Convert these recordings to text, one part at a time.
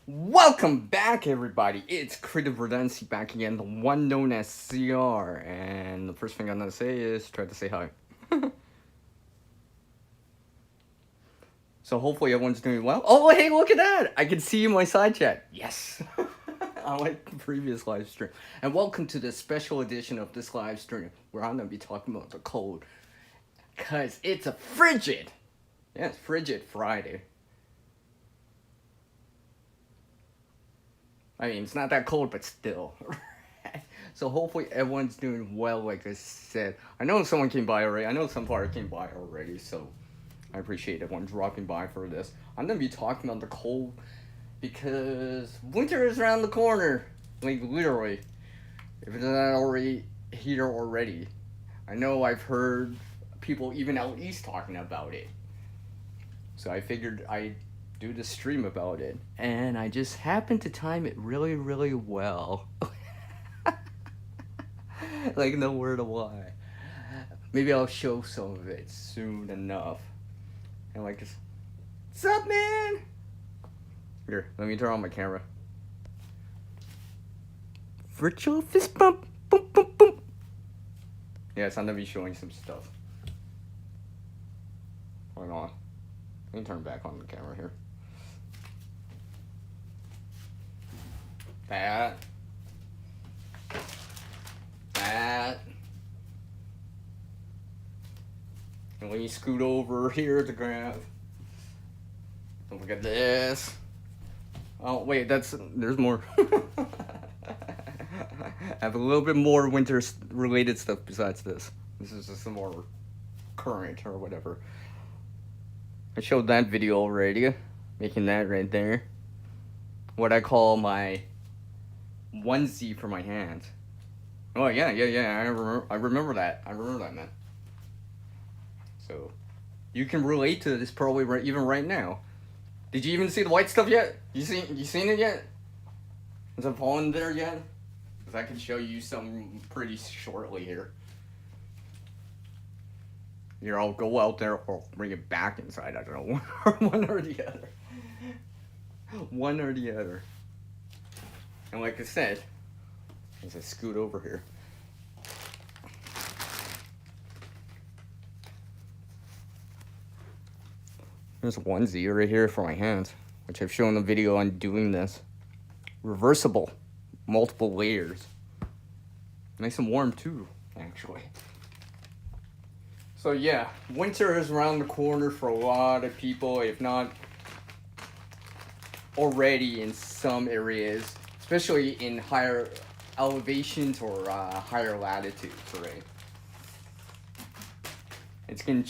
Welcome back, everybody. It's Creative Redundancy back again, the one known as CR. And the first thing I'm gonna say is try to say hi. So hopefully everyone's doing well. Oh, hey, look at that! I can see you in my side chat. Yes, unlike the previous live stream. And welcome to the special edition of this live stream where I'm gonna be talking about the cold, cause it's a frigid, yes, frigid Friday. I mean, it's not that cold, but still. So hopefully everyone's doing well, like I said. I know someone came by already. I know some part came by already, so I appreciate everyone dropping by for this. I'm gonna be talking about the cold because winter is around the corner. Like, literally. If it's not already here already. I know I've heard people even out east talking about it. So I figured I'd do the stream about it. And I just happened to time it really, really well. Like, no word of why. Maybe I'll show some of it soon enough. And like this. What's up, man? Here, let me turn on my camera. Virtual fist bump. Boom, boom, boom. Yes, I'm gonna be showing some stuff. Hold on. Let me turn back on the camera here. That. And let me scoot over here to grab. Don't forget this. Oh, wait, there's more. I have a little bit more winter related stuff besides this. This is just some more current or whatever. I showed that video already. Making that right there. What I call my onesie for my hands. Oh, yeah. I remember that. Man. So, you can relate to this probably even right now. Did you even see the white stuff yet? You seen it yet? Is it falling there yet? Because I can show you some pretty shortly here. Here, I'll go out there or bring it back inside. I don't know. One or the other. One or the other. And like I said, as I scoot over here. There's a onesie right here for my hands, which I've shown a video on doing this. Reversible, multiple layers. Nice and warm too, actually. So yeah, winter is around the corner for a lot of people, if not already in some areas, especially in higher elevations or higher latitudes, right? It's getting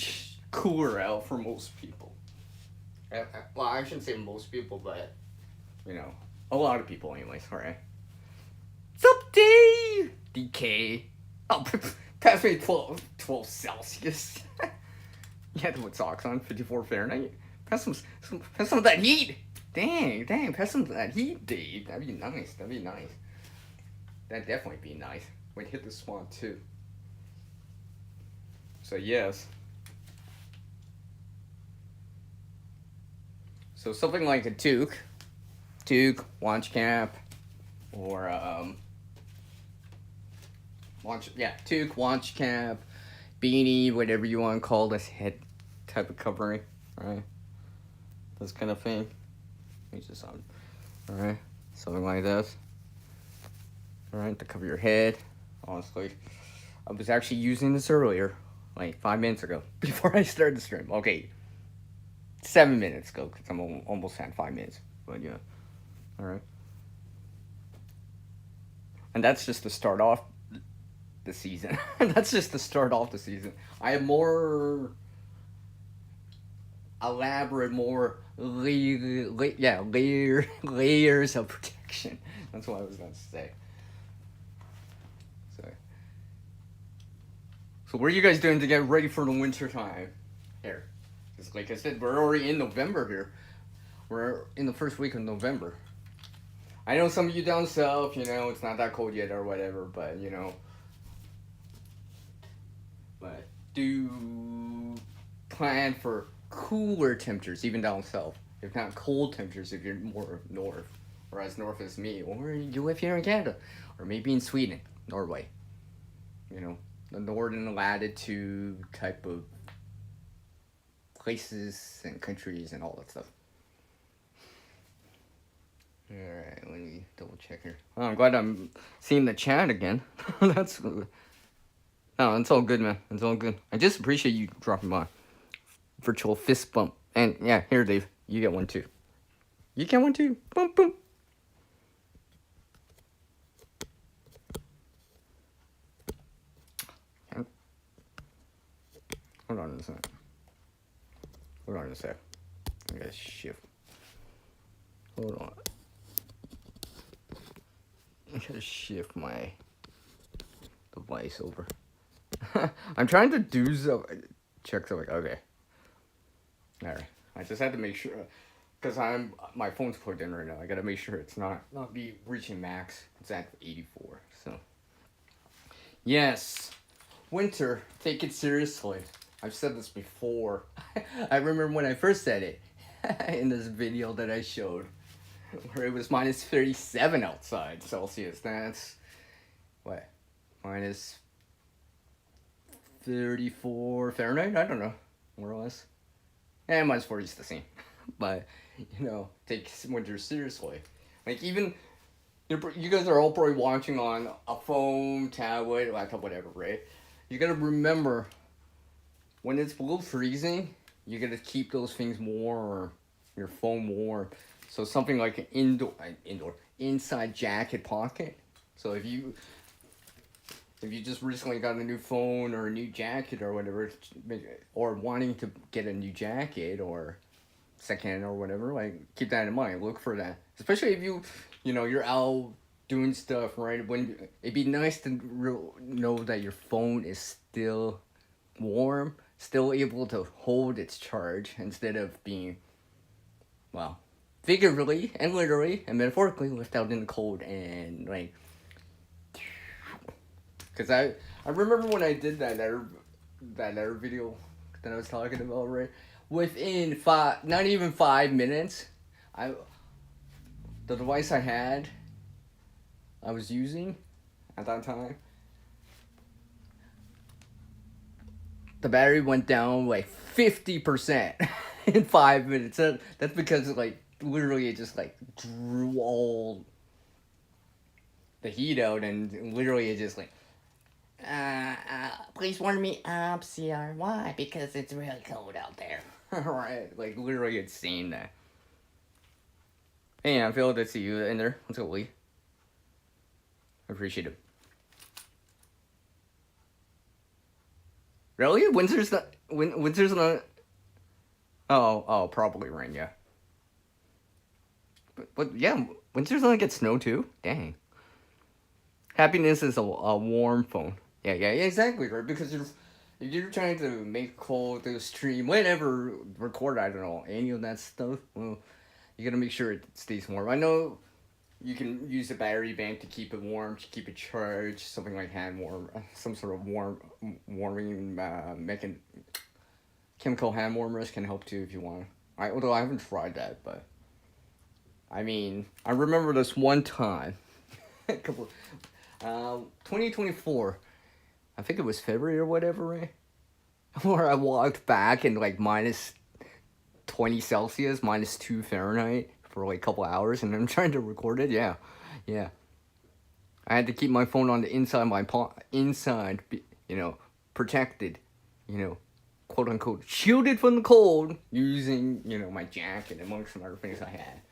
cooler out for most people. Well, I shouldn't say most people, but, you know, a lot of people anyways, alright? What's up, D? DK. Oh, pass me 12 Celsius. You had to put socks on, 54 Fahrenheit. Pass some of that heat. Dang, pass some of that heat, Dave. That'd be nice. That'd definitely be nice. Wait, hit the spawn too. So yes. So something like a toque, launch cap, or toque, launch cap, beanie, whatever you want to call this head type of covering, right? This kind of thing. Use this on, all right? Something like this. All right, to cover your head. Honestly, I was actually using this earlier, like 5 minutes ago, before I started the stream. Okay, 7 minutes ago, because I'm almost at 5 minutes. But yeah, all right. And that's just to start off the season. That's just to start off the season. I have more elaborate, more layers of protection. That's what I was going to say. So what are you guys doing to get ready for the winter time here? Because like I said, we're already in November here. We're in the first week of November. I know some of you down south, you know, it's not that cold yet or whatever, but, you know. But do plan for cooler temperatures, even down south. If not cold temperatures, if you're more north. or as north as me, or you live here in Canada, or maybe in Sweden, Norway. You know, the northern latitude type of places and countries and all that stuff. Alright, let me double check here. Oh, I'm glad I'm seeing the chat again. That's. No, it's all good, man. It's all good. I just appreciate you dropping by. Virtual fist bump. And yeah, here, Dave. You get one too. You get one too. Boom, boom. Hold on a sec. Hold on a sec. I gotta shift. Hold on. I gotta shift my device over. I'm trying to do some. Check something. Okay. Alright. I just had to make sure. Because my phone's plugged in right now. I gotta make sure it's not be reaching max. It's at 84. So. Yes. Winter. Take it seriously. I've said this before. I remember when I first said it in this video that I showed, where it was minus 37 outside Celsius. That's what? Minus 34 Fahrenheit? I don't know. More or less. Yeah, minus 40 is the same. But, you know, take winter seriously. Like, even, you guys are all probably watching on a phone, tablet, laptop, whatever, right? You gotta remember, when it's below freezing, you gotta keep those things warm, your phone warm. So something like an inside jacket pocket. So if you just recently got a new phone or a new jacket or whatever, or wanting to get a new jacket or second or whatever, like, keep that in mind. Look for that, especially if you're out doing stuff, right? When it'd be nice to know that your phone is still warm, still able to hold its charge instead of being, well, figuratively and literally and metaphorically left out in the cold and like. Because I remember when I did that other video that I was talking about, right? Within not even 5 minutes, the device I was using at that time, the battery went down like 50% in 5 minutes. That's because like literally it just like drew all the heat out, and literally it just like. Please warm me up, CR. Why? Because it's really cold out there. Right, like literally it's saying that. Hey, I'm Phil. Good to see you in there. Let's go, Lee. I appreciate it. Really? Winter's not. Oh, probably rain. Yeah. But yeah, winter's gonna get snow too. Dang. Happiness is a warm phone. Yeah, exactly, right? Because if you're trying to make a call to stream, whatever, record, I don't know, any of that stuff, well, you gotta make sure it stays warm. I know you can use a battery bank to keep it warm, to keep it charged, something like hand warm, some sort of warming chemical hand warmers can help too if you want. Although I haven't tried that, but I mean, I remember this one time, 2024. I think it was February or whatever, right? Where I walked back in like minus 20 Celsius, minus 2 Fahrenheit for like a couple hours, and I'm trying to record it. Yeah. I had to keep my phone on the inside, protected, quote unquote, shielded from the cold using, my jacket amongst some other things I had.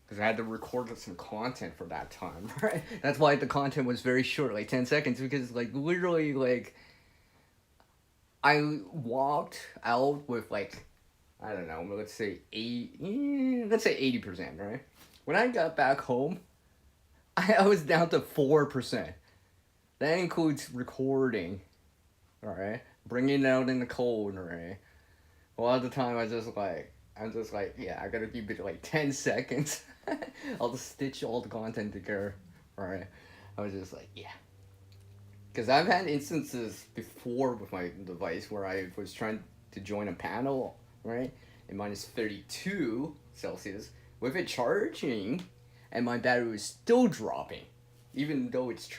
Because I had to record some content for that time, right? That's why the content was very short, like 10 seconds, because, like, literally, like, I walked out with, like, I don't know, let's say 80%, right? When I got back home, I was down to 4%. That includes recording, alright? Bringing it out in the cold, right? A lot of the time, I'm just like, yeah, I gotta keep it like 10 seconds. I'll just stitch all the content together, right? I was just like, yeah. Because I've had instances before with my device where I was trying to join a panel, right? In minus 32 Celsius, with it charging, and my battery was still dropping, even though it's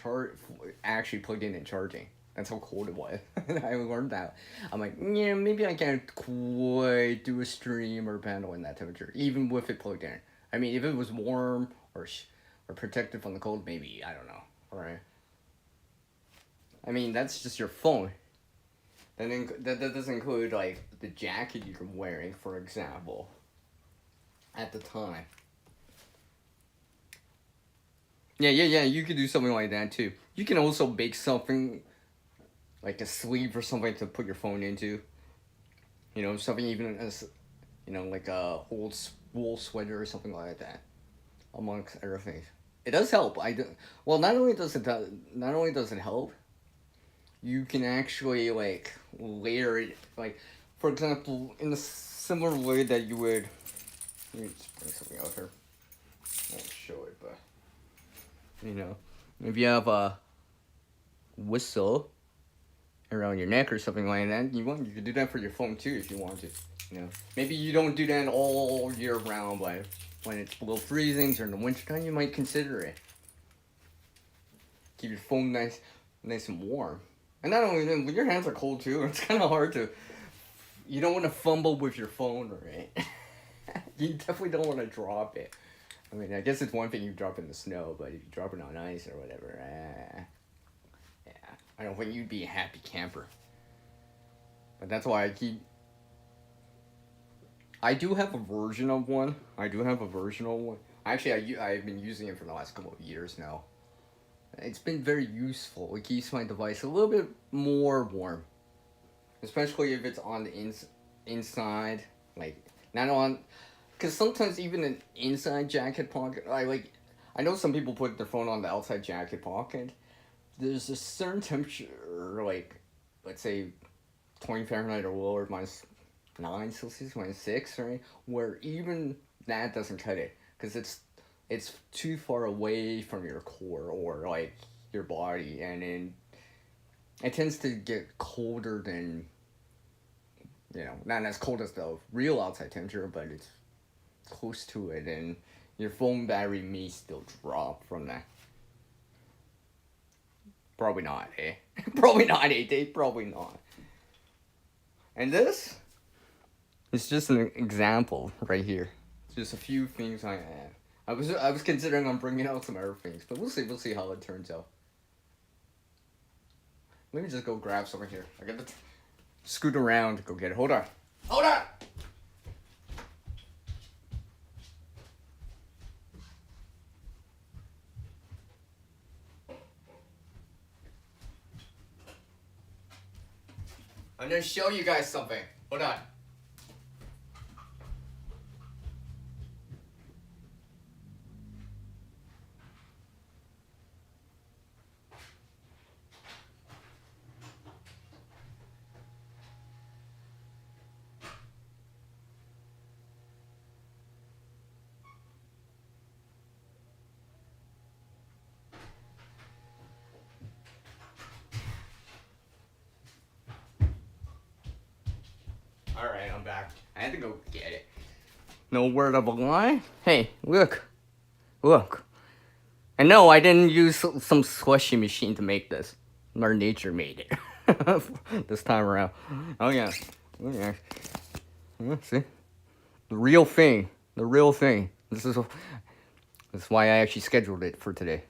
actually plugged in and charging. That's how cold it was. I learned that. I'm like, yeah, maybe I can't quite do a stream or panel in that temperature, even with it plugged in. I mean, if it was warm or protected from the cold, maybe, I don't know. Alright. I mean, that's just your phone. That doesn't include, like, the jacket you're wearing, for example, at the time. Yeah, you could do something like that, too. You can also bake something, like a sleeve or something to put your phone into. You know, something even as, like a old wool sweater or something like that, amongst other things. It does help. Well, not only does it help, you can actually like layer it, like, for example, in a similar way that you would. Let me just bring something out here. I won't show it, but if you have a whistle around your neck or something like that, you could do that for your phone too if you want to. Maybe you don't do that all year round, but when it's below freezing during the wintertime, you might consider it. Keep your phone nice and warm. And not only that, when your hands are cold too, it's kind of hard to. You don't want to fumble with your phone, right? You definitely don't want to drop it. I mean, I guess it's one thing you drop in the snow, but if you drop it on ice or whatever, yeah, I don't think you'd be a happy camper. But that's why I do have a version of one. Actually, I've been using it for the last couple of years now. It's been very useful. It keeps my device a little bit more warm. Especially if it's on the inside. Like, not on. Because sometimes even an inside jacket pocket. I know some people put their phone on the outside jacket pocket. There's a certain temperature, like, let's say 20 Fahrenheit or lower, -9 Celsius, -6, right? Where even that doesn't cut it. Because it's too far away from your core or, like, your body. And then it tends to get colder than, not as cold as the real outside temperature, but it's close to it. And your phone battery may still drop from that. Probably not, eh? Probably not, eh, Dave? Probably not. And this is just an example right here. Just a few things I have. I was considering on bringing out some other things, but we'll see how it turns out. Let me just go grab something here. I got to scoot around to go get it. Hold on. I'm gonna show you guys something. Hold on. Alright, I'm back. I had to go get it. No word of a lie. Hey, look. And no, I didn't use some slushy machine to make this. Mother Nature made it. This time around. Oh yeah. See? The real thing. This is why I actually scheduled it for today.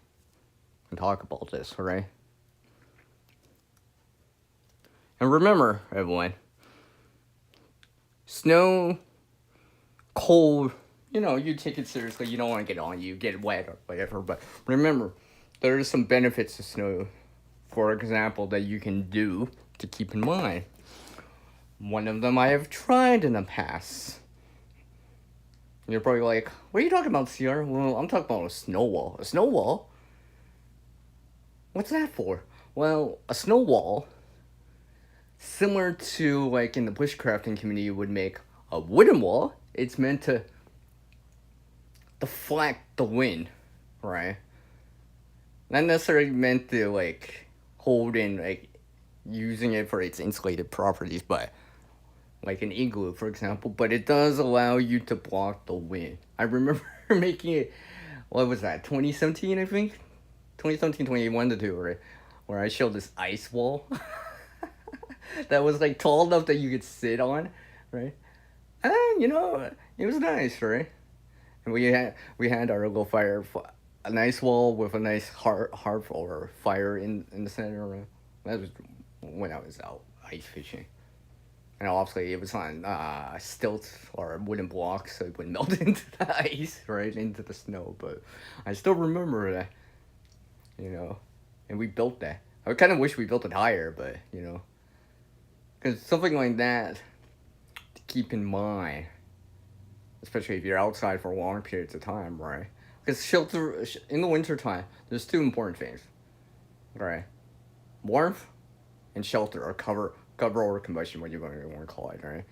And talk about this, alright? And remember, everyone. Snow, cold, you take it seriously. You don't want to get on you, get wet or whatever. But remember, there are some benefits to snow, for example, that you can do to keep in mind. One of them I have tried in the past. You're probably like, what are you talking about, Sierra? Well, I'm talking about a snow wall. A snow wall? What's that for? Well, a snow wall, similar to, like, in the bushcrafting community, you would make a wooden wall. It's meant to deflect the wind, right? Not necessarily meant to, like, hold in, like, using it for its insulated properties, but like an igloo, for example. But it does allow you to block the wind. I remember making it what was that, 2017, I think? 2017, 2021 to two, right? Where I showed this ice wall that was like tall enough that you could sit on, right? And you know, it was nice, right? And we had our little a nice wall with a nice hearth or fire in the center. Right? That was when I was out ice fishing. And obviously it was on stilts or wooden blocks, so it would melt into the ice, right, into the snow. But I still remember that, you know, and we built that. I kind of wish we built it higher, but you know, because something like that to keep in mind, especially if you're outside for long periods of time, right? Because shelter in the wintertime, there's two important things, right? Warmth and shelter, or cover or combustion, what you want to call it, right?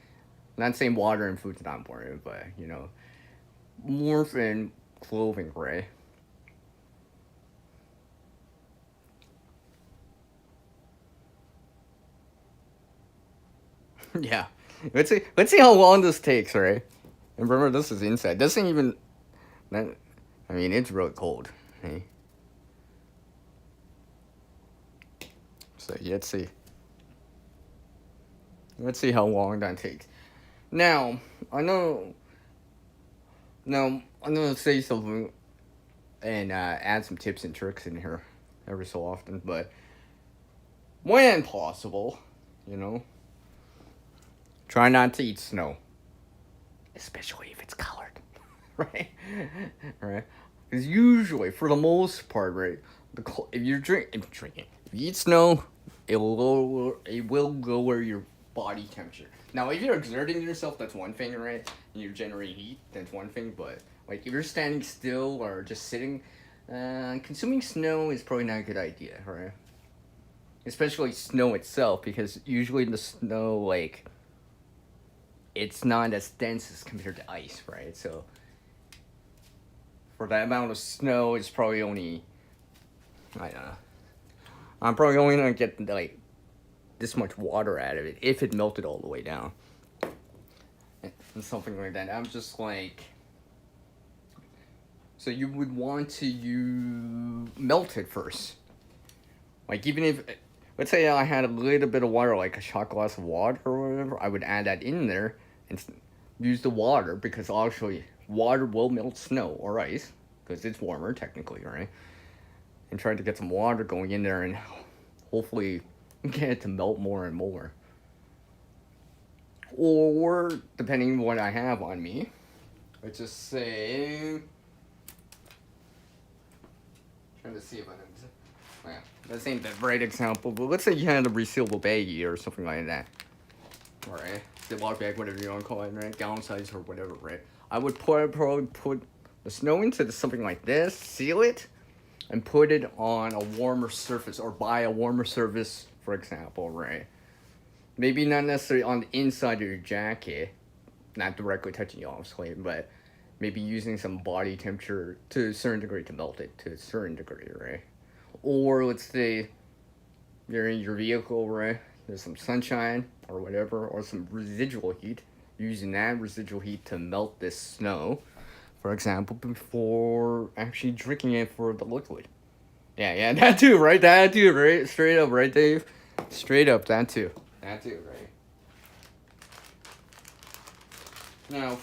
Not saying water and food's not important, but you know, warmth and clothing, right? Yeah. Let's see how long this takes, right? And remember, this is inside. This ain't even that. I mean, it's really cold. Hey. So let's see. Let's see how long that takes. Now, I know. Now, I'm gonna say something and add some tips and tricks in here every so often, but when possible, you know, try not to eat snow, especially if it's colored, right? Right? Because usually, for the most part, right, if you're drinking, if you eat snow, it will lower your body temperature. Now, if you're exerting yourself, that's one thing, right? And you're generating heat, that's one thing. But like if you're standing still or just sitting, consuming snow is probably not a good idea, right? Especially snow itself, because usually the snow, like, it's not as dense as compared to ice, right? So for that amount of snow, it's probably only, I don't know. I'm probably only gonna get like this much water out of it if it melted all the way down, and something like that. I'm just like, so you would want to you melt it first. Like even if, let's say I had a little bit of water, like a shot glass of water or whatever, I would add that in there and use the water, because actually water will melt snow or ice because it's warmer technically, right? And try to get some water going in there and hopefully get it to melt more and more. Or depending on what I have on me, let's just say, trying to see if I can. Yeah, that ain't the right example, but let's say you had a resealable baggie or something like that. Alright, Ziploc bag, whatever you want to call it, right? Gallon size or whatever, right? I would probably put the snow into something like this, seal it, and put it on a warmer surface, or buy a warmer surface, for example, right? Maybe not necessarily on the inside of your jacket, not directly touching you, obviously, but maybe using some body temperature to a certain degree to melt it to a certain degree, right? Or let's say you're in your vehicle, right? There's some sunshine or whatever, or some residual heat. Using that residual heat to melt this snow, for example, before actually drinking it for the liquid. Yeah, that too, right? That too, right? Straight up, right, Dave? Straight up, that too. That too, right? Now,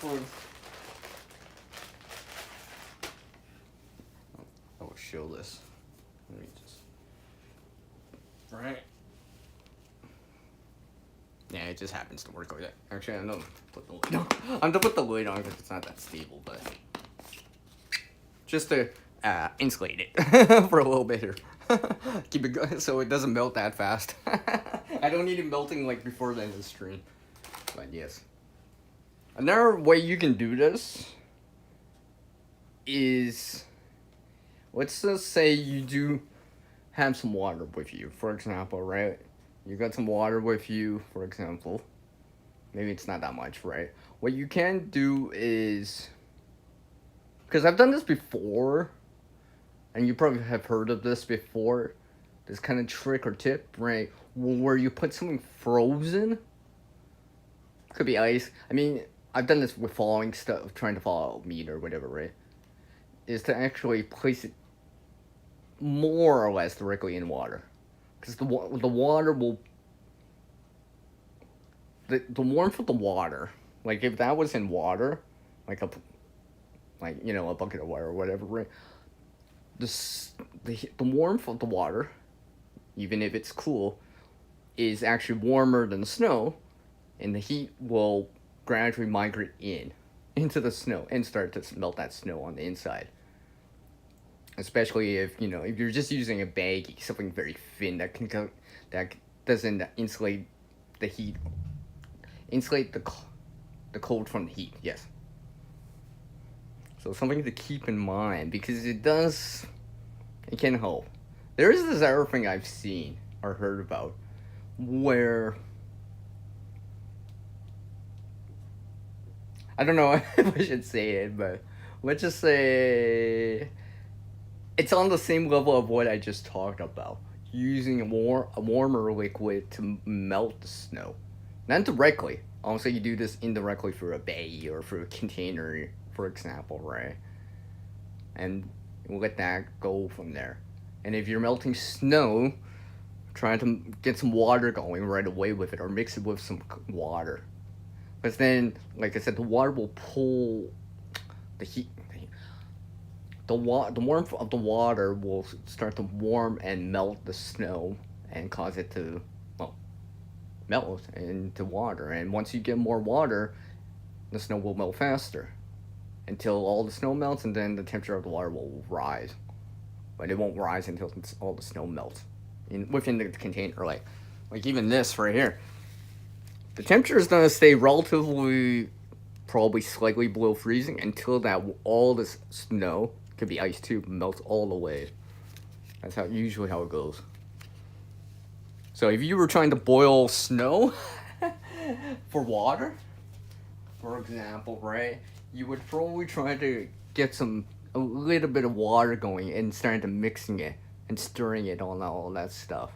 I will show this. Let me just. Right. Yeah, it just happens to work like that. Actually, I'm gonna put the lid on. I'm gonna put the lid on because it's not that stable, but just to insulate it for a little bit here. Keep it going so it doesn't melt that fast. I don't need it melting like before the end of the stream. But yes. Another way you can do this is, let's just say you do have some water with you, for example, right? You got some water with you, for example. Maybe it's not that much, right? What you can do is, because I've done this before, and you probably have heard of this before, this kind of trick or tip, right? Where you put something frozen, could be ice. I mean, I've done this with thawing stuff, trying to thaw meat or whatever, right? is to actually place it more or less directly in water, because the water will the warmth of the water, like if that was in water, like a bucket of water or whatever, right? The warmth of the water, even if it's cool, is actually warmer than the snow, and the heat will gradually migrate into the snow and start to melt that snow on the inside. Especially if you're just using a baggie, something very thin that doesn't the heat, insulate the cold from the heat. Yes. So something to keep in mind, because it can help. There is this other thing I've seen or heard about where I don't know if I should say it, but let's just say it's on the same level of what I just talked about. Using a warmer liquid to melt the snow. Not directly. Also, you do this indirectly through a baggie or through a container, for example, right? And let that go from there. And if you're melting snow, try to get some water going right away with it, or mix it with some water. Because then, like I said, the water will pull the heat. The warmth of the water will start to warm and melt the snow and cause it to, well, melt into water. And once you get more water, the snow will melt faster until all the snow melts, and then the temperature of the water will rise. But it won't rise until all the snow melts within the container. Like even this right here, the temperature is gonna stay relatively, probably slightly below freezing until that all this snow, could be ice too, melts all the way. That's usually how it goes. So if you were trying to boil snow for water, for example, right, you would probably try to get a little bit of water going and starting to mixing it and stirring it on all that stuff.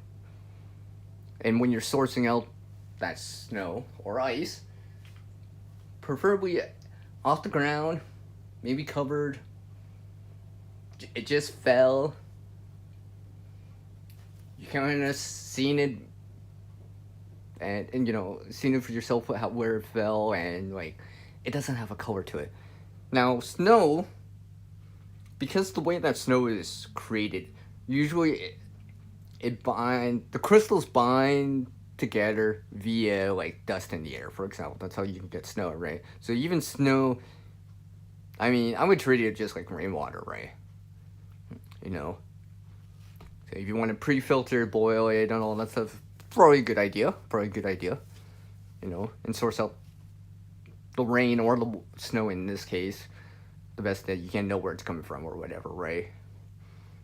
And when you're sourcing out that snow or ice, preferably off the ground, maybe covered. It just fell. You kind of seen it, and seen it for yourself where it fell, and like it doesn't have a color to it. Now snow, because the way that snow is created, usually the crystals bind together via like dust in the air, for example. That's how you can get snow, right? So even snow, I mean, I would treat it just like rainwater, right? So if you want to pre-filter, boil it, and all that stuff, probably a good idea. And source out the rain or the snow in this case, the best that you can, know where it's coming from or whatever, right?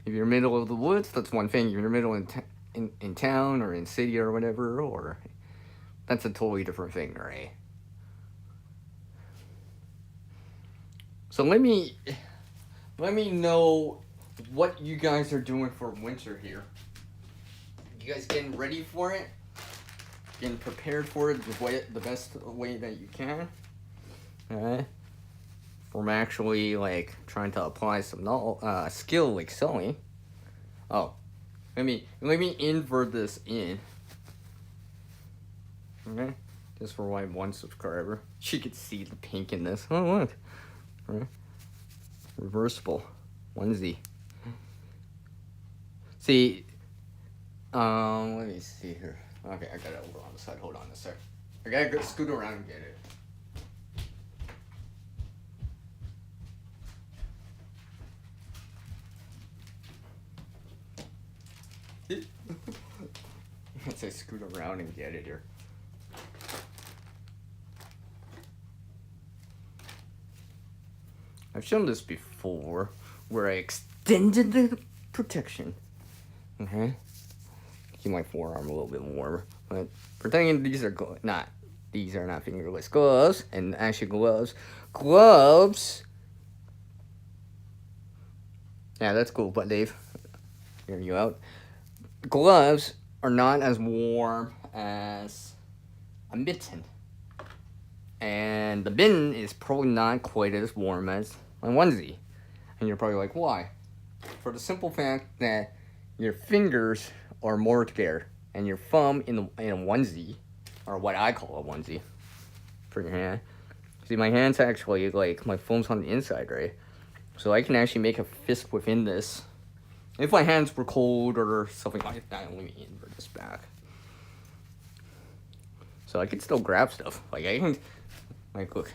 If you're in the middle of the woods, that's one thing. If you're in the middle in town or in city or whatever, or that's a totally different thing, right? So let me know what you guys are doing for winter here. You guys getting ready for it? Getting prepared for it the best way that you can? Alright? From actually like trying to apply some skill like sewing. Oh, let me invert this in. Okay, just for my one subscriber, she could see the pink in this. Oh look, right? Reversible onesie. See, let me see here. Okay, I got it over on the side. Hold on a sec. I gotta go scoot around and get it. Let's say scoot around and get it here. I've shown this before, where I extended the protection. Okay, keep my forearm a little bit warmer. But pretending these are not fingerless gloves, and actually gloves. Yeah, that's cool, but Dave, hearing you out. Gloves are not as warm as a mitten, and the mitten is probably not quite as warm as my onesie. And you're probably like, why? For the simple fact that your fingers are more together, and your thumb in a onesie, or what I call a onesie, for your hand. See, my hand's actually like my thumb's on the inside, right? So I can actually make a fist within this. If my hands were cold or something like that, let me invert this back. So I can still grab stuff. Like I can, like look.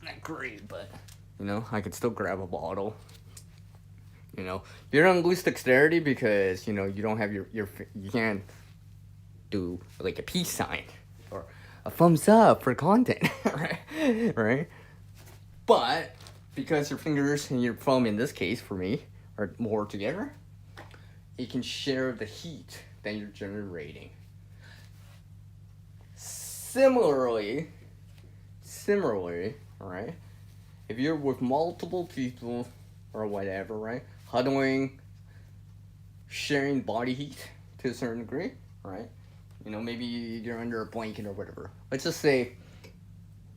Not great, but you know, I could still grab a bottle. You know, you don't lose dexterity because you know you don't have you can't do like a peace sign or a thumbs up for content, right? Right. But because your fingers and your thumb, in this case for me, are more together, it can share the heat that you're generating. Similarly, right? If you're with multiple people or whatever, right? Huddling, sharing body heat to a certain degree, right? You know, maybe you're under a blanket or whatever. Let's just say,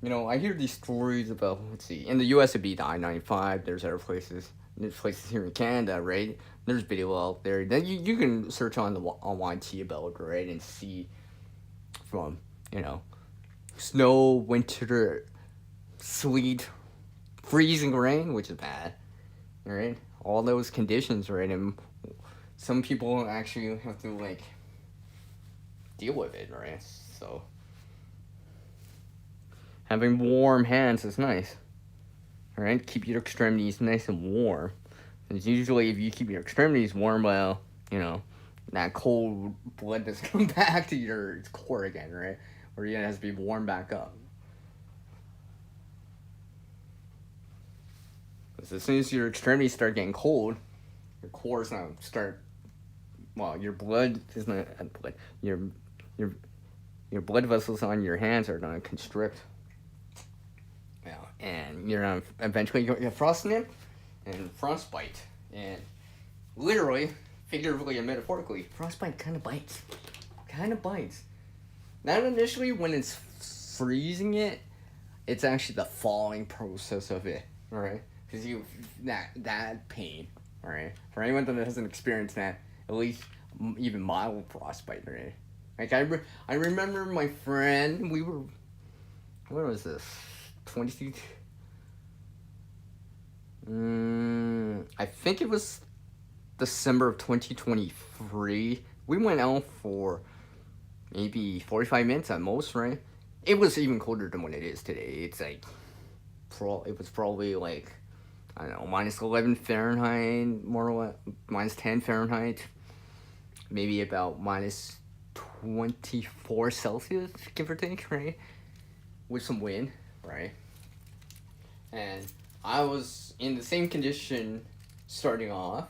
you know, I hear these stories about, let's see, in the US it'd be the I-95, there's other places. There's places here in Canada, right? There's video out there. Then you can search on YT about it, right? And see from, you know, snow, winter, sleet, freezing rain, which is bad, right? All those conditions, right? And some people actually have to, like, deal with it, right? So having warm hands is nice, right? Keep your extremities nice and warm. Because usually if you keep your extremities warm, well, you know, that cold blood doesn't come back to your core again, right? Or it has to be warmed back up. Because as soon as your extremities start getting cold, your core is not start. Well, your blood is not blood. Your blood vessels on your hands are gonna constrict. Yeah, and you're gonna eventually get frostnip and frostbite, and literally, figuratively and metaphorically, frostbite kind of bites. Not initially when it's freezing it, it's actually the thawing process of it, alright? Because that pain, alright? For anyone that hasn't experienced that, at least even mild frostbite, right? Like I remember my friend, we were, what was this? 20? I think it was December of 2023. We went out for maybe 45 minutes at most, right? It was even colder than what it is today. It's like, it was probably like, I don't know, minus 11 Fahrenheit, more or less, minus 10 Fahrenheit, maybe about minus 24 Celsius, give or take, right? With some wind, right? And I was in the same condition starting off,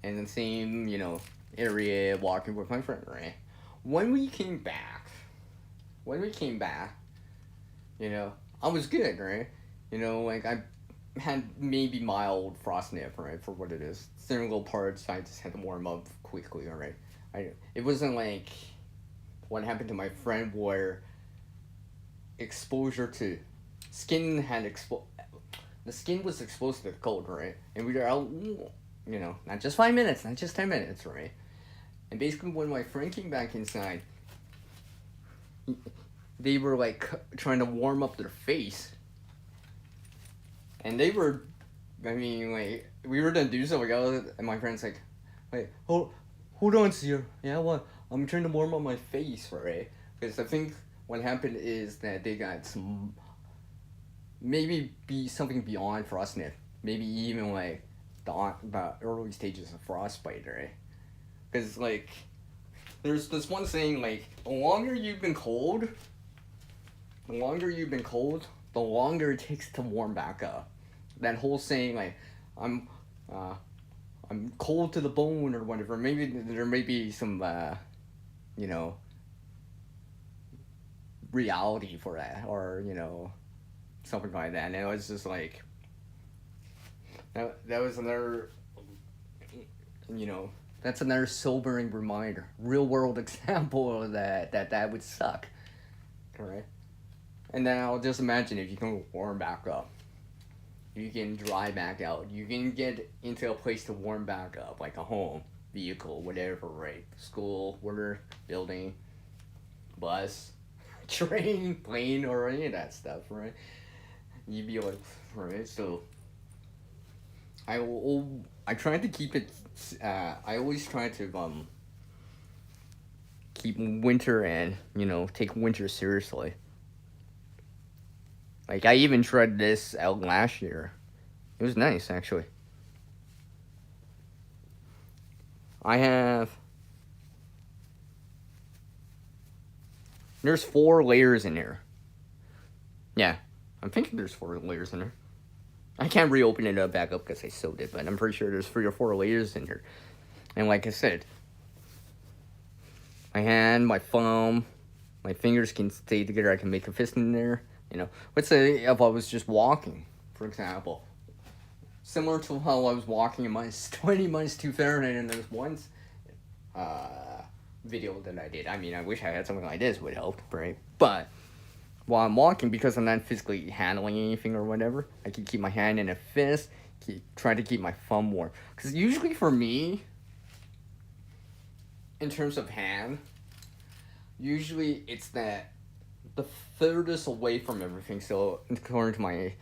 and the same, you know, area walking with my friend, right? When we came back, you know, I was good, right? You know, like I had maybe mild frostnip, right, for what it is. Certain little parts I just had to warm up quickly, alright? It wasn't like what happened to my friend where exposure to skin had the skin was exposed to the cold, right? And we were out, you know, not just 5 minutes, not just 10 minutes, right? And basically when my friend came back inside, they were like trying to warm up their face. And they were, I mean, like, we were gonna do something else, and my friend's like, wait, hold on, Sir. Yeah, what? I'm trying to warm up my face, right? Because I think what happened is that they got some, maybe something beyond frostnip. Maybe even, like, the early stages of frostbite, right? Because, like, there's this one saying, like, the longer you've been cold, the longer it takes to warm back up. That whole saying, like, I'm cold to the bone or whatever. Maybe there may be some, you know, reality for that, or, you know, something like that. And it was just like, that was another, you know, that's another sobering reminder, real world example of that would suck, alright? And then I'll just imagine if you can warm back up. you can drive back out. You can get into a place to warm back up, like a home, vehicle, whatever, right? School, work, building, bus, train, plane, or any of that stuff, right? You'd be like, right? So I try to keep it. I always try to keep winter and take winter seriously. Like I even tried this out last year. It was nice actually. I have there's 4 layers in here. Yeah, I'm thinking there's 4 layers in there. I can't reopen it up back up because I sewed it, but I'm pretty sure there's 3 or 4 layers in here. And like I said, my hand, my thumb, my fingers can stay together. I can make a fist in there. Let's say if I was just walking, for example, similar to how I was walking in -20, -2 Fahrenheit, and there's once video that I did. I mean, I wish I had something like this would help, right? But while I'm walking, because I'm not physically handling anything or whatever, I can keep my hand in a fist, try to keep my thumb warm. Because usually for me, in terms of hand, usually it's the furthest away from everything. So according to my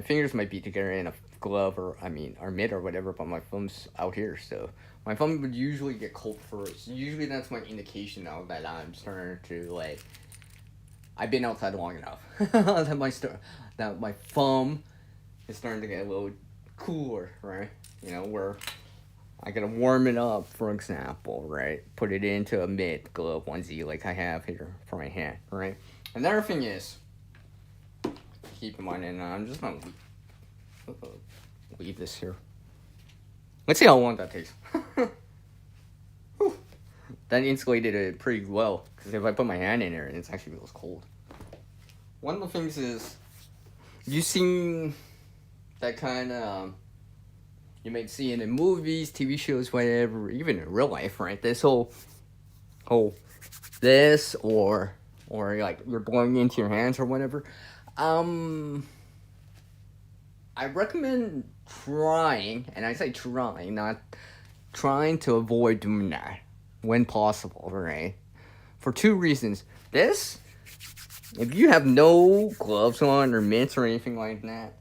fingers might be together in a glove or mitt or whatever, but my thumb's out here. So my thumb would usually get cold first. Usually that's my indication now that I'm starting to I've been outside long enough that my thumb is starting to get a little cooler, right? Where I gotta warm it up, for example, right? Put it into a mitt, glove, onesie, like I have here for my hand, right? Another thing is, keep in mind, and I'm just gonna leave this here. Let's see how long that takes. That insulated it pretty well, because if I put my hand in there, it actually feels cold. One of the things is, you seen that kind of, you might see it in movies, TV shows, whatever, even in real life, right? This this, or like you're blowing into your hands or whatever. I recommend trying, and I say trying, not trying to avoid doing that when possible, right? For 2 reasons. This, if you have no gloves on or mitts or anything like that,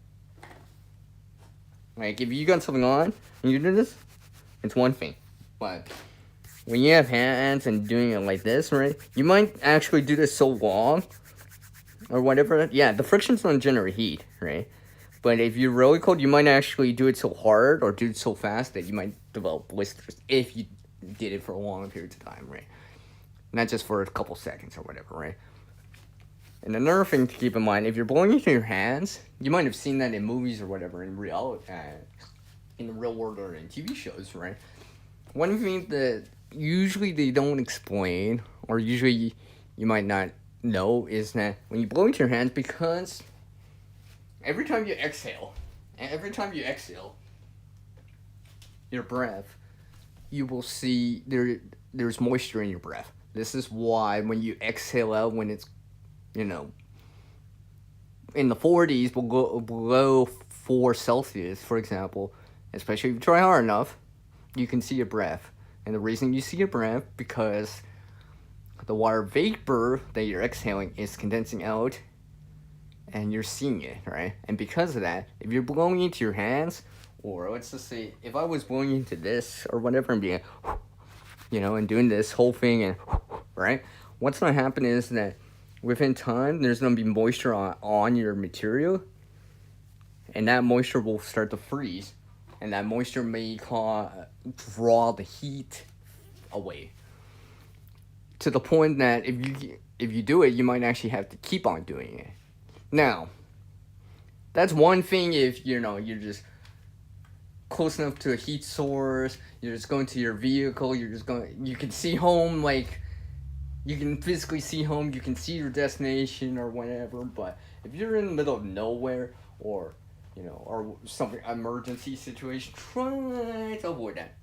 like if you got something on and you do this, it's one thing. But when you have hands and doing it like this, right, you might actually do this so long or whatever. Yeah, the friction's gonna generate heat, right? But if you're really cold, you might actually do it so hard or do it so fast that you might develop blisters if you did it for a long period of time, right? Not just for a couple seconds or whatever, right? And another thing to keep in mind, if you're blowing into your hands, you might have seen that in movies or whatever, in the real world or in TV shows, right? One thing that usually they don't explain, or usually you might not know, is that when you blow into your hands, because every time you exhale, your breath, you will see there's moisture in your breath. This is why when you exhale out, when it's, in the 40s, will go below 4 Celsius, for example, especially if you try hard enough, you can see your breath. And the reason you see your breath, because the water vapor that you're exhaling is condensing out, and you're seeing it, right? And because of that, if you're blowing into your hands, or let's just say, if I was blowing into this or whatever and being, and doing this whole thing, and right, what's gonna happen is that within time, there's gonna be moisture on your material, and that moisture will start to freeze, and that moisture may draw the heat away, to the point that if you do it, you might actually have to keep on doing it. Now, that's one thing if you're just close enough to a heat source, you're just going to your vehicle, you can see home, like, you can physically see home, you can see your destination or whatever. But if you're in the middle of nowhere, or or some emergency situation, try to avoid that.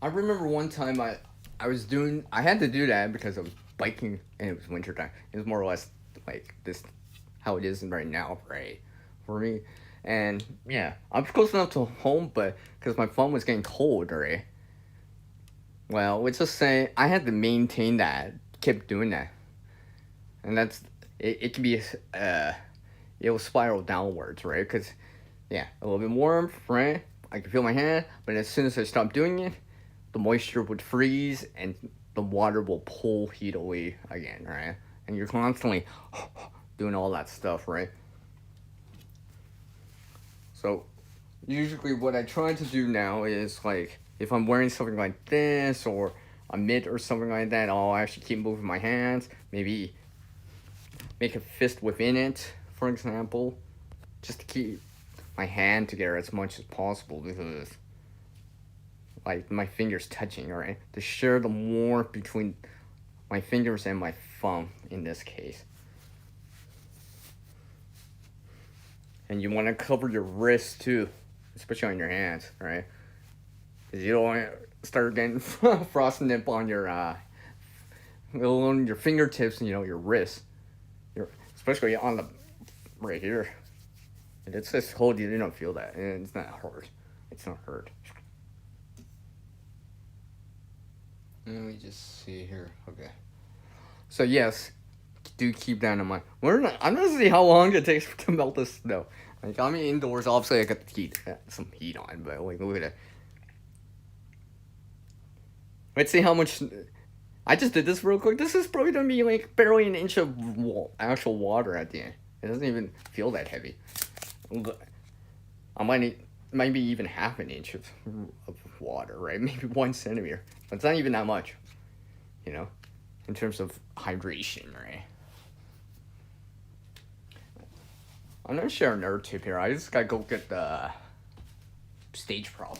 I remember one time I had to do that because I was biking and it was wintertime. It was more or less like this how it is right now, right? For me. And yeah, I'm close enough to home, but because my phone was getting cold, right? Well, let's just say I had to maintain that, keep doing that. And it can be, it will spiral downwards, right? Because, yeah, a little bit warm, right? I can feel my hand, but as soon as I stop doing it, the moisture would freeze and the water will pull heat away again, right? And you're constantly doing all that stuff, right? So usually what I try to do now is like if I'm wearing something like this or a mitt or something like that, I'll actually keep moving my hands. Maybe make a fist within it, for example, just to keep my hand together as much as possible because like my fingers touching, right? To share the warmth between my fingers and my thumb in this case. And you want to cover your wrists too, especially on your hands, right? Because you don't want to start getting frosting nip on your on your fingertips and your wrists, especially on the right here. It's just cold. You don't feel that, and it's not hurt. It's not hurt. Let me just see here. Okay. So yes, do keep that in mind. I'm gonna see how long it takes to melt the snow. Like I'm indoors, obviously I got the heat, some heat on, but like look at it. Let's see how much. I just did this real quick. This is probably gonna be like barely an inch of actual water at the end. It doesn't even feel that heavy. I might be even half an inch of water, right? Maybe 1 centimeter. But it's not even that much, in terms of hydration, right? I'm gonna share another tip here. I just gotta go get the stage prop.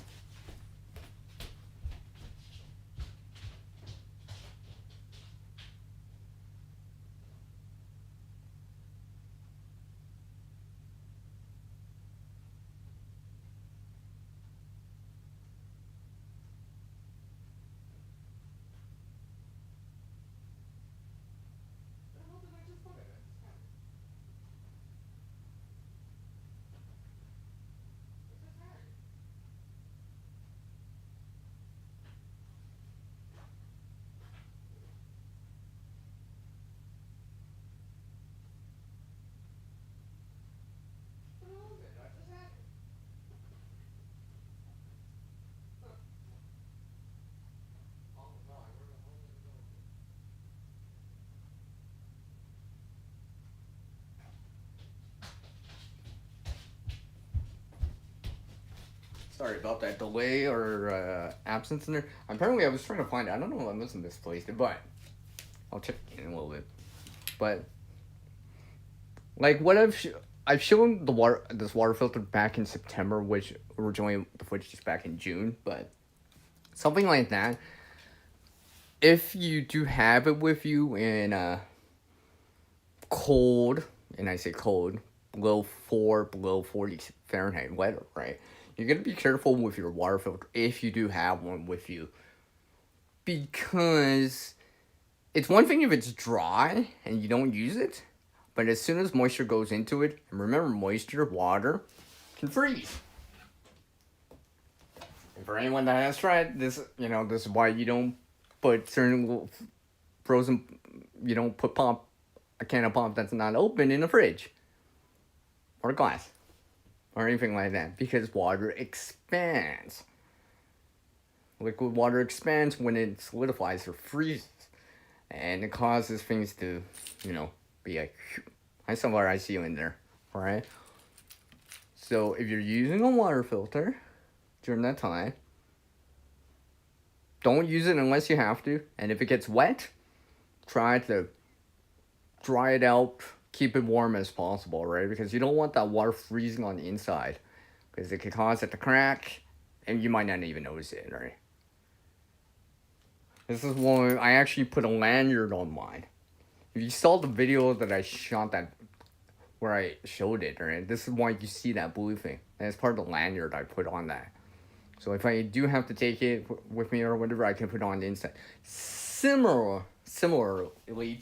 Sorry about that delay or absence in there. Apparently, I was trying to find it. I don't know if I must have misplaced it, but I'll check in a little bit. But like what I've shown this water filter back in September, which originally the footage is back in June, but something like that. If you do have it with you in cold, and I say cold, below 40 Fahrenheit weather, right? You're going to be careful with your water filter if you do have one with you. Because it's one thing if it's dry and you don't use it, but as soon as moisture goes into it, and remember moisture, water, can freeze. And for anyone that has tried this, this is why you don't put certain frozen, you don't put a can of pop that's not open in the fridge. Or glass. Or anything like that, because water expands. Liquid water expands when it solidifies or freezes, and it causes things to, be like, I somewhere I see you in there, alright? So if you're using a water filter during that time, don't use it unless you have to, and if it gets wet, try to dry it out. Keep it warm as possible, right? Because you don't want that water freezing on the inside, because it could cause it to crack, and you might not even notice it, right? This is one I actually put a lanyard on mine. If you saw the video that I shot where I showed it, right? This is why you see that blue thing, and it's part of the lanyard I put on that. So if I do have to take it with me or whatever, I can put it on the inside. Similarly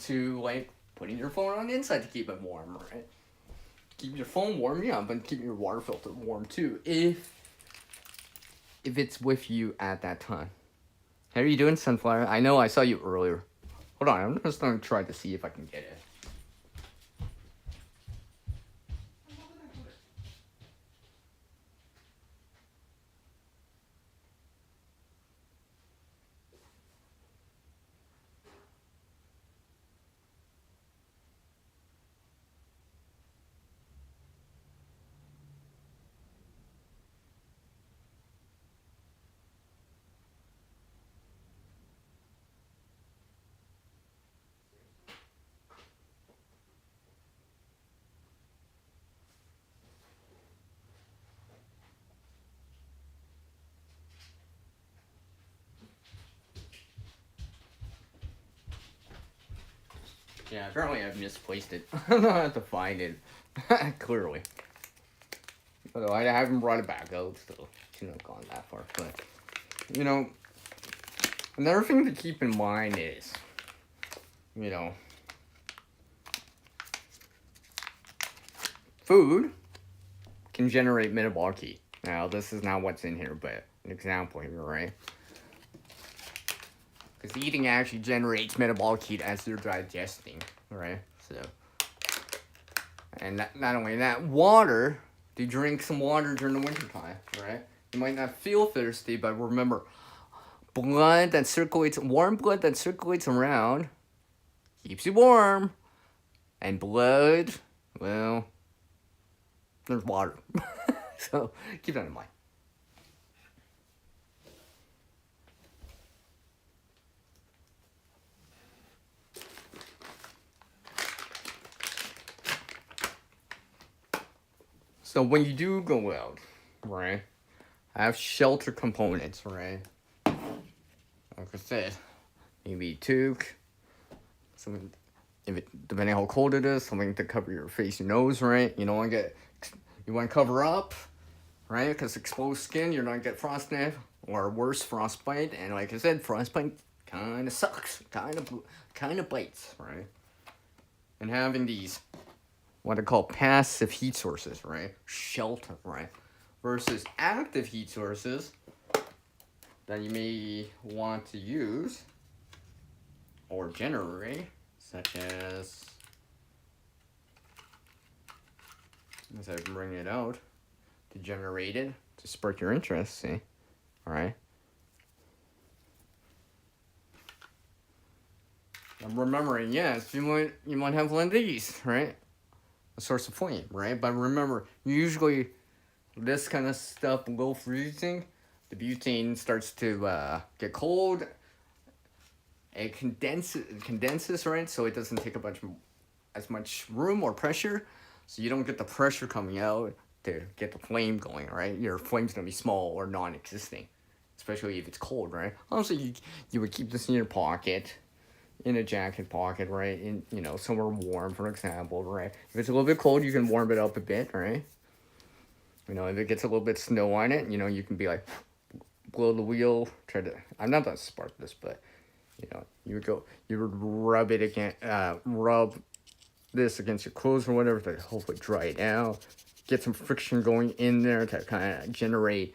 to like putting your phone on the inside to keep it warm, right? keep your phone warm, yeah, but keep your water filter warm too, if it's with you at that time. How are you doing, Sunflower? I know I saw you earlier. Hold on, I'm just gonna try to see if I can get it. Yeah, apparently I've misplaced it. I'm gonna have to find it. Clearly. Although I haven't brought it back out, so shouldn't have gone that far. But, you know, another thing to keep in mind is, you know, food can generate metabolic heat. Now, this is not what's in here, but an example here, right? Because eating actually generates metabolic heat as you're digesting, right? So, and not only that, water, to drink some water during the wintertime, right? You might not feel thirsty, but remember, blood that circulates, warm blood that circulates around, keeps you warm. And blood, well, there's water. So, keep that in mind. So when you do go out, right, have shelter components, right? Like I said, maybe toque, something, if it, depending how cold it is, something to cover your face and nose, right? You don't want to you want to cover up, right? Because exposed skin, you're not going to get frostbite, or worse, frostbite. And like I said, frostbite kind of sucks, kind of bites, right? And having these what I call passive heat sources, right? Shelter, right? Versus active heat sources that you may want to use or generate, such as I bring it out to generate it to spark your interest, see? Alright? I'm remembering, yes, you might have one of these, right? A source of flame, right? But remember, usually this kind of stuff will go freezing. The butane starts to get cold. It condenses, right? So it doesn't take as much room or pressure. So you don't get the pressure coming out to get the flame going, right? Your flame's gonna be small or non-existing, especially if it's cold, right? Also, you would keep this in your pocket, in a jacket pocket, right? In, you know, somewhere warm, for example, right? If it's a little bit cold, you can warm it up a bit, right? You know, if it gets a little bit snow on it, you know, you can be like, blow the wheel, I'm not gonna spark this, but, you know, you would rub it against, rub this against your clothes or whatever to hopefully dry it out. Get some friction going in there to kind of generate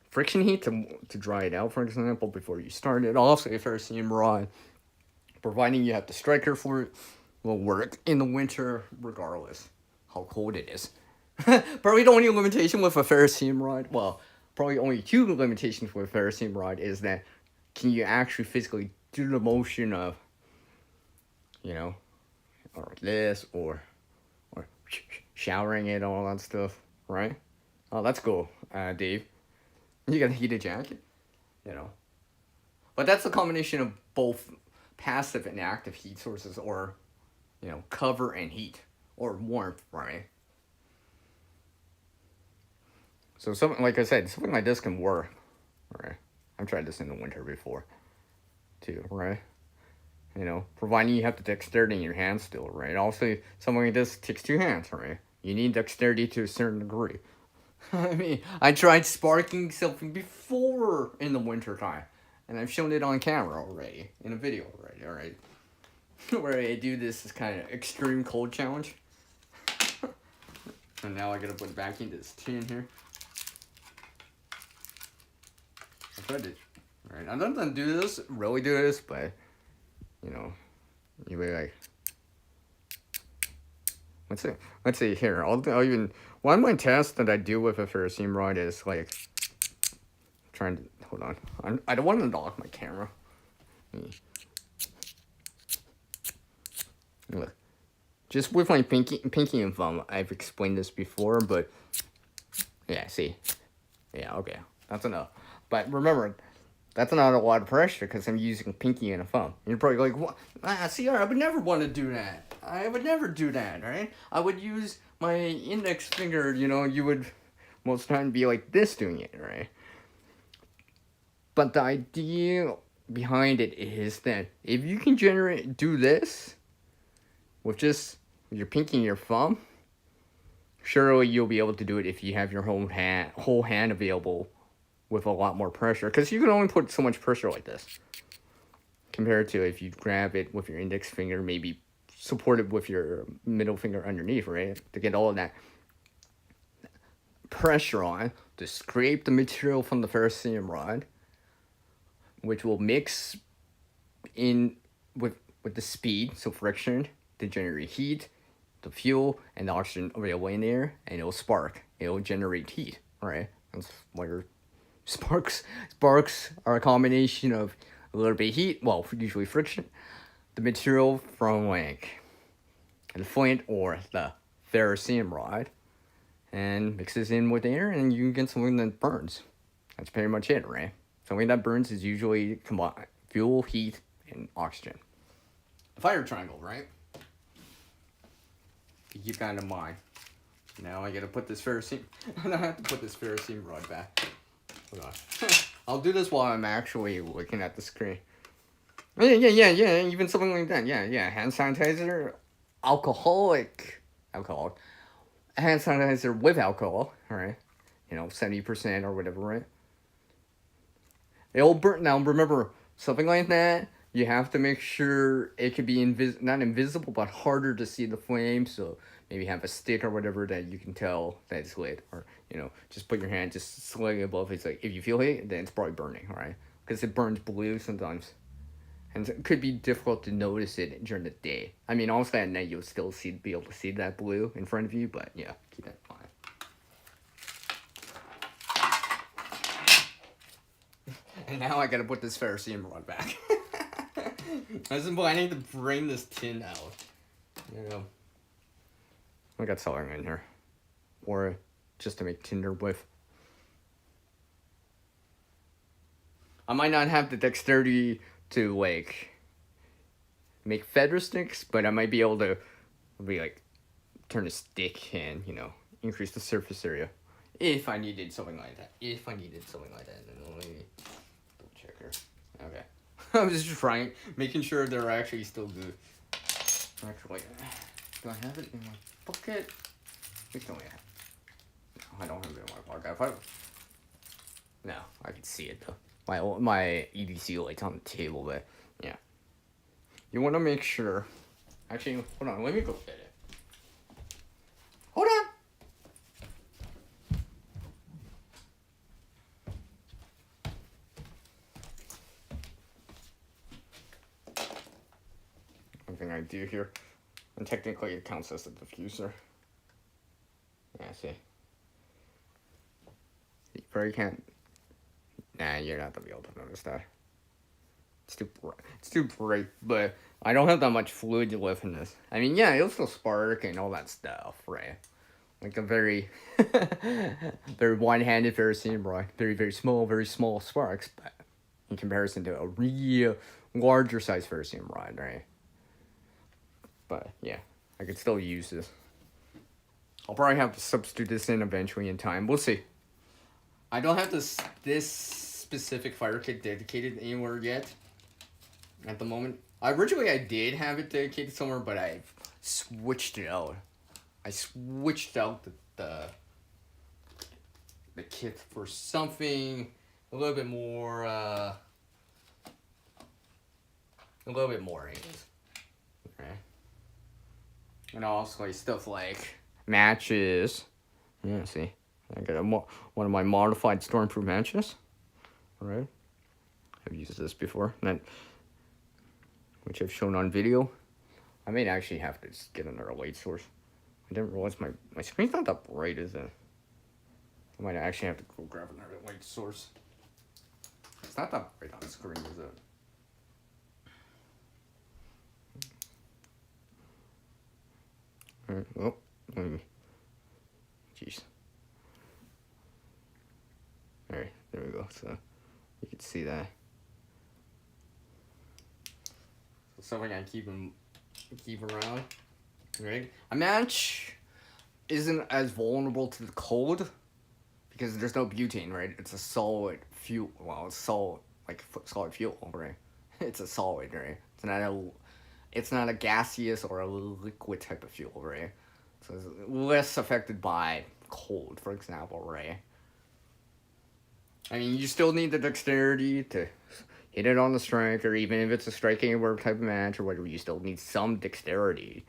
friction heat to dry it out, for example, before you start it. Also, a ferrocerium rod, providing you have the striker for it, will work in the winter regardless how cold it is. Probably the only limitation with a ferrocerium rod, well, probably only two limitations with a ferrocerium rod is that can you actually physically do the motion of, you know, or this, or showering it, all that stuff, right? Oh, that's cool, Dave. You got a heated jacket, you know. But that's a combination of both passive and active heat sources, or, you know, cover and heat, or warmth, right? So something, like I said, something like this can work, right? I've tried this in the winter before, too, right? You know, providing you have the dexterity in your hands still, right? Also, something like this takes two hands, right? You need dexterity to a certain degree. I mean, I tried sparking something before in the winter time, and I've shown it on camera already, in a video already, alright? Where I do this kind of extreme cold challenge. And now I gotta put it back into this tin here. I tried to, right? I don't do this, really do this, but you know, you be like, let's see here. I'll even one of my tests that I do with a ferrocerium rod is like trying to hold on. I don't want to knock my camera. Look, just with my pinky and thumb. I've explained this before, but yeah, see, yeah, okay, that's enough. But remember, that's not a lot of pressure because I'm using pinky and a thumb. You're probably like, what? See, I would never want to do that. I would never do that, right? I would use my index finger, you know, you would most of the time be like this doing it, right? But the idea behind it is that if you can do this with just your pinky and your thumb, surely you'll be able to do it if you have your whole hand available with a lot more pressure, because you can only put so much pressure like this compared to if you grab it with your index finger, maybe support it with your middle finger underneath, right, to get all of that pressure on to scrape the material from the ferrocerium rod, which will mix in with the speed, so friction, to generate heat, the fuel and the oxygen available in there, and it'll spark. It'll generate heat, right? That's why your sparks are a combination of a little bit of heat, well, usually friction, the material from like the flint or the ferrocerium rod, and mixes in with air, and you get something that burns. That's pretty much it, right? Something that burns is usually combined fuel, heat, and oxygen. The fire triangle, right? Keep that in mind. Now I gotta put this ferrocerium. I have to put this ferrocerium rod back. Hold on. I'll do this while I'm actually looking at the screen. Yeah. Even something like that. Yeah. Hand sanitizer, alcohol. Hand sanitizer with alcohol, right? 70% or whatever, right? It'll burn. Now remember, something like that, you have to make sure it could be not invisible, but harder to see the flame. So maybe have a stick or whatever that you can tell that it's lit, or just put your hand just slightly above. It's like if you feel it, then it's probably burning, right? Because it burns blue sometimes, and it could be difficult to notice it during the day. I mean, honestly, at night you'll still be able to see that blue in front of you, but yeah, keep that in mind. And now I gotta put this ferrocerium rod back. I need to bring this tin out. I got celery in here. Or just to make tinder with. I might not have the dexterity to like make feather sticks, but I might be able to turn a stick and, increase the surface area. If I needed something like that. Then let me double check here. Okay. I was just trying, making sure they're actually still good. Actually, do I have it in my pocket? Please tell me I have it. No, I don't have it in my pocket. No, I can see it though. My EDC light's on the table, but yeah. You want to make sure. Actually, hold on. Let me go get it. Hold on. One thing I do here, and technically it counts as a diffuser. Yeah, see. You probably can't. Nah, you're not gonna be able to notice that. It's too bright, but I don't have that much fluid left in this. I mean, yeah, it'll still spark and all that stuff, right? Like a very, very one-handed ferrocerium rod. Very small sparks, but in comparison to a real larger size ferrocerium rod, right? But yeah, I could still use this. I'll probably have to substitute this in eventually in time. We'll see. I don't have this specific fire kit dedicated anywhere yet. At the moment, originally I did have it dedicated somewhere, but I switched it out. I switched out the kit for something a little bit more. Anyways. Okay. And also stuff like matches, Yeah, see, I got one of my modified stormproof matches. All right, I've used this before, which I've shown on video. I may actually have to get another light source. I didn't realize my screen's not that bright, is it? I might actually have to go grab another light source. It's not that bright on the screen, is it? Alright, well, jeez. Alright, there we go. So you can see that. So something I keep around, right? A match isn't as vulnerable to the cold because there's no butane, right? It's a solid fuel. Well, it's solid, like solid fuel, right? It's a solid, right? It's not a gaseous or a liquid type of fuel, right? So it's less affected by cold, for example, right? I mean, you still need the dexterity to hit it on the strike, or even if it's a striking anywhere type of match or whatever, you still need some dexterity.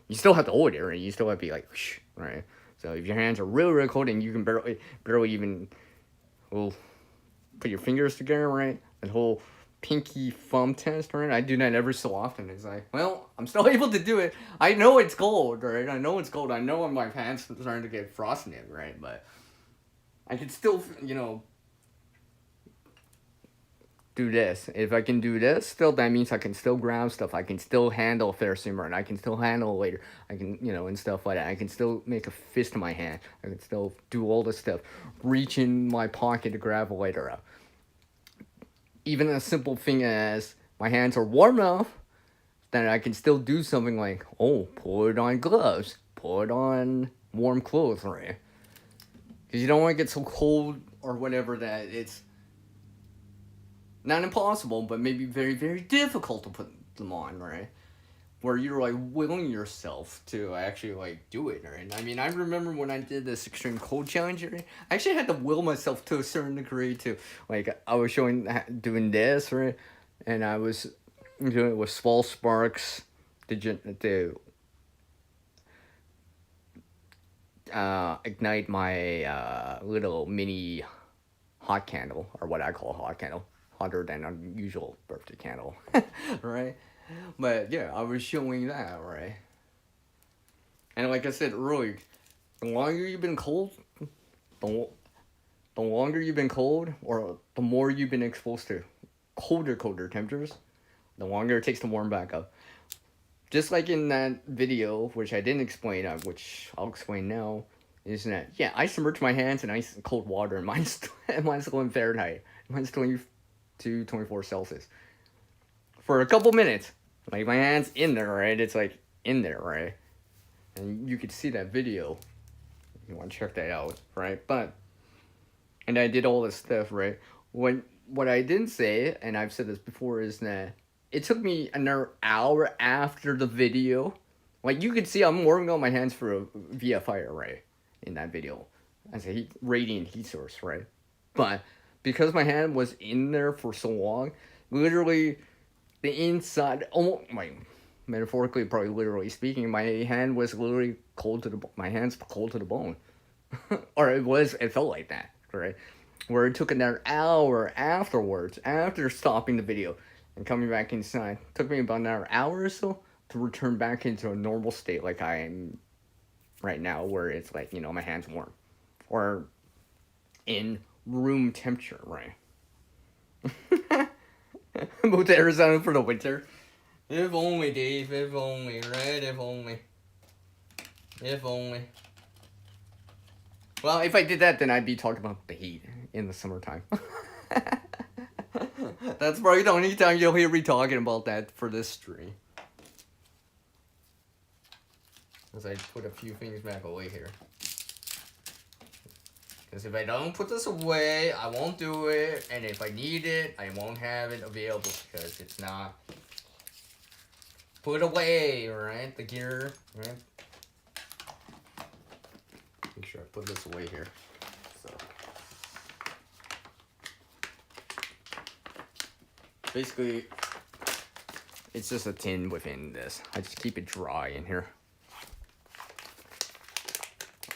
You still have to hold it, right? You still have to be like, whoosh, right? So if your hands are really, really cold and you can barely even, well, put your fingers together, right? That whole pinky thumb test, right? I do that every so often. It's like, well, I'm still able to do it. I know it's cold, right? I know it's cold. I know my hands are starting to get frosted, right? But I can still, do this. If I can do this, still, that means I can still grab stuff. I can still handle fair simmer, and I can still handle later. I can, and stuff like that. I can still make a fist in my hand. I can still do all this stuff. Reach in my pocket to grab a lighter up. Even a simple thing as my hands are warm enough that I can still do something like, put on gloves. Put on warm clothes, right? Because you don't want to get so cold or whatever that it's not impossible, but maybe very, very difficult to put them on, right? Where you're like willing yourself to actually like do it, right? I mean, I remember when I did this extreme cold challenge, right? I actually had to will myself to a certain degree to, like, I was doing this, right? And I was doing it with small sparks to ignite my little mini hot candle, or what I call a hot candle. Hotter than unusual birthday candle, right? But yeah, I was showing that, right? And like I said earlier, the longer you've been cold, the longer you've been cold, or the more you've been exposed to colder temperatures, the longer it takes to warm back up. Just like in that video, which I didn't explain, which I'll explain now, is that, yeah, I submerge my hands in ice and cold water, and mine's still in Fahrenheit. Mine's 24 Celsius. For a couple minutes. Like, my hand's in there, right? It's like in there, right? And you could see that video. You want to check that out, right? And I did all this stuff, right? What I didn't say, and I've said this before, is that it took me another hour after the video. Like, you could see I'm warming up my hands via fire, right? In that video. As a radiant heat source, right? But because my hand was in there for so long, literally the inside, metaphorically, probably literally speaking, my hand was literally my hands cold to the bone. Or it felt like that, right? Where it took another hour afterwards, after stopping the video and coming back inside, it took me about another hour or so to return back into a normal state like I am right now, where it's like, my hand's warm. Or in room temperature, right? Move to Arizona for the winter. If only, Dave. If only, right? If only. If only. Well, if I did that, then I'd be talking about the heat in the summertime. That's probably the only time you'll hear me talking about that for this stream. As I put a few things back away here. Because if I don't put this away, I won't do it. And if I need it, I won't have it available because it's not put away, right? The gear, right? Make sure I put this away here. So basically, it's just a tin within this. I just keep it dry in here.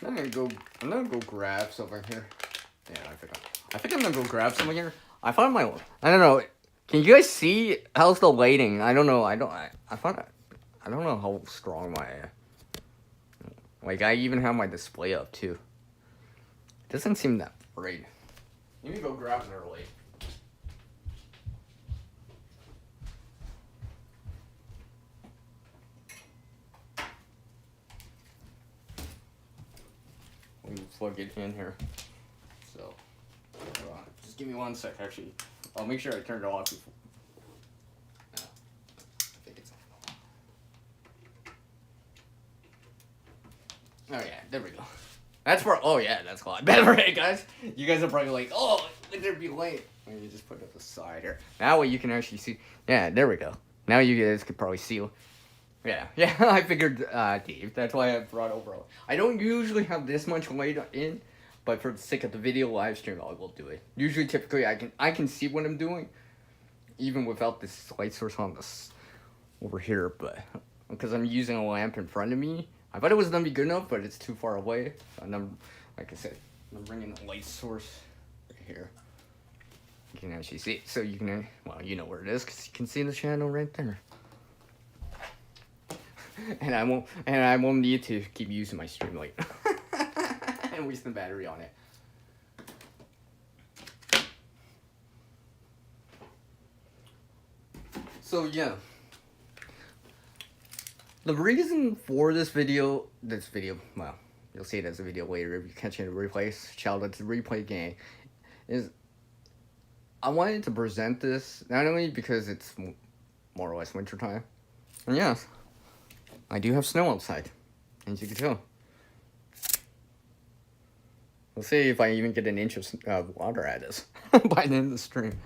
I'm gonna go grab something here. Yeah, I think I'm gonna go grab something here. I found my. I don't know. Can you guys see how's the lighting? I don't know. I don't know how strong my. Like I even have my display up too. It doesn't seem that bright. Let me go grab another light. Let me plug it in here. So, just give me 1 sec. Actually, I'll make sure I turn it off before. I think it's on. Oh yeah, there we go. That's for. Oh yeah, that's a lot better, right, guys? You guys are probably like, oh, let there be light. Let me just put it aside here. That way you can actually see. Yeah, there we go. Now you guys could probably see. Yeah, I figured, Dave. That's why I brought over. I don't usually have this much light in, but for the sake of the video live stream, I will do it. Usually, typically, I can see what I'm doing, even without this light source on this over here. But because I'm using a lamp in front of me, I thought it was gonna be good enough, but it's too far away. And I'm, like I said, I'm bringing a light source right here. You can actually see it, so you can, well, you know where it is, because you can see the channel right there. And I won't need to keep using my Streamlight and waste the battery on it. So yeah, the reason for this video, well, you'll see it as a video later if you catch it in replays. Shout out to the replay gang. Is I wanted to present this not only because it's more or less wintertime, and yes, I do have snow outside, as you can tell. We'll see if I even get an inch of water at us by the end of the stream.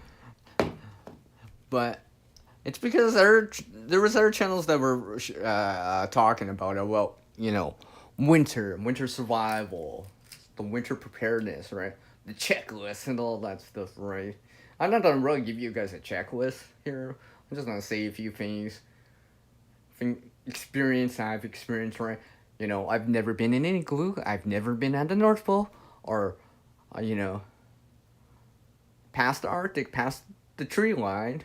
But it's because there was other channels that were talking about it. Well, you know, winter survival, the winter preparedness, right? The checklist and all that stuff, right? I'm not gonna really give you guys a checklist here. I'm just gonna say a few things. Experience I've experienced, right? You know, I've never been in an igloo. I've never been at the North Pole, or, you know, past the Arctic, past the tree line,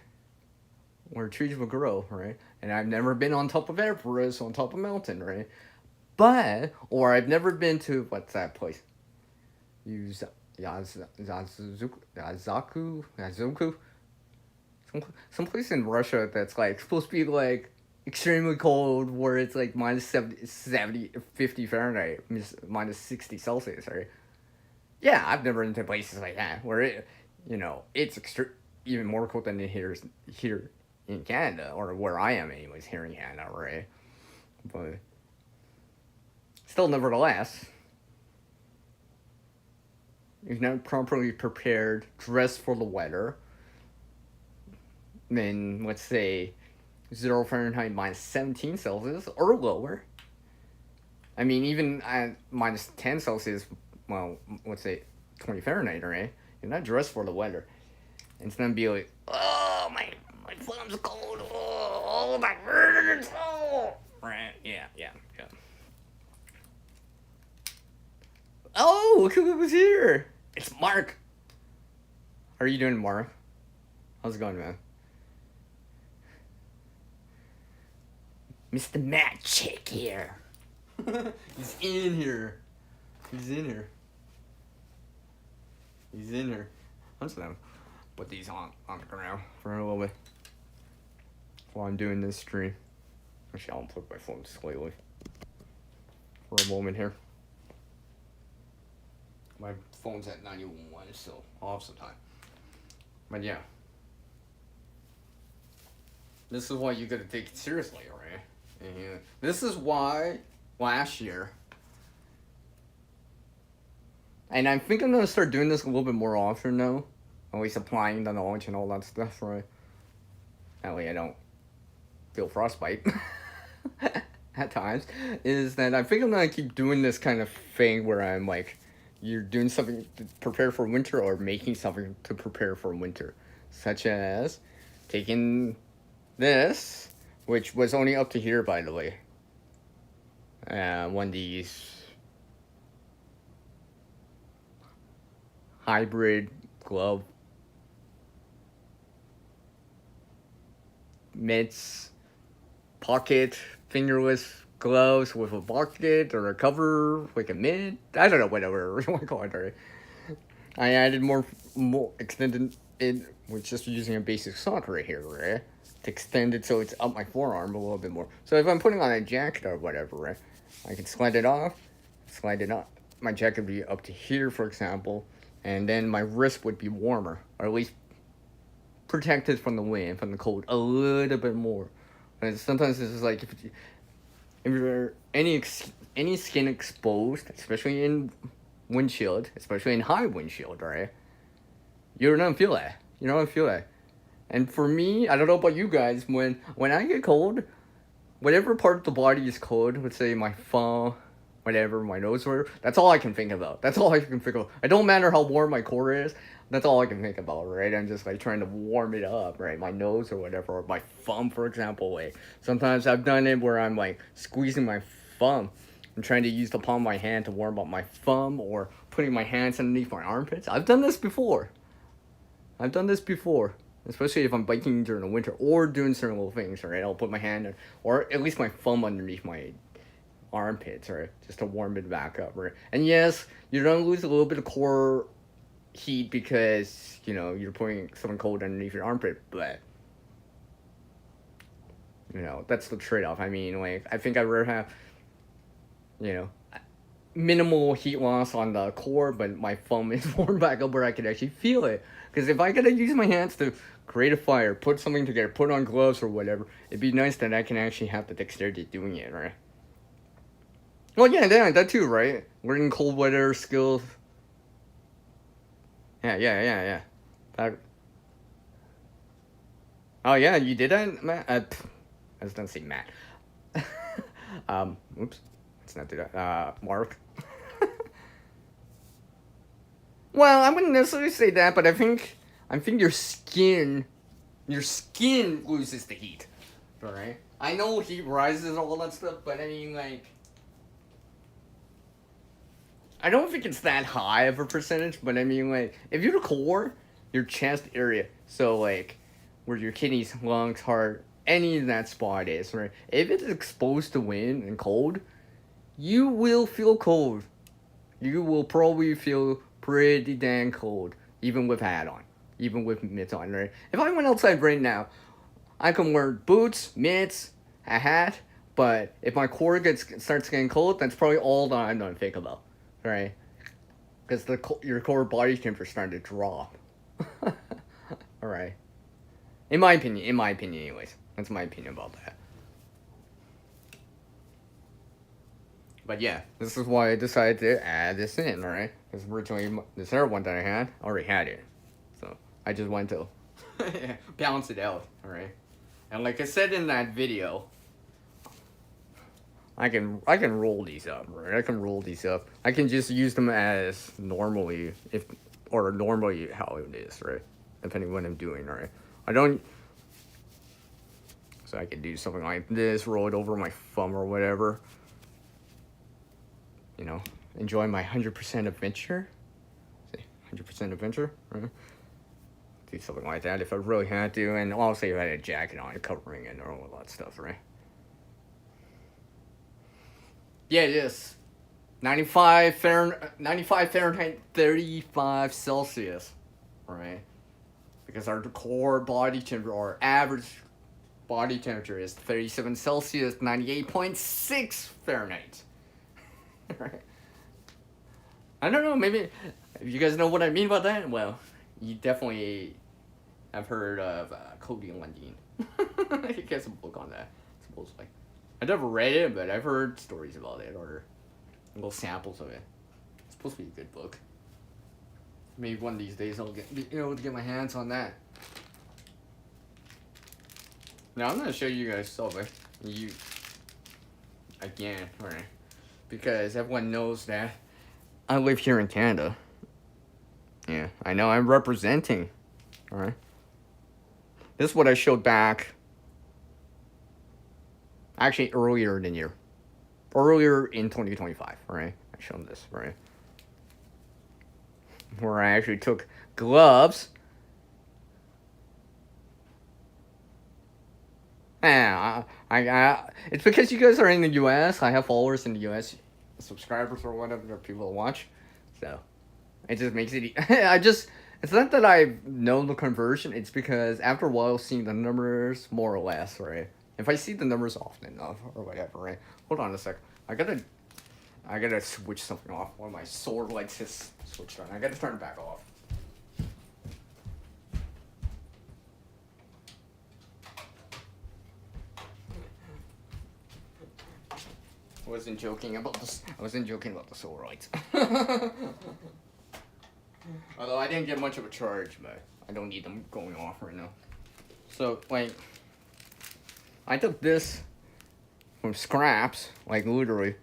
where trees will grow, right? And I've never been on top of Everest, on top of a mountain, right? But, or I've never been to, what's that place? Yazuku? Some place in Russia that's like supposed to be like extremely cold, where it's like minus 70, 50 Fahrenheit, minus 60 Celsius, right? Yeah, I've never been to places like that, where it, you know, it's even more cold than it here in Canada, or where I am anyways, here in Canada, right? But still, nevertheless, if not properly prepared, dressed for the weather, then let's say 0 Fahrenheit, minus 17 Celsius, or lower. I mean, even at minus 10 Celsius, well, let's say 20 Fahrenheit, right? You're not dressed for the weather. It's gonna be like, oh, my thumb's cold, oh, my burns, oh. Right, yeah. Oh, look who was here. It's Mark. How are you doing, Mark? How's it going, man? Mr. Matt Chick here. He's in here. I'm just gonna put these on the ground for a little bit while I'm doing this stream. Actually, I'll put my phone slightly for a moment here. My phone's at 91, so I'll have some time. But yeah. This is why you gotta take it seriously, right? And this is why last year, and I think I'm gonna start doing this a little bit more often now, at least applying the knowledge and all that stuff, right? That way I don't feel frostbite at times, is that I think I'm gonna keep doing this kind of thing where I'm like, you're doing something to prepare for winter, or making something to prepare for winter, such as taking this, which was only up to here, by the way. One of these hybrid glove, mitts, pocket, fingerless gloves with a pocket or a cover, like a mitt. I don't know, whatever you want to call it. Right? I added more extended it with just using a basic sock right here, right? To extend it so it's up my forearm a little bit more. So if I'm putting on a jacket or whatever, right, I can slide it off, slide it up. My jacket would be up to here, for example, and then my wrist would be warmer, or at least protected from the wind, from the cold, a little bit more. And sometimes it's just like if you're any skin exposed, especially in windshield, especially in high windshield, right? You don't feel that. You don't feel that. And for me, I don't know about you guys, when I get cold, whatever part of the body is cold, let's say my thumb, whatever, my nose, whatever, that's all I can think about. That's all I can think of. It don't matter how warm my core is. That's all I can think about, right? I'm just like trying to warm it up, right? My nose or whatever, or my thumb, for example. Like sometimes I've done it where I'm like squeezing my thumb. I'm trying to use the palm of my hand to warm up my thumb, or putting my hands underneath my armpits. I've done this before. Especially if I'm biking during the winter or doing certain little things, right? I'll put my hand, or at least my thumb underneath my armpits, right? Just to warm it back up, right? And yes, you're gonna lose a little bit of core heat because, you know, you're putting something cold underneath your armpit, but, you know, that's the trade-off. I mean, like, I think I'd rather have, you know, minimal heat loss on the core, but my thumb is warm back up where I can actually feel it. Because if I gotta use my hands to create a fire, put something together, put on gloves or whatever, it'd be nice that I can actually have the dexterity doing it, right? Well, yeah, that too, right? Learning cold weather skills. Yeah. That. Oh yeah, you did that, Matt? I was gonna say Matt. Oops. Let's not do that. Mark. Well, I wouldn't necessarily say that, but I think your skin loses the heat. Alright? I know heat rises and all that stuff, but I mean, like, I don't think it's that high of a percentage, but I mean, like, if you're the core, your chest area, so, like, where your kidneys, lungs, heart, any of that spot is, right? If it's exposed to wind and cold, you will feel cold. You will probably feel pretty dang cold, even with hat on, even with mitts on, right? If I went outside right now, I can wear boots, mitts, a hat, but if my core starts getting cold, that's probably all that I'm gonna think about, right? Because your core body temperature is starting to drop. All right. In my opinion, anyways. That's my opinion about that. But yeah, this is why I decided to add this in, alright? Because originally, this other one that I already had it. So, I just wanted to balance it out, alright? And like I said in that video, I can roll these up, right? I can roll these up. I can just use them as normally, normally how it is, right? Depending on what I'm doing, right? So I can do something like this, roll it over my thumb or whatever. You know, enjoy my 100% adventure. Say 100% adventure, right? Do something like that if I really had to, and also if I had a jacket on covering it or all that stuff, right? Yeah, it is. 95 Fahrenheit, 35 Celsius, right? Because our core body temperature, our average body temperature is 37 Celsius, 98.6 Fahrenheit. Right? I don't know, maybe if you guys know what I mean by that, well, you definitely have heard of Cody Lundin. He gets a book on that, supposedly. I never read it, but I've heard stories about it, or little samples of it. It's supposed to be a good book. Maybe one of these days I'll get my hands on that. Now I'm gonna show you guys something. Again, right? Because everyone knows that I live here in Canada. Yeah, I know I'm representing. Alright. This is what I showed back. Actually, earlier in 2025, right? I showed this, right? where I actually took gloves. Yeah, it's because you guys are in the U.S. I have followers in the U.S., subscribers or whatever, people to watch. So it just makes it. It's not that I know the conversion. It's because after a while, seeing the numbers more or less, right? If I see the numbers often enough or whatever, right? Hold on a sec. I gotta switch something off. One of my sword lights is switched on. I gotta turn it back off. I wasn't joking about this. I wasn't joking about the sword lights. Although I didn't get much of a charge, but I don't need them going off right now. So, like, I took this from scraps, like literally,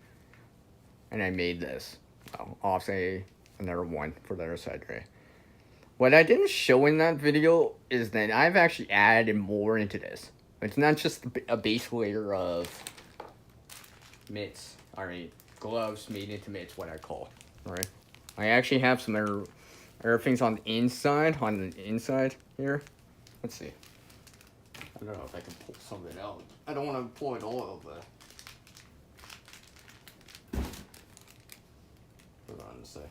and I made this. Well, I'll say another one for the other side, right? What I didn't show in that video is that I've actually added more into this. It's not just a base layer of mitts, gloves made into mitts, what I call, right? I actually have some other things on the inside here. Let's see. I don't know if I can pull some of it out. I don't want to pull it all out, but hold on a sec.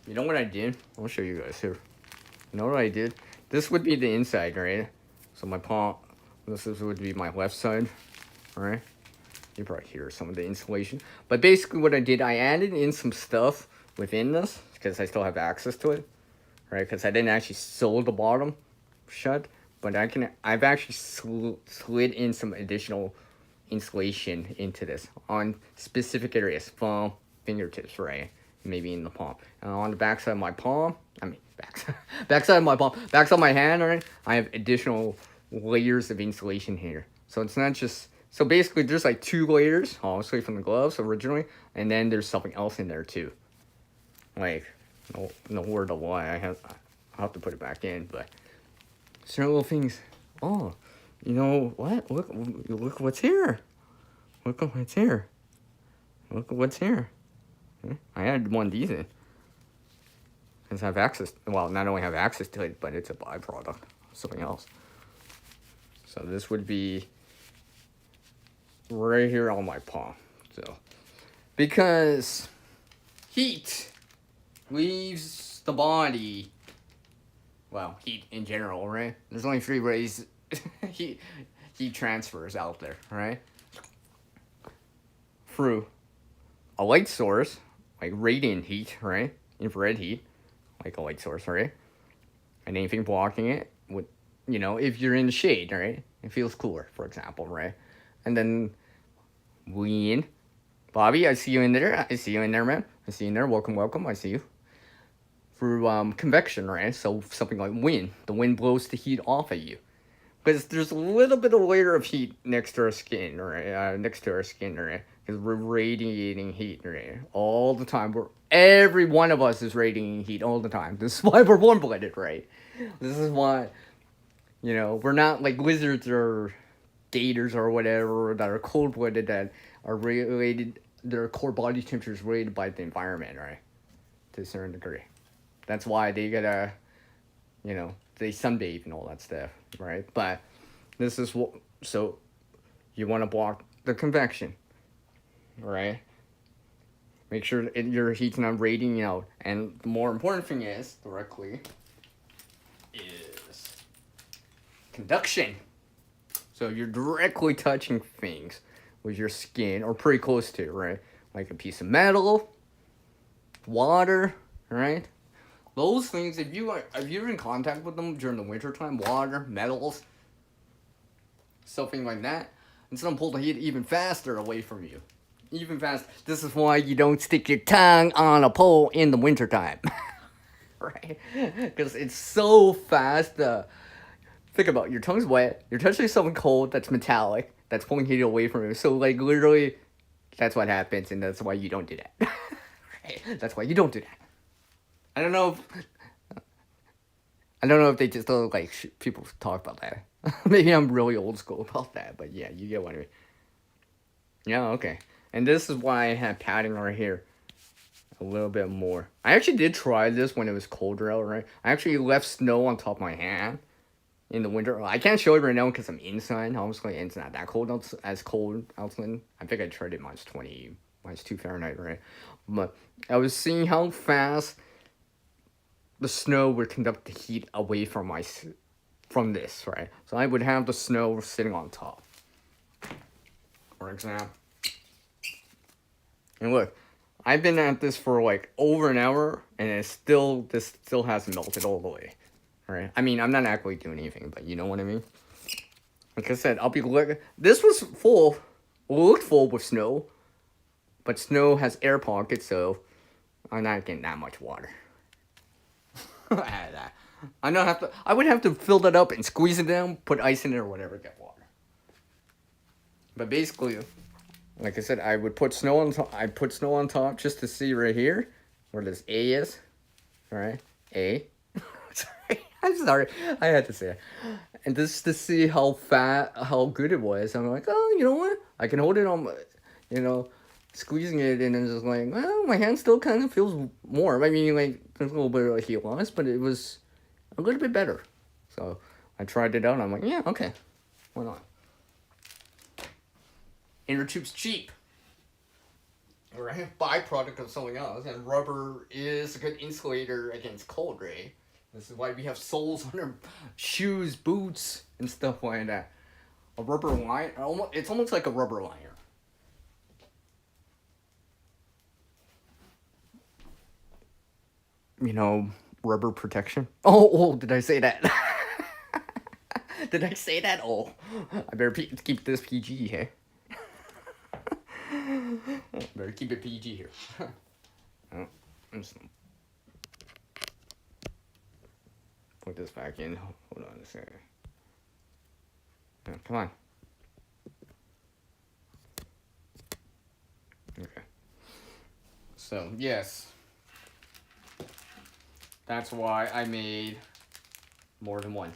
You know what I did? I'll show you guys here. You know what I did? This would be the inside, right? So my palm, would be my left side, right? You probably hear some of the insulation. But basically what I did, I added in some stuff within this, because I still have access to it, right? Because I didn't actually sew the bottom shut, but I've actually slid in some additional insulation into this on specific areas, from fingertips, right? Maybe in the palm. And on the backside of my palm, backside of my palm, backside of my hand, right? I have additional layers of insulation here. So it's not just, so basically there's like 2 layers, obviously from the gloves originally, and then there's something else in there too. Like, no word of lie, I'll have to put it back in, but certain little things. Oh, you know what? Look what's here. Look what's here. Look what's here. I added one of these in. Because I have access, well, not only have access to it, but it's a byproduct of something else. So this would be right here on my palm. So, because heat leaves the body, well, heat in general, right? There's only 3 ways heat transfers out there, right? Through a light source, like radiant heat, right? Infrared heat, like a light source, right? And anything blocking it would, if you're in the shade, right? It feels cooler, for example, right? And then wind. Bobby, I see you in there. I see you in there, man. I see you in there. Welcome. I see you. Through convection, right? So something like wind. The wind blows the heat off at you. Because there's a little bit of layer of heat next to our skin, right? Because we're radiating heat, right? All the time. Every one of us is radiating heat all the time. This is why we're warm-blooded, right? This is why, we're not like lizards or gators or whatever that are cold-blooded, that are regulated, their core body temperature is rated by the environment, right? To a certain degree. That's why they gotta, they sunbathe and all that stuff, right? But this is what, so you want to block the convection, right? Make sure your heat's not radiating out. And the more important thing is, conduction. So you're directly touching things with your skin, or pretty close to, right? Like a piece of metal, water, right? Those things, if you're in contact with them during the wintertime, water, metals, something like that, it's gonna pull the heat even faster away from you. Even faster. This is why you don't stick your tongue on a pole in the wintertime. Right? Because it's so fast. Think about it, your tongue's wet, you're touching something cold that's metallic, that's pulling heat away from you. So, like, literally, that's what happens, and that's why you don't do that. Right? That's why you don't do that. I don't know if they just don't like people talk about that. Maybe I'm really old school about that, but yeah, you get what I mean. Yeah, okay. And this is why I have padding right here. a little bit more. I actually did try this when it was colder out, right? I actually left snow on top of my hand in the winter. I can't show it right now because I'm inside. Obviously, it's not that cold as cold outside. I think I tried it -20, -2 Fahrenheit, right? But I was seeing how fast the snow would conduct the heat away from from this, right? So I would have the snow sitting on top. For example. And look, I've been at this for like over an hour, and this still hasn't melted all the way, right? I mean, I'm not actually doing anything, but you know what I mean. Like I said, I'll be looking. This was looked full with snow, but snow has air pockets, so I'm not getting that much water. I would have to fill that up and squeeze it down, put ice in it or whatever, get water. But basically, like I said, I would put snow on top. I put snow on top just to see right here where this A is. All right, A. Sorry, I'm sorry. I had to say it. And just to see how good it was. I'm like, oh, you know what? I can hold it on, squeezing it, and then just like, well, my hand still kind of feels warm. I mean, like, there's a little bit of heat loss, but it was a little bit better. So I tried it out, and I'm like, yeah, okay, why not? Inner tube's cheap. Right? Byproduct of something else, and rubber is a good insulator against cold, right? This is why we have soles on our shoes, boots, and stuff like that. A rubber line, it's almost like a rubber liner. You know, rubber protection. Oh, did I say that? Did I say that? Oh, I better keep this PG, hey? Better keep it PG here. Oh, I'm just put this back in. Hold on a second. Oh, come on. Okay. So, yes. That's why I made more than one.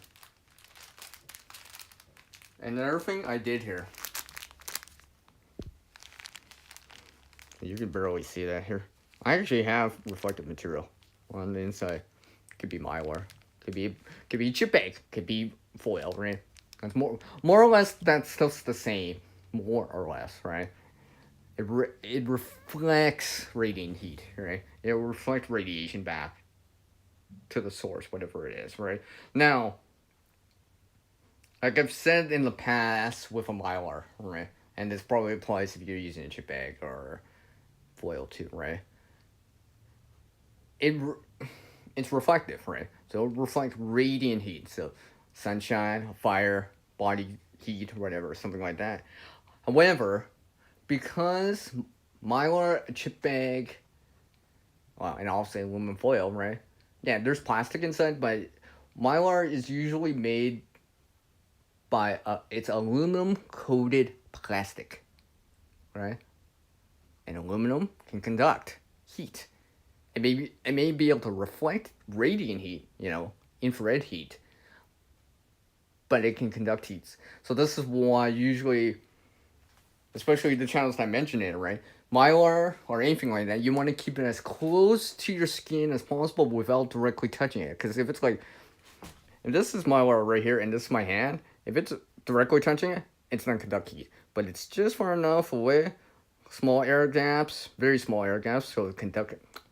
And another thing I did here. You can barely see that here. I actually have reflective material on the inside. Could be mylar. Could be chip bag. Could be foil, right? That's more or less that stuff's the same. More or less, right? It reflects radiant heat, right? It will reflect radiation back to the source, whatever it is, right? Now, like I've said in the past with a mylar, right? And this probably applies if you're using a chip bag or foil too, right? It's reflective, right? So it reflects radiant heat, so sunshine, fire, body heat, whatever, something like that. However, because mylar, chip bag, well, and obviously aluminum foil, right? Yeah, there's plastic inside, but mylar is usually made by it's aluminum coated plastic, right? And aluminum can conduct heat. It may be able to reflect radiant heat, infrared heat, but it can conduct heat. So this is why usually, especially the channels that I mentioned it, right? Mylar or anything like that, you want to keep it as close to your skin as possible without directly touching it. Because if it's like, if this is Mylar right here and this is my hand, if it's directly touching it, it's not conduct heat. But it's just far enough away, small air gaps, very small air gaps, so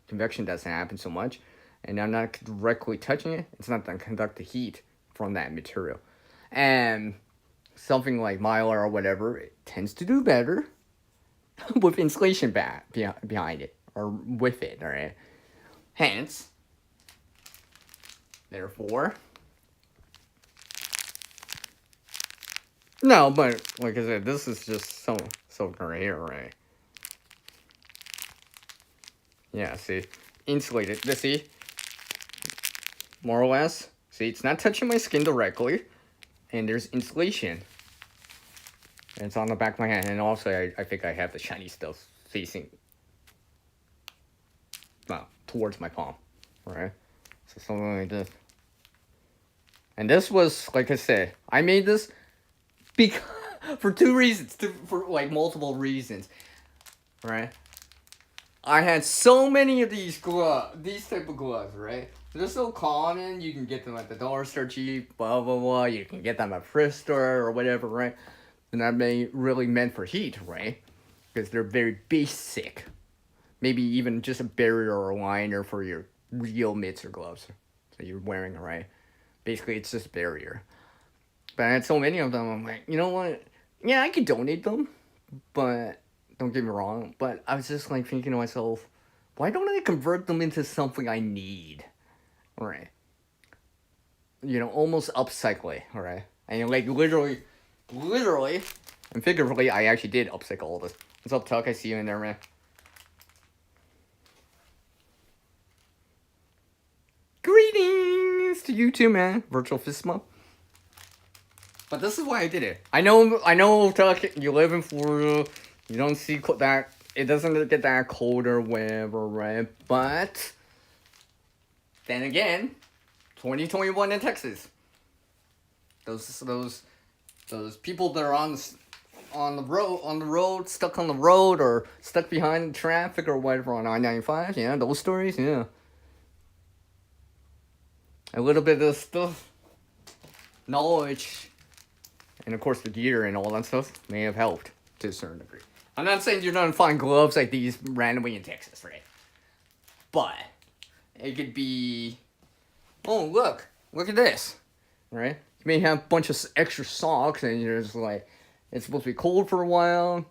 convection doesn't happen so much. And I'm not directly touching it, it's not going to conduct the heat from that material. And something like Mylar or whatever, it tends to do better with insulation behind it, or with it, alright? Hence, therefore, no, but like I said, this is just something right here, right? Yeah, see, insulated. See, more or less. See, it's not touching my skin directly, and there's insulation. And it's on the back of my hand, and also I think I have the shiny stuff facing, well, towards my palm, right? So something like this. And this was, like I said, I made this because for two reasons, for like multiple reasons, right? I had so many of these type of gloves, right? They're so common. You can get them at the dollar store cheap, blah blah blah. You can get them at thrift store or whatever, right? And that may really meant for heat, right? Because they're very basic. Maybe even just a barrier or a liner for your real mitts or gloves that you're wearing, right? Basically, it's just a barrier. But I had so many of them. I'm like, you know what? Yeah, I could donate them, but don't get me wrong. But I was just like thinking to myself, why don't I convert them into something I need? Right. You know, almost upcycle it, alright? And like literally, and figuratively, I actually did upcycle all this. What's up, Tuck? I see you in there, man. Greetings to you too, man. Virtual fist bump. But this is why I did it. I know, Tuck, you live in Florida. You don't see that. It doesn't get that cold or whatever, right? But then again, 2021 in Texas. Those people that are on the road, stuck on the road, or stuck behind the traffic or whatever on I-95. Yeah, those stories. Yeah, a little bit of stuff, knowledge, and of course the gear and all that stuff may have helped to a certain degree. I'm not saying you're gonna find gloves like these randomly in Texas, right? But it could be, oh look at this, right? You may have a bunch of extra socks and you're just like, it's supposed to be cold for a while,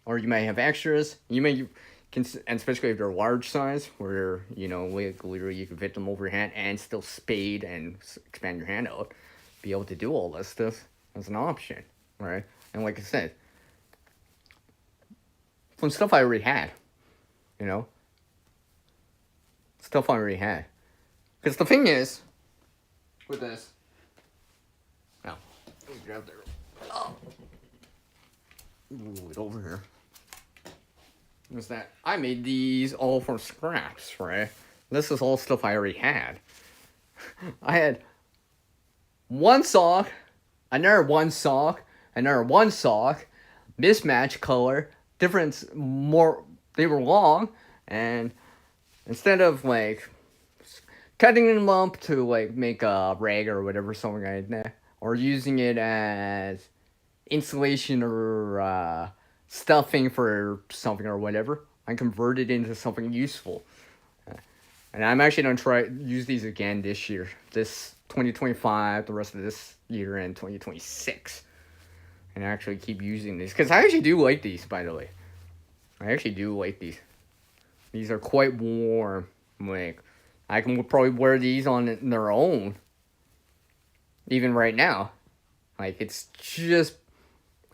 or you may have extras. You may, and especially if they're large size, where, you know, like literally you can fit them over your hand and still spade and expand your hand out, be able to do all this stuff as an option, right? And like I said, from stuff I already had, you know, stuff I already had. Because the thing is, with this, now, let me grab there. Oh. Move it over here. Is that I made these all from scraps, right? This is all stuff I already had. I had one sock, another one sock, mismatched color, different, more, they were long, and instead of like cutting them up to like make a rag or whatever, something like that, or using it as insulation or stuffing for something or whatever, I converted it into something useful. And I'm actually going to try use these again this year. This 2025, the rest of this year, and 2026. And actually keep using these. Because I actually do like these, by the way. I actually do like these. These are quite warm. Like, I can probably wear these on their own. Even right now. Like, it's just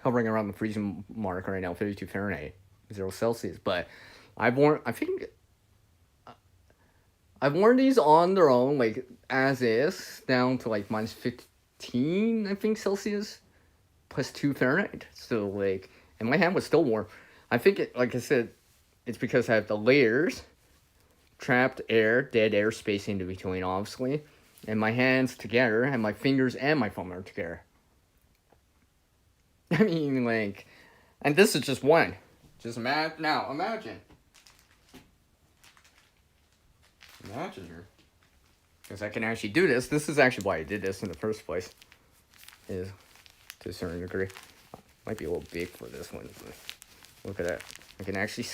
hovering around the freezing mark right now, 52 Fahrenheit, 0 Celsius. But I've worn these on their own, like, as is, down to, like, minus 15, I think, Celsius, plus 2 Fahrenheit. So, like, and my hand was still warm. I think, like I said, it's because I have the layers, trapped air, dead air space in between, obviously, and my hands together, and my fingers and my thumb are together. I mean, like, and this is just one. Just imagine here. Because I can actually do this. This is actually why I did this in the first place. Is to a certain degree. Might be a little big for this one, but look at that. I can actually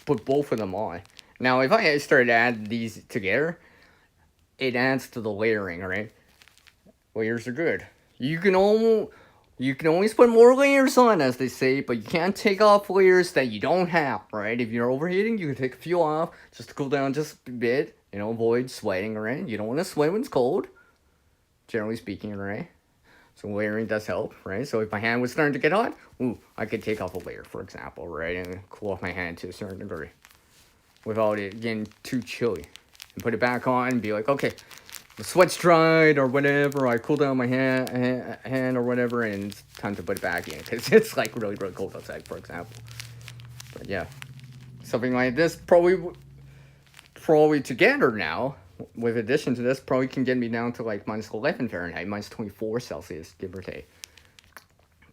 put both of them on. Now, if I started to add these together, it adds to the layering, right? Layers are good. You can always put more layers on, as they say, but you can't take off layers that you don't have, right? If you're overheating, you can take a few off just to cool down just a bit, you know, avoid sweating, right? You don't want to sweat when it's cold, generally speaking, right? So layering does help, right? So if my hand was starting to get hot, I could take off a layer, for example, right? And cool off my hand to a certain degree without it getting too chilly. And put it back on and be like, okay, the sweat's dried or whatever, I cool down my hand or whatever, and it's time to put it back in, because it's like really, really cold outside, for example. But yeah, something like this probably together now, with addition to this, probably can get me down to like minus 11 Fahrenheit, minus 24 Celsius, give or take.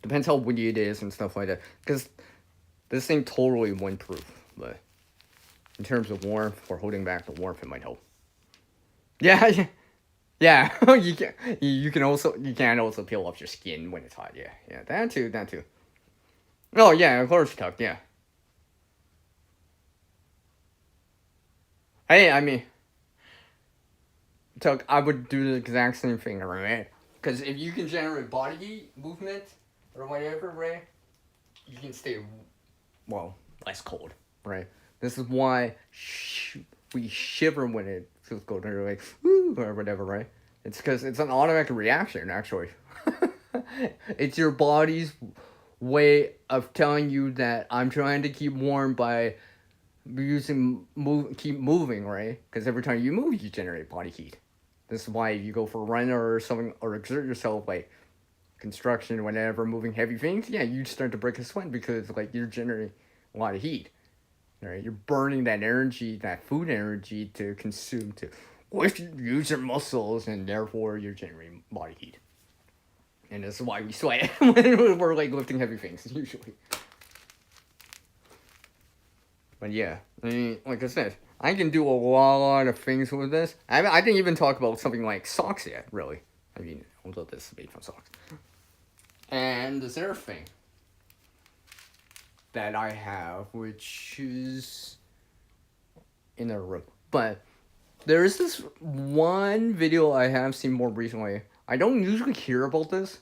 Depends how windy it is and stuff like that, because this thing totally windproof, but in terms of warmth or holding back the warmth, it might help. Yeah, yeah. You can also peel off your skin when it's hot. Yeah, yeah. That too. Oh yeah, of course, tuck. Yeah. Hey, I mean, tuck. I would do the exact same thing, right? Because if you can generate body heat, movement, or whatever, right, you can stay well less cold, right? This is why we shiver when it feels cold, or like woo or whatever, right? It's because it's an automatic reaction, actually. It's your body's way of telling you that I'm trying to keep warm by keep moving, right? Because every time you move, you generate body heat. This is why you go for a run or something, or exert yourself, like construction, whatever, moving heavy things. Yeah, you start to break a sweat because like you're generating a lot of heat. Right? You're burning that energy, that food energy to consume to use your muscles, and therefore you're generating body heat. And this is why we sweat when we're like lifting heavy things usually. But yeah, I mean, like I said, I can do a lot of things with this. I didn't even talk about something like socks yet, really. I mean, although this is made from socks. And this other thing that I have, which is in a row. But there is this one video I have seen more recently. I don't usually hear about this,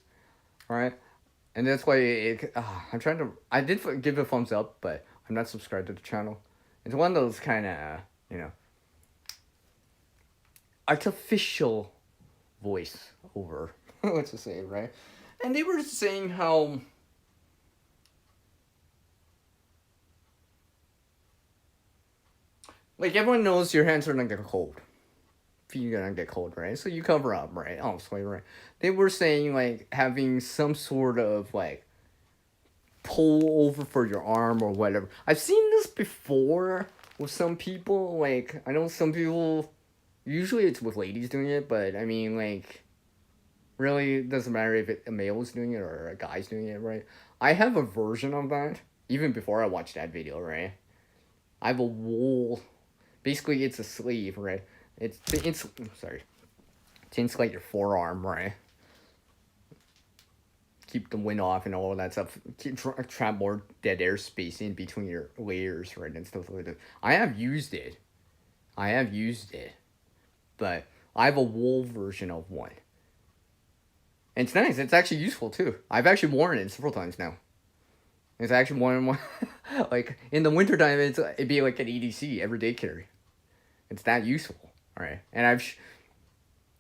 right? And that's why I'm trying to. I did give it a thumbs up, but I'm not subscribed to the channel. It's one of those kind of, artificial voice over. Let's just say, right? And they were saying how. Like, everyone knows your hands are gonna get cold. Feet are gonna get cold, right? So you cover up, right? Obviously, right? They were saying, like, having some sort of, like, pull over for your arm or whatever. I've seen this before with some people. Like, I know some people, usually it's with ladies doing it, but I mean, like, really, it doesn't matter if a male is doing it or a guy's doing it, right? I have a version of that, even before I watched that video, right? I have a wool. Basically, it's a sleeve, right? It's sorry. To insulate your forearm, right? Keep the wind off and all of that stuff. Trap more dead air space in between your layers, right? And stuff like that. I have used it, but I have a wool version of one. And it's nice. It's actually useful too. I've actually worn it several times now. It's actually one like in the wintertime, it'd be like an EDC everyday carry. It's that useful, all right. And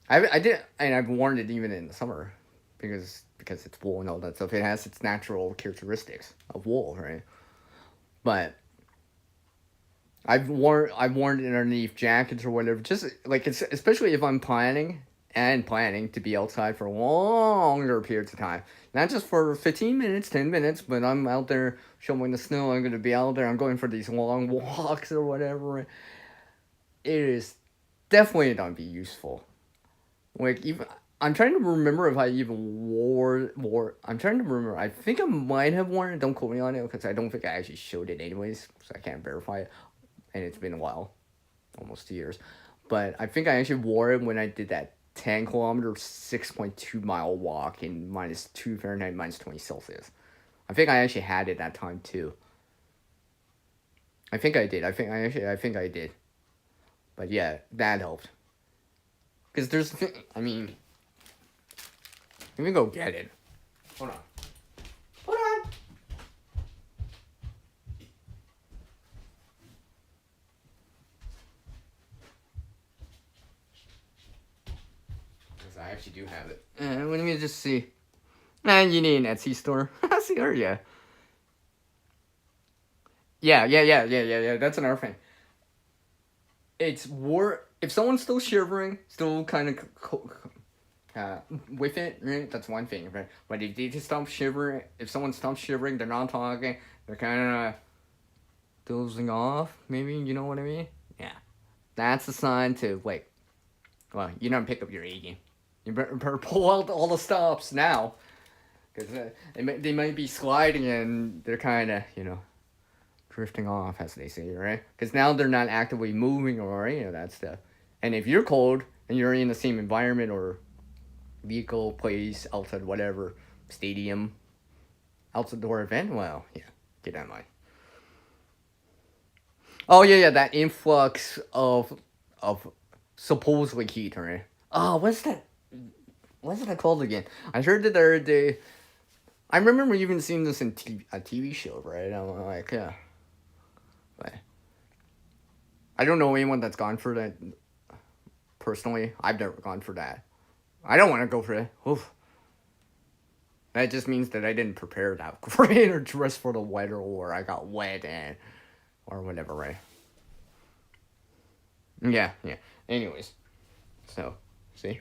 I've worn it even in the summer, because it's wool and all that stuff. It has its natural characteristics of wool, right? But I've worn it underneath jackets or whatever. Just like it's especially if I'm planning to be outside for longer periods of time. Not just for 15 minutes, 10 minutes, but I'm out there shoveling the snow. I'm going to be out there. I'm going for these long walks or whatever. It is definitely going to be useful. Like, even, I'm trying to remember if I even wore, I'm trying to remember. I think I might have worn it. Don't quote me on it, because I don't think I actually showed it anyways, so I can't verify it. And it's been a while. Almost 2 years. But I think I actually wore it when I did that 10 kilometer, 6.2 mile walk in -2 Fahrenheit, -20 Celsius. I think I actually had it that time too. I think I did. I think I did. But yeah, that helped. Because there's, I mean, let me go get it. Hold on. I actually do have it. Let me just see. You need an Etsy store. See, or yeah. Yeah. That's another thing. It's if someone's still shivering, still kind of with it, right? That's one thing, right? But if they just stop shivering, if someone stops shivering, they're not talking, they're kind of dozing off, maybe, you know what I mean? Yeah. That's a sign to, like, well, you don't pick up your A game. You better pull out all the stops now, because they might be sliding and they're kind of, drifting off, as they say, right? Because now they're not actively moving or any of that stuff. And if you're cold and you're in the same environment or vehicle, place, outside, whatever, stadium, outdoor event, well, yeah, get that in mind. Oh yeah, that influx of supposedly heat, right? Oh, what's that? What's that called again? I heard it the other day. I remember even seeing this in a TV show, right? I'm like, yeah. But I don't know anyone that's gone for that personally. I've never gone for that. I don't want to go for it. Oof. That just means that I didn't prepare that great or dress for the weather or I got wet and or whatever, right? Yeah, yeah. Anyways, so see,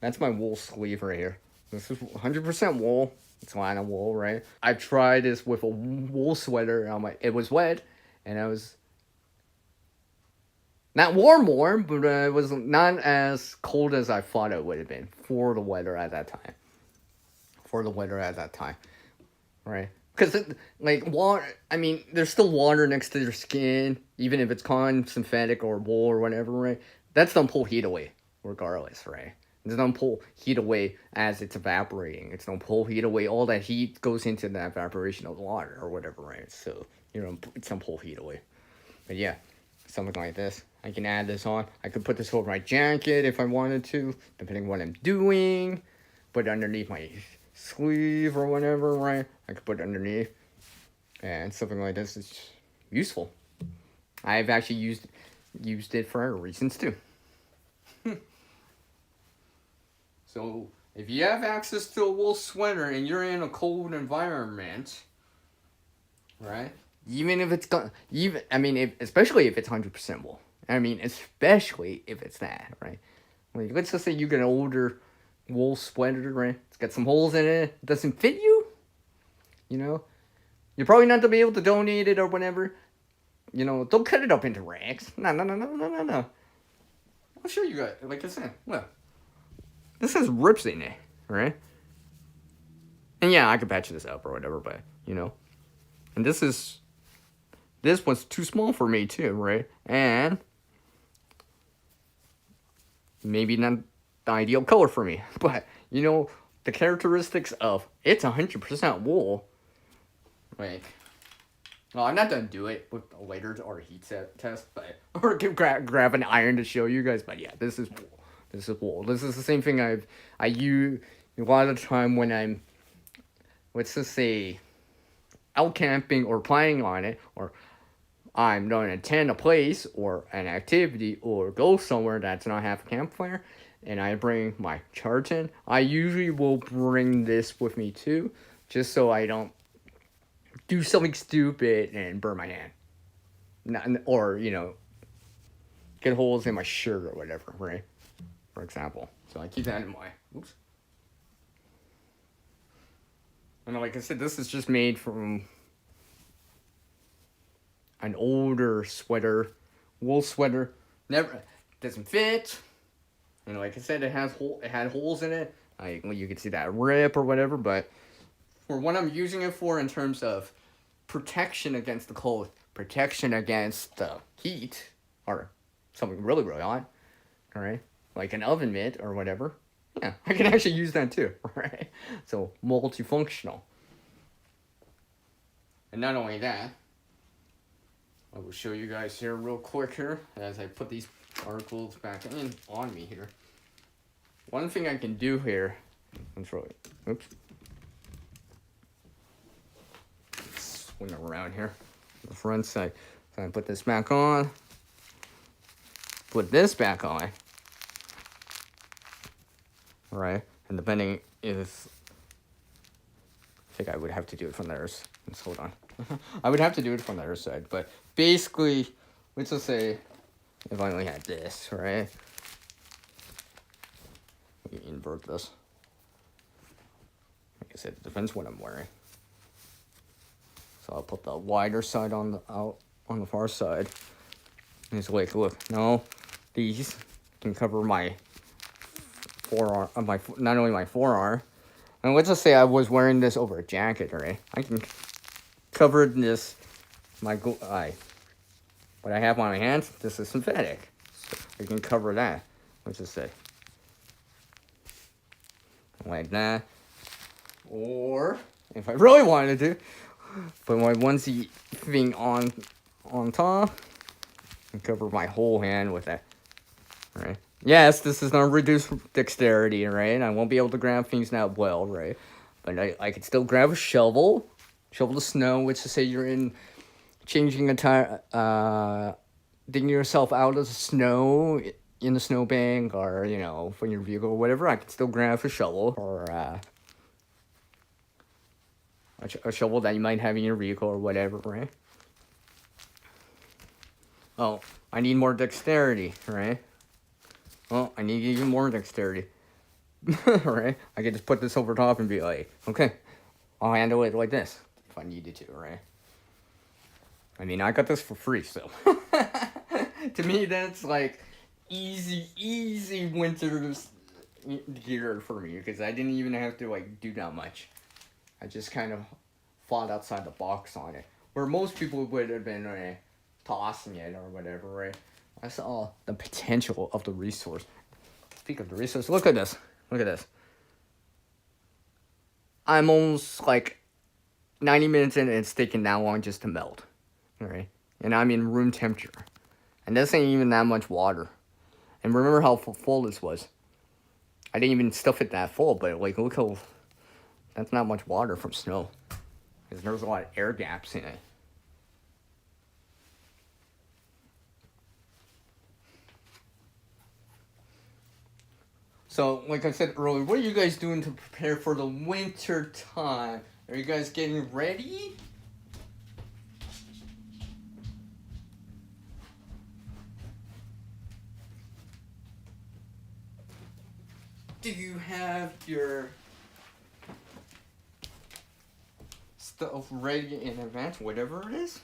that's my wool sleeve right here. This is 100% wool. It's line of wool, right? I tried this with a wool sweater. And I'm like, it was wet, and I was not warm, but it was not as cold as I thought it would have been for the weather at that time. Right? Because like water, I mean, there's still water next to your skin, even if it's cotton, synthetic, or wool or whatever, right? That's gonna pull heat away, regardless, right? It's gonna pull heat away as it's evaporating. It's gonna pull heat away. All that heat goes into the evaporation of the water or whatever, right? So it's gonna pull heat away. But yeah, something like this. I can add this on. I could put this over my jacket if I wanted to, depending on what I'm doing. Put it underneath my sleeve or whatever, right? I could put it underneath. And something like this is useful. I've actually used it for other reasons too. So if you have access to a wool sweater and you're in a cold environment, right? Even if it's especially if it's 100% wool. I mean, especially if it's that, right? Like, let's just say you get an older wool sweater, right? It's got some holes in it. It doesn't fit you. You're probably not gonna be able to donate it or whatever. Don't cut it up into rags. No. I'll show you guys. Like I said, look. This has rips in it, right? And yeah, I could patch this up or whatever, but and this was too small for me too, right? And maybe not the ideal color for me, but the characteristics of it's 100% wool. Like, well, I'm not gonna do it with a later or a heat set test, but or grab an iron to show you guys. But yeah, this is wool. This is wool. This is the same thing I use a lot of the time when I'm, let's just say, out camping or planning on it, or I'm going to attend a place or an activity or go somewhere that's not have a campfire, and I bring my tartan. I usually will bring this with me too, just so I don't do something stupid and burn my hand, or get holes in my shirt or whatever, right? For example. So I keep that in mind. Oops. And like I said, this is just made from an older sweater, wool sweater. Never doesn't fit. And like I said, it had holes in it. You can see that rip or whatever. But for what I'm using it for in terms of protection against the cold, protection against the heat, or something really, really hot, all right? Like an oven mitt or whatever, yeah, I can actually use that too, right? So multifunctional. And not only that, I will show you guys here real quick here as I put these articles back on me here. One thing I can do here, oops. Swing it around here, the front side. So I put this back on, put this back on. Right, and depending if I think I would have to do it from the other side. Hold on. I would have to do it from the other side, but basically, let's just say if I only had this, right? Let me invert this. Like I said, it depends what I'm wearing. So I'll put the wider side on the far side. And it's like, look, no, these can cover my forearm, not only my forearm, and let's just say I was wearing this over a jacket, right? I can cover this what I have on my hands, this is synthetic. So I can cover that. Let's just say. Like that. Or, if I really wanted to, put my onesie thing on top and cover my whole hand with that. Right? Yes, this is not reduced dexterity, right? I won't be able to grab things that well, right? But I could still grab a shovel the snow, which to say you're changing a tire, digging yourself out of the snow in the snowbank, or, from your vehicle or whatever. I could still grab a shovel, or a shovel that you might have in your vehicle or whatever, right? Oh, I need more dexterity, right? Oh, I need even more dexterity. Right? I could just put this over top and be like, okay, I'll handle it like this if I needed to, right? I mean, I got this for free, so. To me, that's like easy winter gear for me, because I didn't even have to do that much. I just kind of thought outside the box on it, where most people would have been tossing it or whatever, right? I saw the potential of the resource. Speak of the resource, look at this. Look at this. I'm almost 90 minutes in and it's taking that long just to melt. Alright? And I'm in room temperature. And this ain't even that much water. And remember how full this was. I didn't even stuff it that full, but look how... That's not much water from snow. Because there's a lot of air gaps in it. So, like I said earlier, what are you guys doing to prepare for the winter time? Are you guys getting ready? Do you have your stuff ready in advance, whatever it is?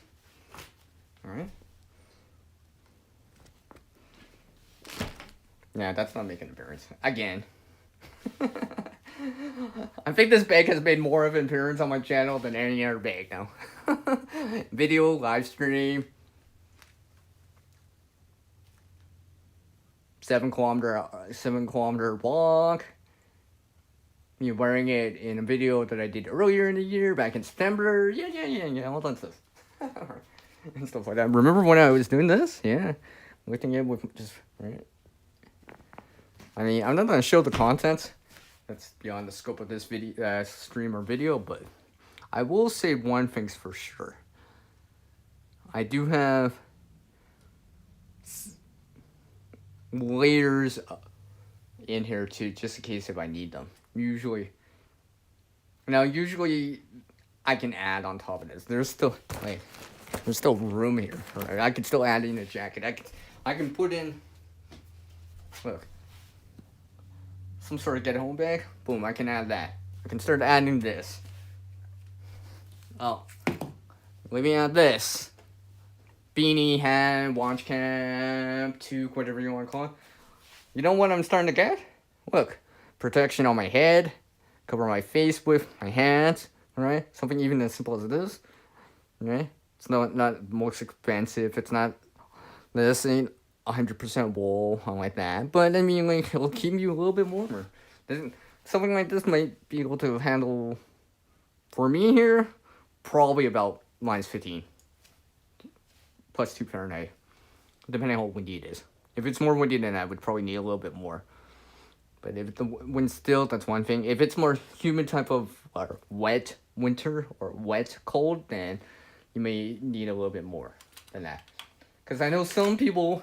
Alright. Yeah, that's not making an appearance. Again. I think this bag has made more of an appearance on my channel than any other bag now. Video, live stream. 7-kilometer walk. Me wearing it in a video that I did earlier in the year, back in September. Yeah, all that stuff. And stuff like that. Remember when I was doing this? Yeah. Lifting it with just, right? I mean, I'm not going to show the content. That's beyond the scope of this video, stream or video, but I will say one thing's for sure. I do have layers in here too, just in case if I need them. Usually I can add on top of this. There's still room here. Right? I can still add in a jacket. I can put in, look, some sort of get-home bag. Boom, I can add that. I can start adding this. Oh, leaving out this. Beanie, hat, watch cap, toque, whatever you want to call it. You know what I'm starting to get? Look, protection on my head, cover my face with my hands, right? Something even as simple as this, right? It's not most expensive. It's not, this ain't 100% wool, like that. But I mean, it'll keep you a little bit warmer. Something like this might be able to handle, for me here, probably about -15. +2 Fahrenheit. Depending on how windy it is. If it's more windy than that, I would probably need a little bit more. But if the wind's still, that's one thing. If it's more humid type of wet winter or wet cold, then you may need a little bit more than that. Because I know some people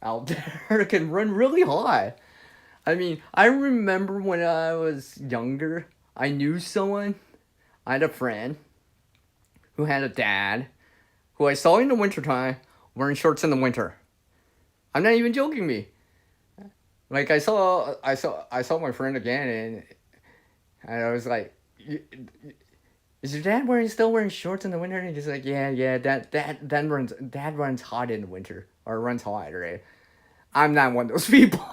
out there can run really hot. I mean, I remember when I was younger, I knew someone, I had a friend who had a dad who I saw in the wintertime wearing shorts in the winter. I'm not even joking me. Like I saw my friend again and I was like, is your dad still wearing shorts in the winter? And he's like, yeah, dad runs hot in the winter, or runs hot, right? I'm not one of those people.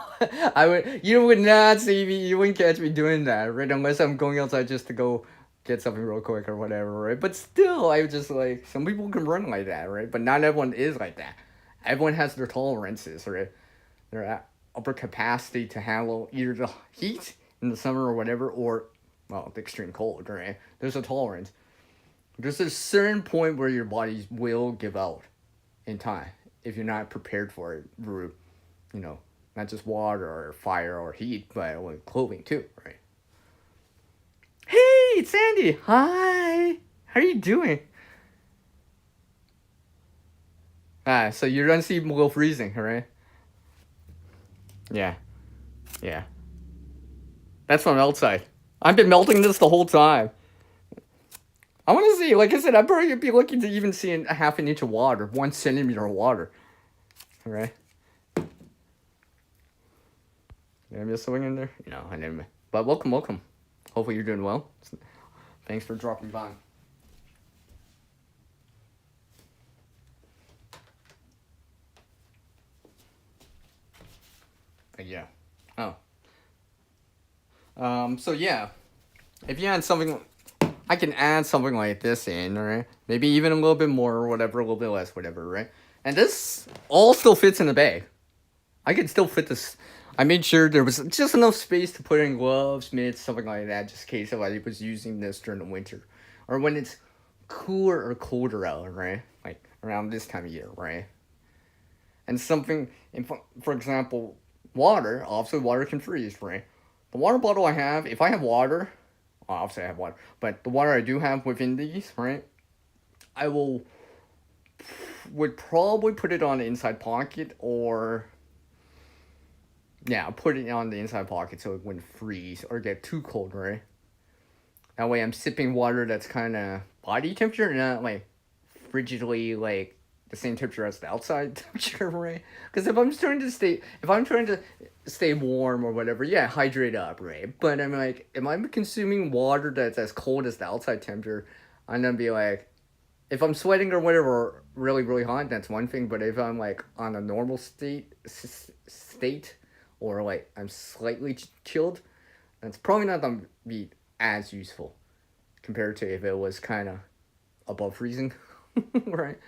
You would not see me, you wouldn't catch me doing that, right? Unless I'm going outside just to go get something real quick or whatever, right? But still, I just like some people can run like that, right? But not everyone is like that. Everyone has their tolerances, right? Their upper capacity to handle either the heat in the summer or whatever, or well, the extreme cold, right? There's a tolerance. There's a certain point where your body will give out in time if you're not prepared for it through, you know, not just water or fire or heat, but with clothing too, right? Hey, it's Andy. Hi. How are you doing? So you're gonna see below freezing, right? Yeah, yeah. That's from outside. I've been melting this the whole time. I want to see, like I said, I'm probably gonna be looking to even see a half an inch of water, 1 centimeter of water. All right. Did I miss something in there? No, I didn't. But welcome, welcome. Hopefully you're doing well. Thanks for dropping by. But yeah. Oh. So yeah, if you had something, I can add something like this in, right? Maybe even a little bit more or whatever, a little bit less, whatever, right? And this all still fits in the bag. I can still fit this. I made sure there was just enough space to put in gloves, mitts, something like that, just in case if I was using this during the winter. Or when it's cooler or colder out, right? Like around this time of year, right? And something, for example, water, obviously water can freeze, right? The water bottle I have, if I have water, obviously I have water, but the water I do have within these, right? I would probably put it on the inside pocket or yeah, put it on the inside pocket so it wouldn't freeze or get too cold, right? That way I'm sipping water that's kind of body temperature, not like frigidly like the same temperature as the outside temperature, right? Because if I'm trying to stay warm or whatever, yeah, hydrate up, right? But I'm like, if I'm consuming water that's as cold as the outside temperature, I'm gonna be like, if I'm sweating or whatever, really really hot, that's one thing. But if I'm like on a normal state, or like I'm slightly chilled, that's probably not gonna be as useful compared to if it was kind of above freezing, right?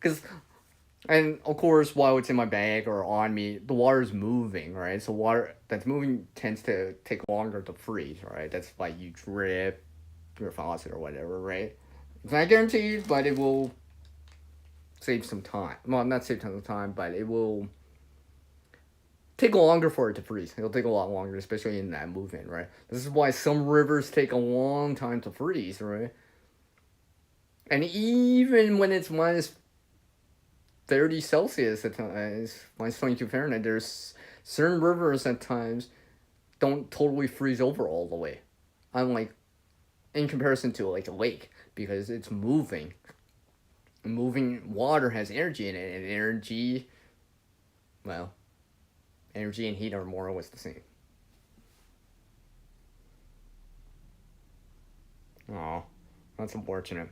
Because and of course, while it's in my bag or on me, the water's moving, right? So water that's moving tends to take longer to freeze, right? That's why you drip your faucet or whatever, right? It's not guaranteed, but it will save some time. Well, not save tons of time, but it will take longer for it to freeze. It'll take a lot longer, especially in that movement, right? This is why some rivers take a long time to freeze, right? And even when it's minus 30 Celsius at times, minus 22 Fahrenheit, there's certain rivers at times don't totally freeze over all the way. Unlike, in comparison to like a lake, because it's moving. Moving water has energy in it, and energy, well, energy and heat are more or less the same. Oh, that's unfortunate.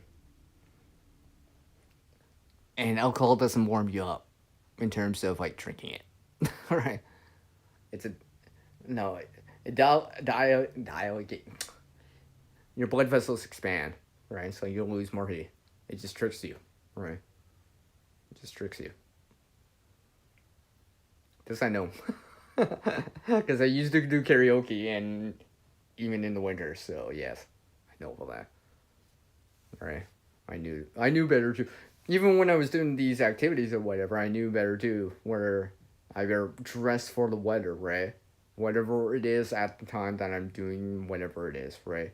And alcohol doesn't warm you up in terms of like drinking it. All right, it's a no. Dilate. Your blood vessels expand, right? So you'll lose more heat. It just tricks you, right? It just tricks you. This I know, because I used to do karaoke and even in the winter. So yes, I know about that. All right, I knew better too. Even when I was doing these activities or whatever, I knew better too. Where I better dress for the weather, right? Whatever it is at the time that I'm doing whatever it is, right?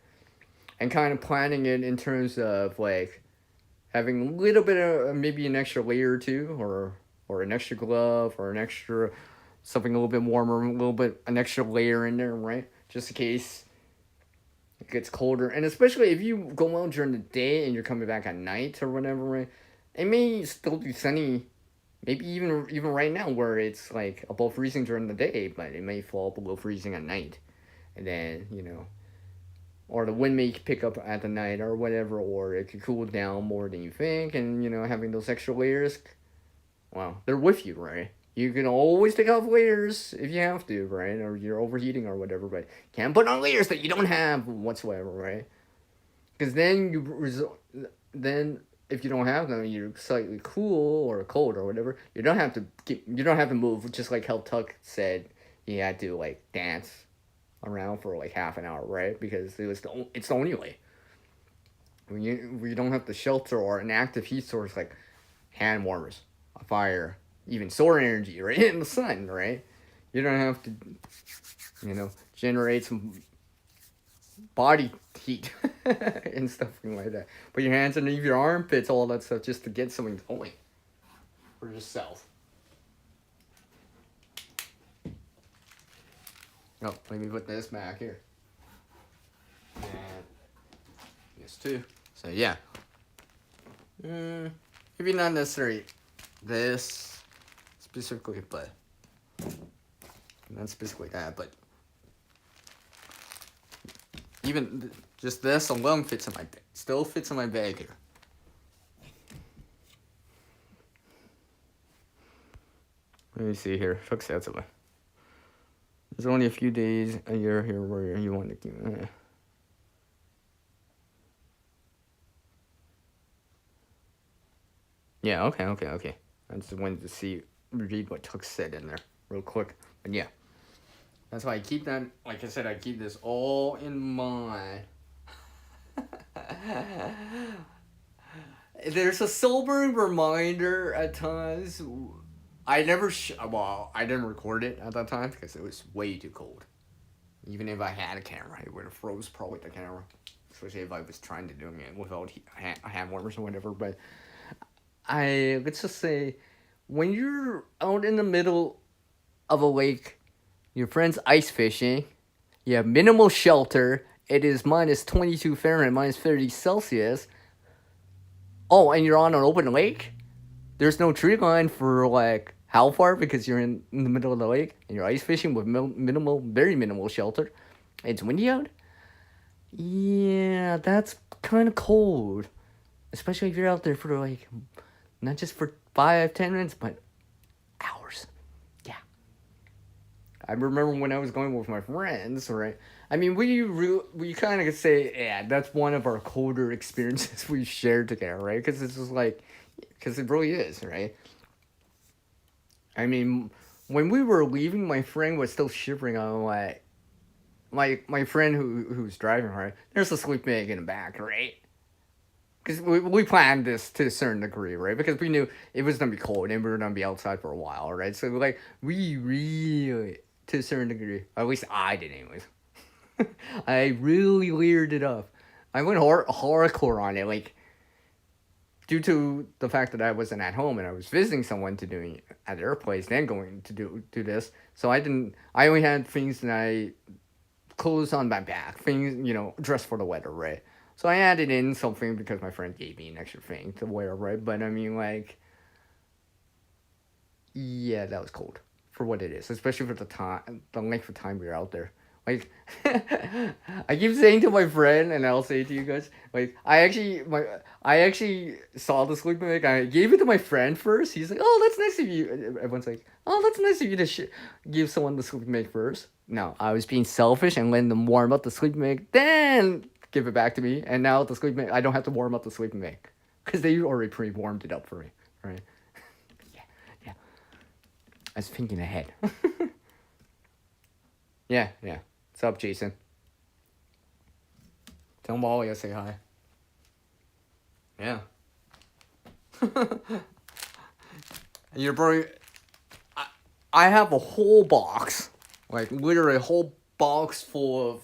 And kind of planning it in terms of like having a little bit of maybe an extra layer or two, or an extra glove, or an extra something a little bit warmer, a little bit an extra layer in there, right? Just in case it gets colder, and especially if you go out during the day and you're coming back at night or whatever, right? It may still be sunny, maybe even right now where it's like above freezing during the day, but it may fall below freezing at night, and then or the wind may pick up at the night or whatever, or it could cool down more than you think, and having those extra layers, well, they're with you, right? You can always take off layers if you have to, right? Or you're overheating or whatever, but can't put on layers that you don't have whatsoever, right? Because then if you don't have them, you're slightly cool or cold or whatever. You don't have to move. Just like how Tuck said, he had to like dance around for like half an hour, right? Because it's the only way. We don't have to shelter or an active heat source like hand warmers, a fire, even solar energy, right? In the sun, right? You don't have to, generate some body heat and stuff like that. Put your hands underneath your armpits, all that stuff, just to get something going for yourself. Oh, let me put this back here. And this too. So yeah. Maybe not necessarily this specifically, but not specifically that, but even just this alone fits in my bag. Still fits in my bag here. Let me see here. Fix that away. There's only a few days a year here where you want to keep. Yeah, okay. I just wanted to read what Tuck said in there real quick. But yeah. That's why I keep that, like I said, I keep this all in mind. There's a sobering reminder at times. I didn't record it at that time because it was way too cold. Even if I had a camera, it would have froze probably the camera. Especially if I was trying to do it without hand warmers or whatever. But let's just say, when you're out in the middle of a lake, your friend's ice fishing, you have minimal shelter, it is minus 22 Fahrenheit, minus 30 Celsius. Oh, and you're on an open lake? There's no tree line for like how far, because you're in the middle of the lake and you're ice fishing with very minimal shelter. It's windy out. Yeah, that's kind of cold. Especially if you're out there for like, not just for 5-10 minutes, but hours. Yeah. I remember when I was going with my friends, right? I mean, we kind of say, yeah, that's one of our colder experiences we've shared together, right? Because it's just like, because it really is, right? I mean, when we were leaving, my friend was still shivering. I'm like, my friend who's driving, right? There's a sleep bag in the back, right? Because we planned this to a certain degree, right? Because we knew it was gonna be cold and we were gonna be outside for a while, right? So like we really, to a certain degree, at least I did, anyways. I really layered it up. I went hardcore on it, like, due to the fact that I wasn't at home and I was visiting someone to doing it at their place, then going to do this. So I only had things that clothes on my back, things, dress for the weather, right? So I added in something because my friend gave me an extra thing to wear, right? But I mean, like, yeah, that was cold for what it is, especially for the length of time we were out there. Like, I keep saying to my friend, and I'll say to you guys, like, I actually saw the sleeping bag. I gave it to my friend first. He's like, "Oh, that's nice of you." Everyone's like, "Oh, that's nice of you to give someone the sleeping bag first." No, I was being selfish and letting them warm up the sleeping bag, then give it back to me. And now the sleeping bag, I don't have to warm up the sleeping bag because they already pre-warmed it up for me, right? Yeah. I was thinking ahead. Yeah. What's up, Jason? Tell Molly I say hi. Yeah. You're probably... I have a whole box. Like, literally a whole box full of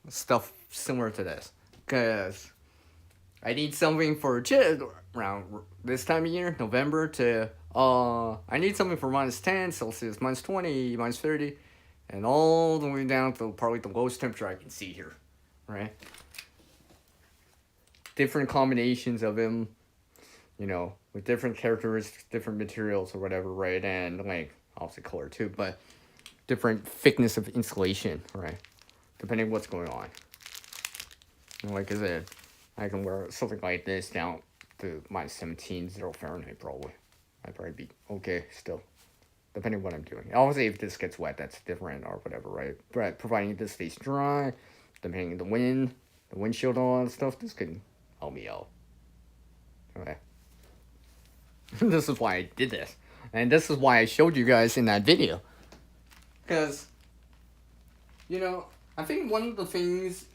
stuff similar to this. Because I need something for around this time of year, November, to... I need something for minus 10 Celsius, minus 20, minus 30, and all the way down to probably the lowest temperature I can see here, right? Different combinations of them, with different characteristics, different materials or whatever, right? And, like, obviously color too, but different thickness of insulation, right? Depending on what's going on. And like I said, I can wear something like this down to minus 17, 0 Fahrenheit probably. I'd probably be okay still, depending on what I'm doing. Obviously, if this gets wet, that's different or whatever, right? But providing this stays dry, depending on the the windshield and all that stuff, this could help me out. Okay. This is why I did this. And this is why I showed you guys in that video. Because, you know, I think one of the things,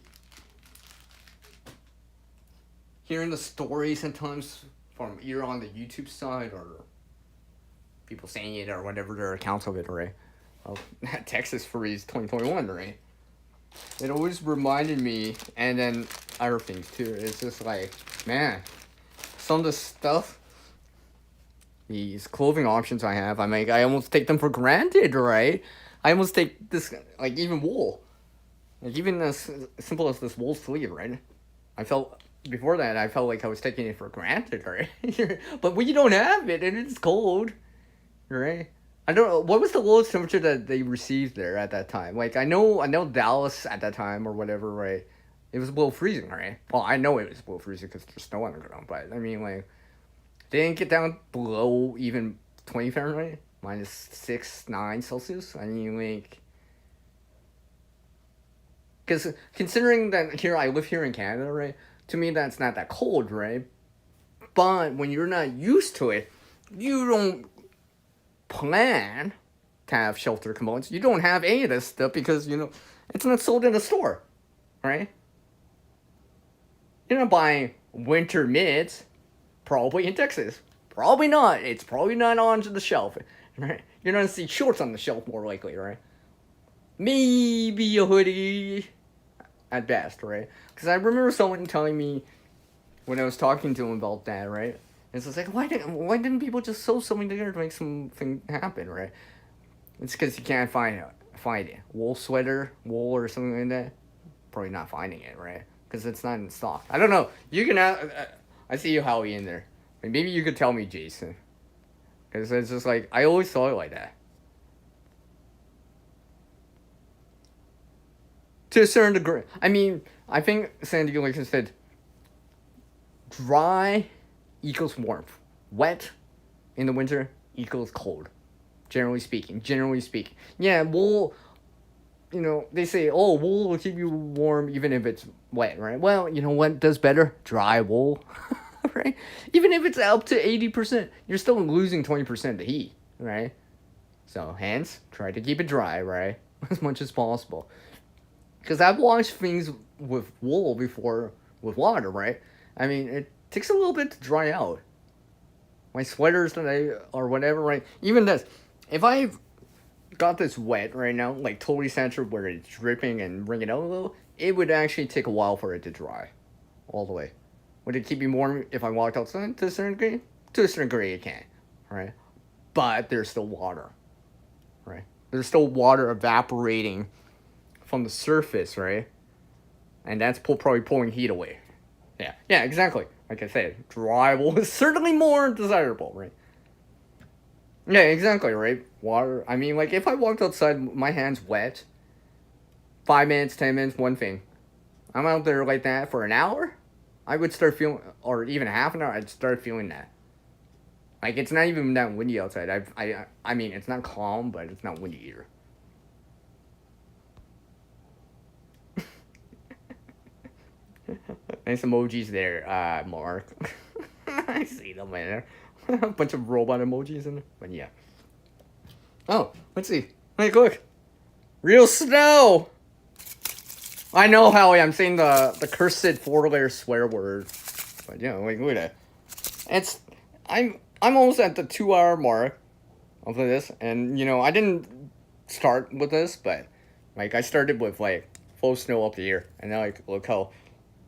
hearing the stories sometimes from either on the YouTube side or people saying it or whatever their accounts of it, right? Oh, Texas Freeze 2021, right? It always reminded me, and then other things too. It's just like, man, some of the stuff, these clothing options I have, I almost take them for granted, right? I almost take this, like even wool, like even as simple as this wool sleeve, right? Before that, I felt like I was taking it for granted, right? But when you don't have it and it's cold, right? I don't know what was the lowest temperature that they received there at that time. Like I know Dallas at that time or whatever, right? It was below freezing, right? Well, I know it was below freezing because there's snow on the ground, but I mean, like, they didn't get down below even 20 Fahrenheit, -6, 9 Celsius. I mean, like, because considering that I live here in Canada, right? To me, that's not that cold, right? But when you're not used to it, you don't plan to have shelter components. You don't have any of this stuff because, you know, it's not sold in the store, right? You're not buying winter mitts, probably in Texas. Probably not. It's probably not on the shelf, right? You're not going to see shorts on the shelf more likely, right? Maybe a hoodie at best, right? Because I remember someone telling me when I was talking to him about that, right? It's just like, why didn't people just sew something together to make something happen, right? It's because you can't find it. Wool sweater, wool or something like that. Probably not finding it, right? Because it's not in stock. I don't know. You can I see you, Howie, in there. Maybe you could tell me, Jason. Because it's just like, I always saw it like that. To a certain degree. I mean, I think Sandy Gilligan said, dry equals warmth. Wet in the winter equals cold. Generally speaking. Yeah, wool, you know, they say, oh, wool will keep you warm even if it's wet, right? Well, you know what does better? Dry wool, right? Even if it's up to 80%, you're still losing 20% the heat, right? So, hence, try to keep it dry, right? As much as possible. Because I've washed things with wool before with water, right? I mean, it takes a little bit to dry out. My sweaters or whatever, right? Even this, if I've got this wet right now, like totally saturated where it's dripping and wringing out a little, it would actually take a while for it to dry all the way. Would it keep me warm if I walked outside to a certain degree? To a certain degree, it can, right? But there's still water, right? There's still water evaporating from the surface, right? And that's probably pulling heat away. Yeah, exactly. Like I said, dry wool is certainly more desirable, right? Yeah, exactly, right? Water. I mean, like, if I walked outside, my hands wet, 5 minutes, 10 minutes, one thing. I'm out there like that for an hour, I would start feeling, or even half an hour, I'd start feeling that. Like, it's not even that windy outside. I mean, it's not calm, but it's not windy either. Nice emojis there, Mark. I see them in there. A bunch of robot emojis in there. But yeah. Oh, let's see. Hey, look. Real snow! I know, Howie, I'm saying the cursed 4-letter swear word. But yeah, like, look at that. I'm almost at the 2-hour mark of this. And, you know, I didn't start with this, but, like, I started with, like, full snow up here. And now, like, look how...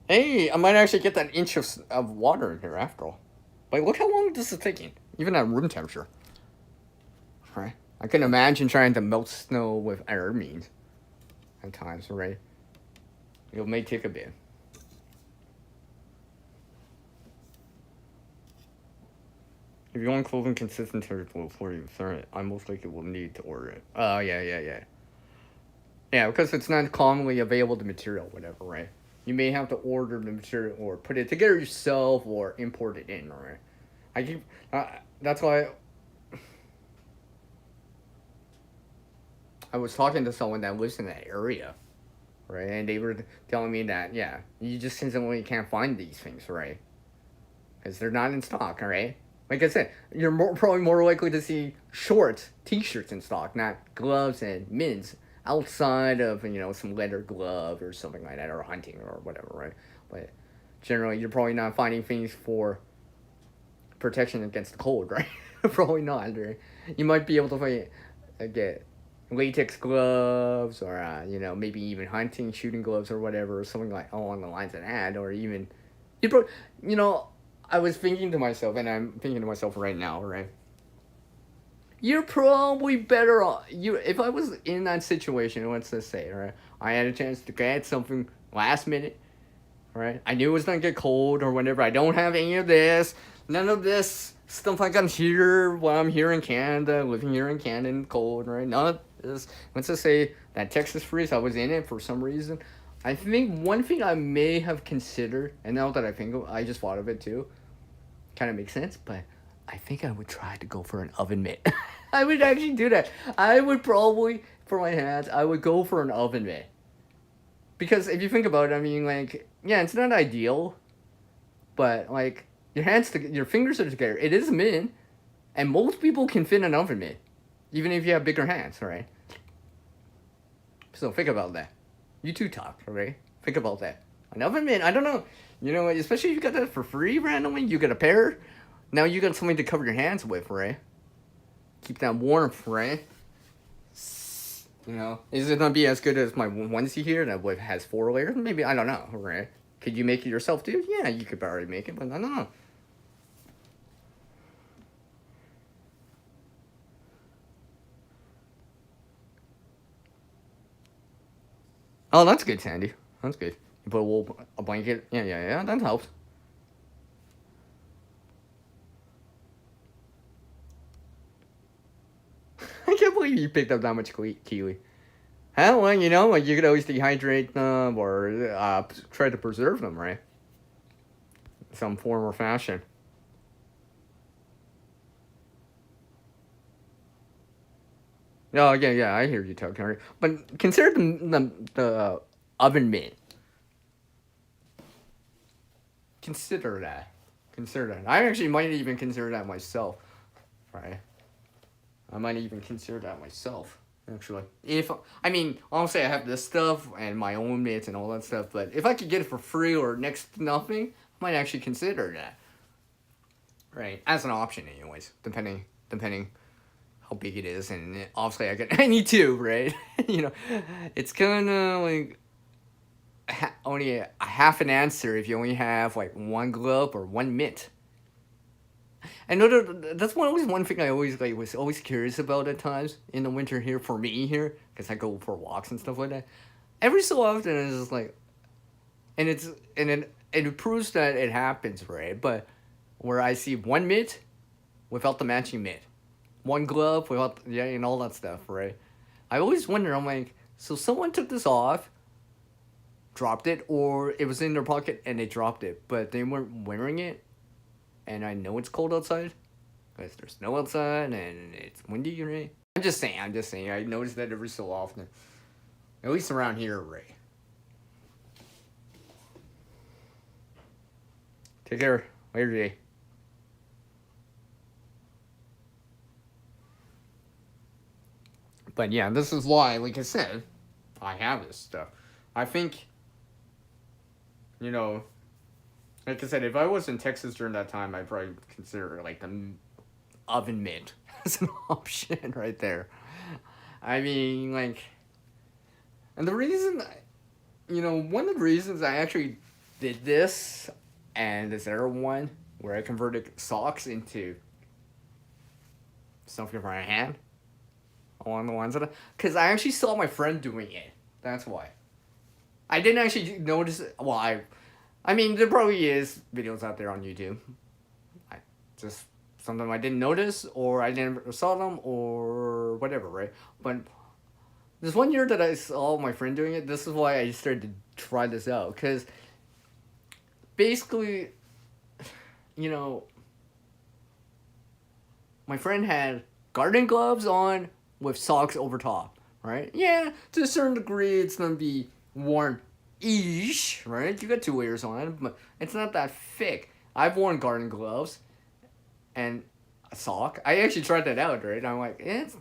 Hey, I might actually get that inch of water in here after all. Like, look how long this is taking. Even at room temperature. Right? I can imagine trying to melt snow with air means. At times, right? It may take a bit. If you want clothing consistent temperature before you return it, I most likely will need to order it. Oh, yeah. Yeah, because it's not commonly available the material, whatever, right? You may have to order the material or put it together yourself or import it in, right? That's why I was talking to someone that lives in that area, right? And they were telling me that, yeah, you just simply can't find these things, right? Because they're not in stock, right? Like I said, you're probably more likely to see shorts, t-shirts in stock, not gloves and mitts outside of, some leather glove or something like that, or hunting or whatever, right? But generally, you're probably not finding things for protection against the cold, right? Probably not, right? You might be able to get latex gloves or, maybe even hunting, shooting gloves or whatever, or something like along the lines of that, or even, you know, I was thinking to myself, and I'm thinking to myself right now, right? You're probably better off. If I was in that situation, let's just say, right, I had a chance to get something last minute, right? I knew it was gonna get cold or whatever. I don't have any of this, none of this stuff like I'm here while I'm here in Canada, living here in Canada in the cold, right? None of this. Let's just say that Texas freeze, I was in it for some reason. I think one thing I may have considered, and now that I think I just thought of it too, kind of makes sense, but I think I would try to go for an oven mitt. I would actually do that. I would probably, for my hands, I would go for an oven mitt. Because if you think about it, I mean, like, yeah, it's not ideal, but, like, your fingers are together. It is a mitt, and most people can fit an oven mitt, even if you have bigger hands, right? So think about that. You too talk, right? Think about that. An oven mitt, I don't know. Especially if you got that for free randomly, you get a pair. Now you got something to cover your hands with, right? Keep that warmth, right? Is it gonna be as good as my onesie here that has 4 layers? Maybe, I don't know, right? Could you make it yourself, dude? Yeah, you could probably make it, but I don't know. Oh, that's good, Sandy. That's good. You put a blanket. Yeah. That helps. I can't believe you picked up that much kiwi. Well, you could always dehydrate them or try to preserve them, right? Some form or fashion. Oh, yeah, I hear you talking. But consider the oven mitt. Consider that. Consider that. I actually might even consider that myself, right? I might even consider that myself, actually. Honestly, I have this stuff and my own mitts and all that stuff, but if I could get it for free or next to nothing, I might actually consider that. Right, as an option, anyways, depending how big it is, and obviously I need two, right? It's kind of like only a half an answer if you only have like one glove or one mitt. I know that's one thing I always was always curious about at times in the winter here for me here, because I go for walks and stuff like that. Every so often it's just like, and it proves that it happens, right? But where I see one mitt without the matching mitt, one glove without, yeah, and all that stuff, right? I always wonder, I'm like, so someone took this off, dropped it, or it was in their pocket and they dropped it, but they weren't wearing it, and I know it's cold outside, because there's snow outside and it's windy, right? I'm just saying, I notice that every so often, at least around here, Ray. Take care. Later, Jay. But yeah, this is why, like I said, I have this stuff. I think, like I said, if I was in Texas during that time, I'd probably consider like the oven mitt as an option right there. I mean, like, and the reason, one of the reasons I actually did this, and this other one where I converted socks into something for my hand, along the lines of that, because I actually saw my friend doing it. That's why. I didn't actually notice. Well, there probably is videos out there on YouTube. I just something I didn't notice, or I never saw them, or whatever, right? But this one year that I saw my friend doing it, this is why I started to try this out, because basically, my friend had garden gloves on with socks over top, right? Yeah, to a certain degree, it's gonna be worn-ish, right? You got 2 layers on it, but it's not that thick. I've worn garden gloves and a sock. I actually tried that out, right? I'm like, it's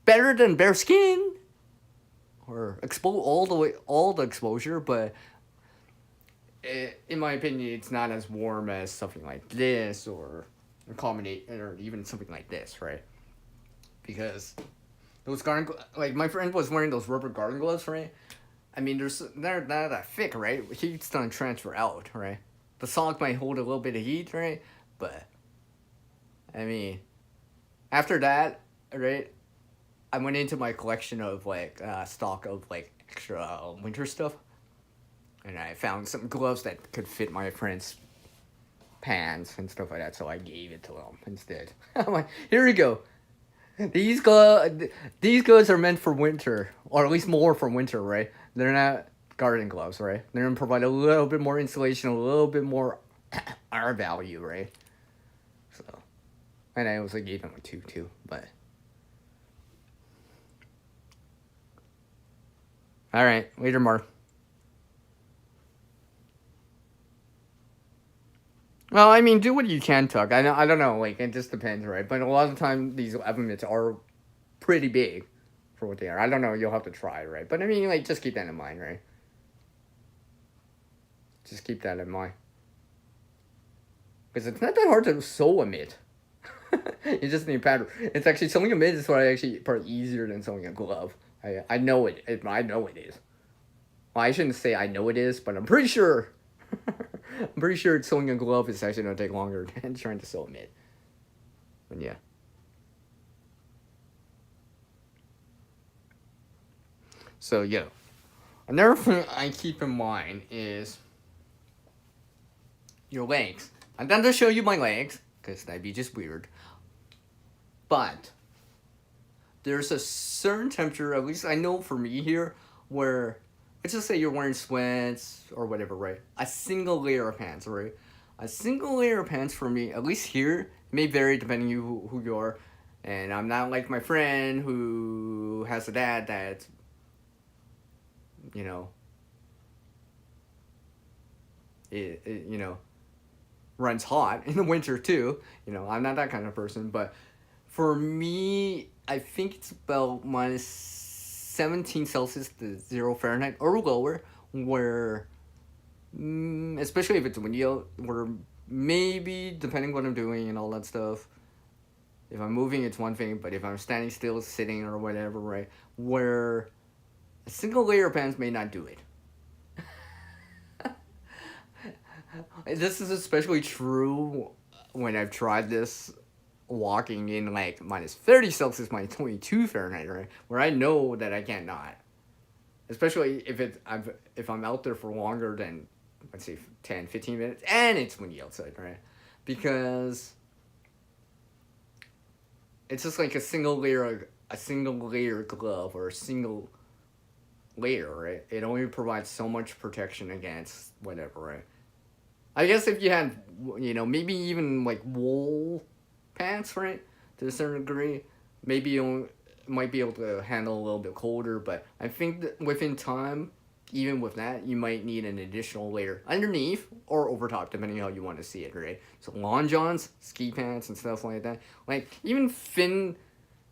better than bare skin or all the exposure, but in my opinion, it's not as warm as something like this or or even something like this, right? Because those like my friend was wearing those rubber garden gloves, right? I mean, they're not that thick, right? Heat's gonna transfer out, right? The sock might hold a little bit of heat, right? But I mean, after that, right? I went into my collection of like stock of like extra winter stuff, and I found some gloves that could fit my friend's pants and stuff like that. So I gave it to them instead. I'm like, here you go. These these gloves are meant for winter, or at least more for winter, right? They're not garden gloves, right? They're gonna provide a little bit more insulation, a little bit more R value, right? So, and I also gave them a 2 too, but. All right, later, Mark. Well, I mean, do what you can, Tuck. I don't know, like it just depends, right? But a lot of the time, these elements are pretty big for what they are. I don't know. You'll have to try, right? But I mean, like, just keep that in mind, right? Just keep that in mind because it's not that hard to sew a mitt. You just need a pattern. It's actually sewing a mitt is what I actually probably easier than sewing a glove. I know I know it is. Well, I shouldn't say I know it is, but I'm pretty sure. I'm pretty sure sewing a glove is actually gonna take longer than trying to sew a mitt. But yeah. So yeah. Another thing I keep in mind is your legs. I'm not gonna show you my legs because that'd be just weird. But there's a certain temperature, at least I know for me here, where let's just say you're wearing sweats or whatever, right? A single layer of pants, right? A single layer of pants for me, at least here, may vary depending on who you are. And I'm not like my friend who has a dad that, you know, you know, runs hot in the winter too. You know, I'm not that kind of person, but for me, I think it's about minus 17 Celsius to 0 Fahrenheit or lower, where, especially if it's windy out, where maybe, depending what I'm doing and all that stuff, if I'm moving, it's one thing, but if I'm standing still, sitting, or whatever, right, where a single layer of pants may not do it. This is especially true when I've tried this walking in like minus 30 Celsius, minus 22 Fahrenheit, right? Where I know that I can't not. Especially if I'm out there for longer than, let's say, 10, 15 minutes, and it's windy outside, right? Because it's just like a single layer glove or a single layer, right? It only provides so much protection against whatever, right? I guess if you had, maybe even like wool pants, right, to a certain degree, maybe you might be able to handle a little bit colder. But I think that within time, even with that, you might need an additional layer underneath or over top, depending on how you want to see it, right? So long johns, ski pants, and stuff like that. Like even thin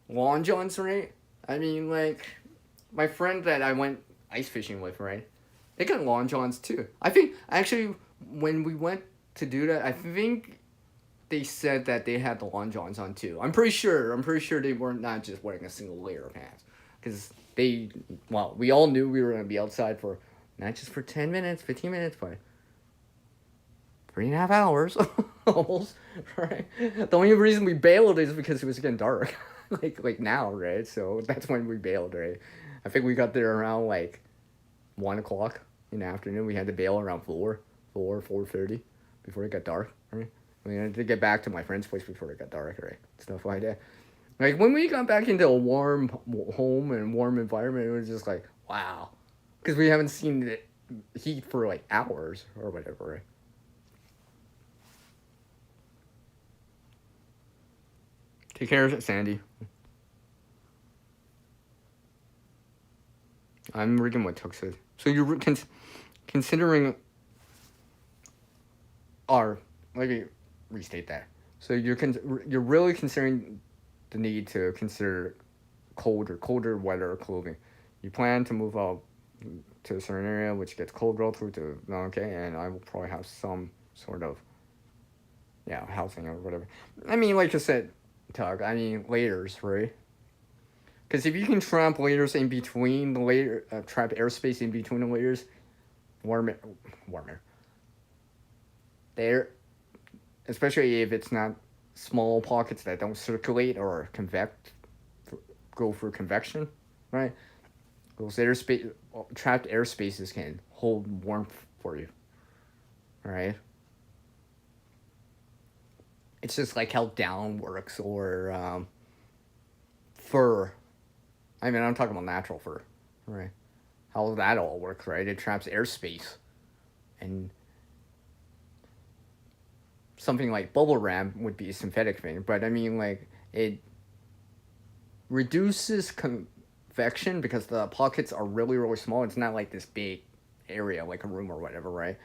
long johns, right? I mean, like my friend that I went ice fishing with, right? They got long johns too. I think actually when we went to do that, I think they said that they had the long johns on too. I'm pretty sure they weren't not just wearing a single layer of pants, because we all knew we were gonna be outside for not just for 10 minutes, 15 minutes, but 3.5 hours almost. Right. The only reason we bailed is because it was getting dark, like now, right? So that's when we bailed, right? I think we got there around like 1 o'clock in the afternoon. We had to bail around 4:30 before it got dark, right? I mean, I had to get back to my friend's place before it got dark, right? Stuff like that. Like, when we got back into a warm home and warm environment, it was just like, wow. Because we haven't seen the heat for, like, hours or whatever, right? Take care of it, Sandy. I'm reading what Tuck said. So you're considering our. Let me restate that. So you're really considering the need to consider colder weather clothing. You plan to move out to a certain area which gets cold relative to okay, and I will probably have some sort of housing or whatever. I mean, like I said, Tug. I mean layers, right? Because if you can trap layers in between the layer, trap airspace in between the layers, warmer, there, especially if it's not small pockets that don't circulate or go for convection, right? Those trapped airspaces can hold warmth for you, right? It's just like how down works or fur. I mean, I'm talking about natural fur, right? How that all works, right? It traps airspace, and something like bubble wrap would be a synthetic thing, but I mean, like it reduces convection because the pockets are really really small. It's not like this big area like a room or whatever, right?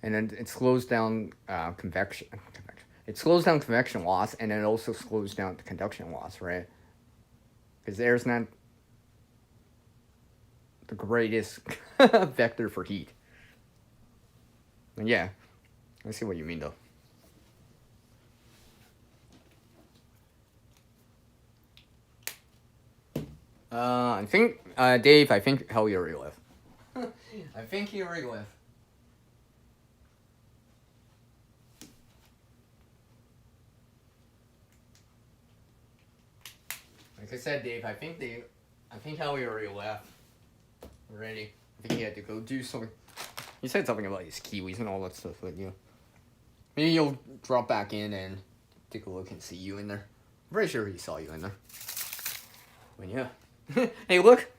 And then it slows down convection. It slows down convection loss, and it also slows down the conduction loss, right? Because air's not the greatest vector for heat. And yeah, I see what you mean though. I think Dave. I think hell you already left. I think he already left. Like I said, Dave. I think Howie already left. Already. I think he had to go do something. He said something about his kiwis and all that stuff, but maybe you'll drop back in and take a look and see you in there. I'm pretty sure he saw you in there. But yeah. Hey, look.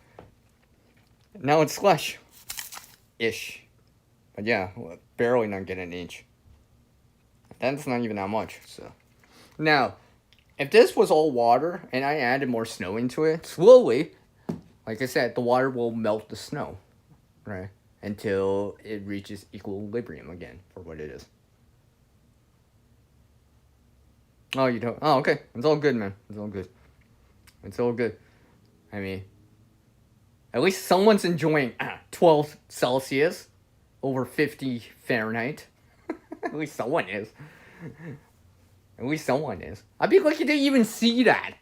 Now it's slush. Ish. But yeah, barely not getting an inch. That's not even that much, so. Now, if this was all water and I added more snow into it, slowly, like I said, the water will melt the snow, right? Until it reaches equilibrium again for what it is. Oh, you don't? Oh, okay. It's all good, man. It's all good. It's all good. I mean, at least someone's enjoying 12 Celsius over 50 Fahrenheit. At least someone is. At least someone is. I'd be lucky to even see that.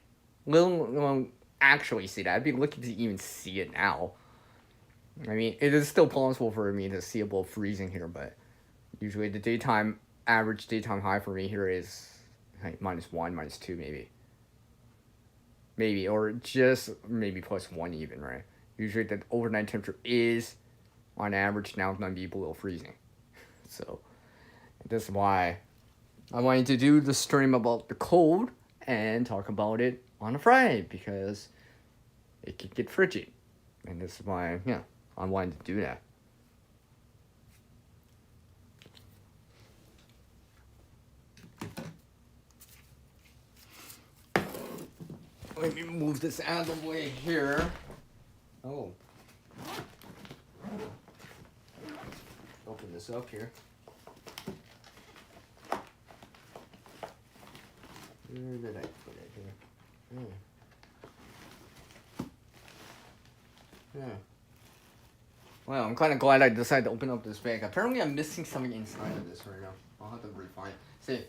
Well, actually see that. I'd be lucky to even see it now. I mean, it is still possible for me to see above freezing here, but usually the average daytime high for me here is like -1, -2 maybe. Maybe, or just maybe +1 even, right? Usually the overnight temperature is, on average, now going to be below freezing. So, that's why I wanted to do the stream about the cold and talk about it on a Friday, because it could get frigid. And this is why, I wanted to do that. Let me move this out of the way here. Oh. Open this up here. Where did I put it here? Yeah. Well, I'm kind of glad I decided to open up this bag. Apparently, I'm missing something inside of this right now. I'll have to refine it. See,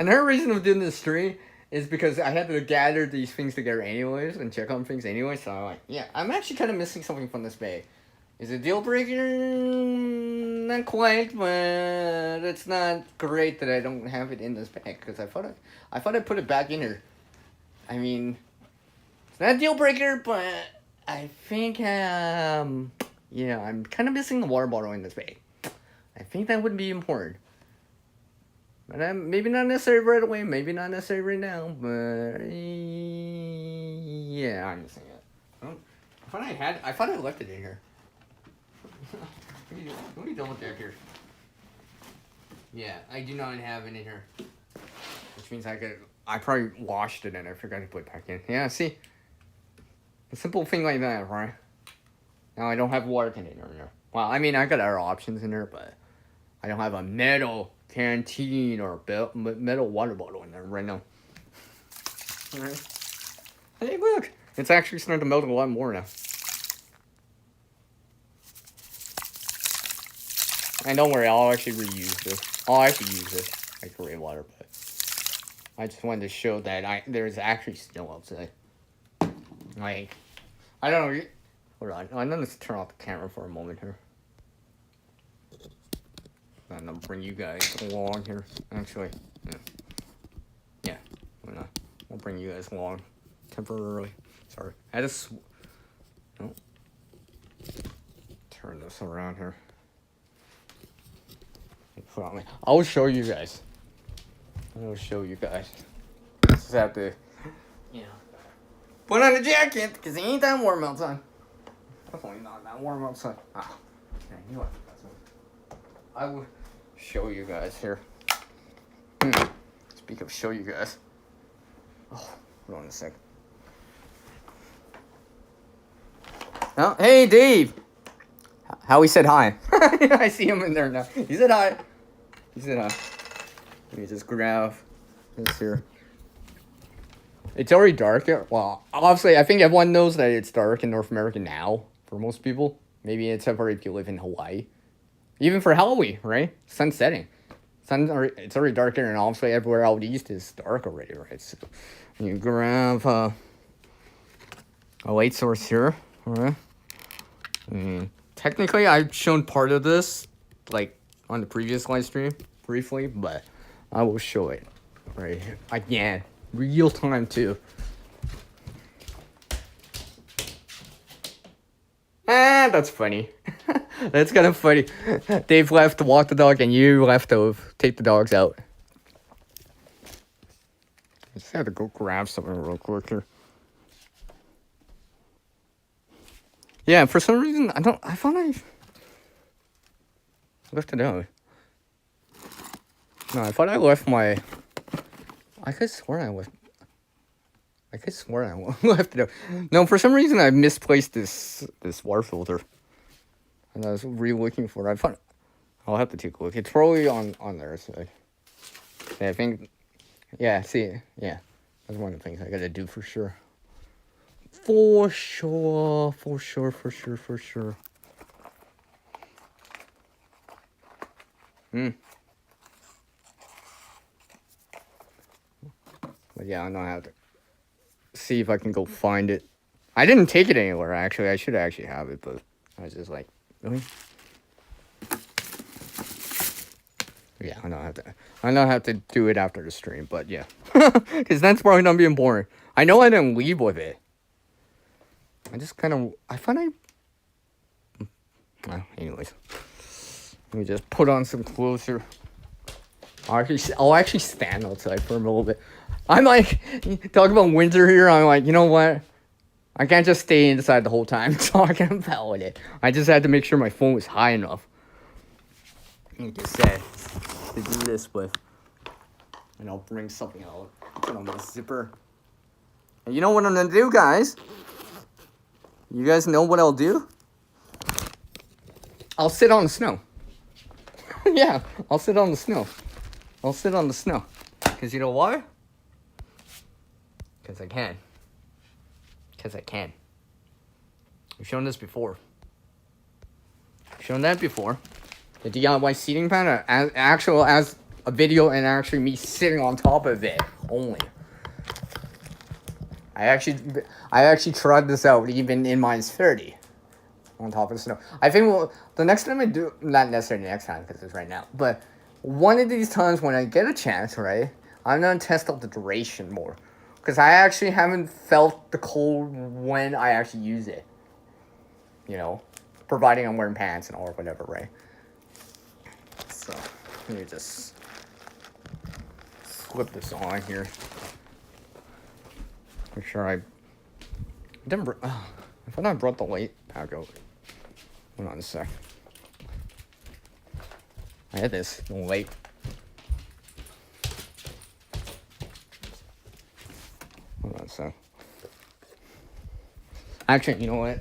another reason of doing this stream is because I had to gather these things together anyways and check on things anyway. So I'm like, I'm actually kind of missing something from this bag. Is it a deal breaker? Not quite, but it's not great that I don't have it in this bag, because I thought I put it back in here. I mean, it's not a deal breaker, but I think I'm kind of missing the water bottle in this bag. I think that would be important. But maybe not necessarily right away, maybe not necessarily right now, but yeah, I'm missing it. I thought I left it in here. Let me double check here. Yeah, I do not have it in here. Which means I probably washed it and I forgot to put it back in. Yeah, see? A simple thing like that, right? Now I don't have water container in there. Well, I mean, I got other options in there, but I don't have a metal canteen or metal water bottle in there right now. Alright. Hey, look! It's actually starting to melt a lot more now. And don't worry, I'll actually reuse this. I'll actually use this like rainwater, but I just wanted to show that there's actually snow outside. Like, I don't know. Hold on. I'm gonna turn off the camera for a moment here. I'm gonna bring you guys along here. Actually, yeah. We'll bring you guys along temporarily. Sorry, I just turn this around here. I'll show you guys. Just have to, put on a jacket because it ain't that warm outside. Definitely not that warm outside. Ah, man, you know what? I will show you guys here. Speak of show you guys. Oh, hold on a second. Oh, hey, Dave. Howie said hi. I see him in there now. He said hi. Let me just grab this here. It's already dark here. Well, obviously, I think everyone knows that it's dark in North America now. For most people, maybe except for if you live in Hawaii. Even for Halloween, right? Sun setting. It's already dark here, and obviously everywhere out east is dark already, right? So you grab a light source here, all right? Technically, I've shown part of this, like, on the previous live stream, briefly, but I will show it right here. Again, real time, too. That's funny. That's kind of funny. Dave left to walk the dog, and you left to take the dogs out. I just had to go grab something real quick here. Yeah, for some reason, I thought I left it out. No, I thought I left my... I could swear I left it out. No, for some reason, I misplaced this water filter. And I was really looking for it. I'll have to take a look. It's probably on there. So I think... Yeah, see, yeah. That's one of the things I gotta do for sure. For sure. But yeah, I know how to see if I can go find it. I didn't take it anywhere, actually. I should actually have it, but I was just like, really? Yeah, I know how to do it after the stream, but yeah. Because that's probably not being boring. I know I didn't leave with it. Well, anyways. Let me just put on some clothes here. I'll actually stand outside for a little bit. I'm like, talking about winter here, I'm like, you know what? I can't just stay inside the whole time talking about it. I just had to make sure my phone was high enough. Like I said, to do this with. And I'll bring something out. Put on my zipper. And you know what I'm gonna do, guys? You guys know what I'll do? I'll sit on the snow. Yeah, I'll sit on the snow. Because you know why? Because I can. I've shown this before. The DIY seating pan, as a video and actually me sitting on top of it only. I actually tried this out even in minus 30 on top of the snow. I think the next time I do, not necessarily the next time because it's right now, but one of these times when I get a chance, right, I'm going to test out the duration more. Because I actually haven't felt the cold when I actually use it. You know, providing I'm wearing pants and or whatever, right? So, let me just flip this on here. Make sure I thought I brought the light back out. Hold on a sec. I had this light. Hold on a sec. Actually, you know what?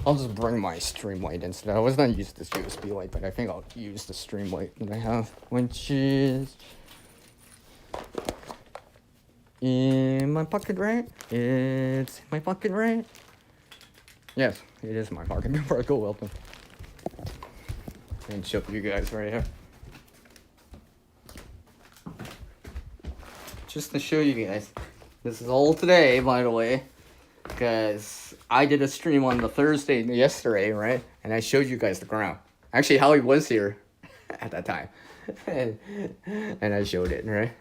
I'll just bring my stream light instead. I was gonna use this USB light, but I think I'll use the stream light that I have, which is in my pocket, right? It's in my pocket, right? Yes, it is in my pocket. Before I go open and show you guys right here, just to show you guys. This is all today, by the way, because I did a stream on the Thursday yesterday, right? And I showed you guys the ground. Actually, Howie was here at that time, and I showed it, right?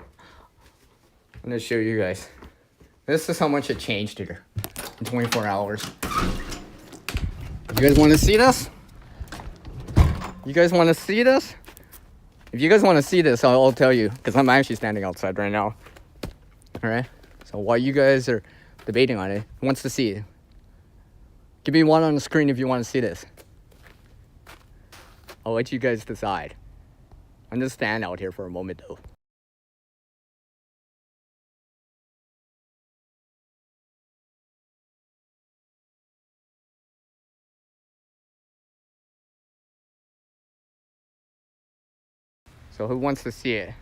I'm gonna show you guys. This is how much it changed here in 24 hours. You guys want to see this? You guys want to see this? If you guys want to see this, I'll tell you, because I'm actually standing outside right now. All right. So while you guys are debating on it, who wants to see it? Give me one on the screen if you want to see this. I'll let you guys decide. I'm just stand out here for a moment though. So who wants to see it?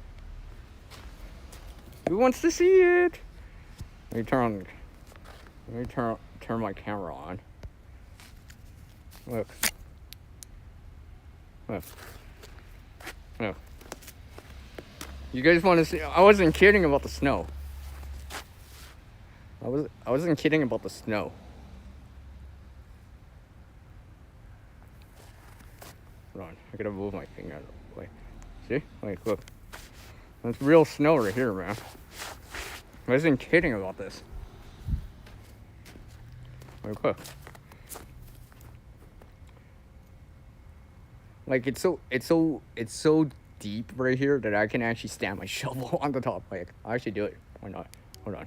Who wants to see it? Let me turn my camera on. Look. Look. Look. You guys want to see? I wasn't kidding about the snow. I wasn't kidding about the snow. Hold on, I gotta move my finger out of the way. See? Like, look. That's real snow right here, man. I wasn't kidding about this. Like, look. Like, it's so deep right here that I can actually stand my shovel on the top. Like, I'll actually do it. Why not? Hold on.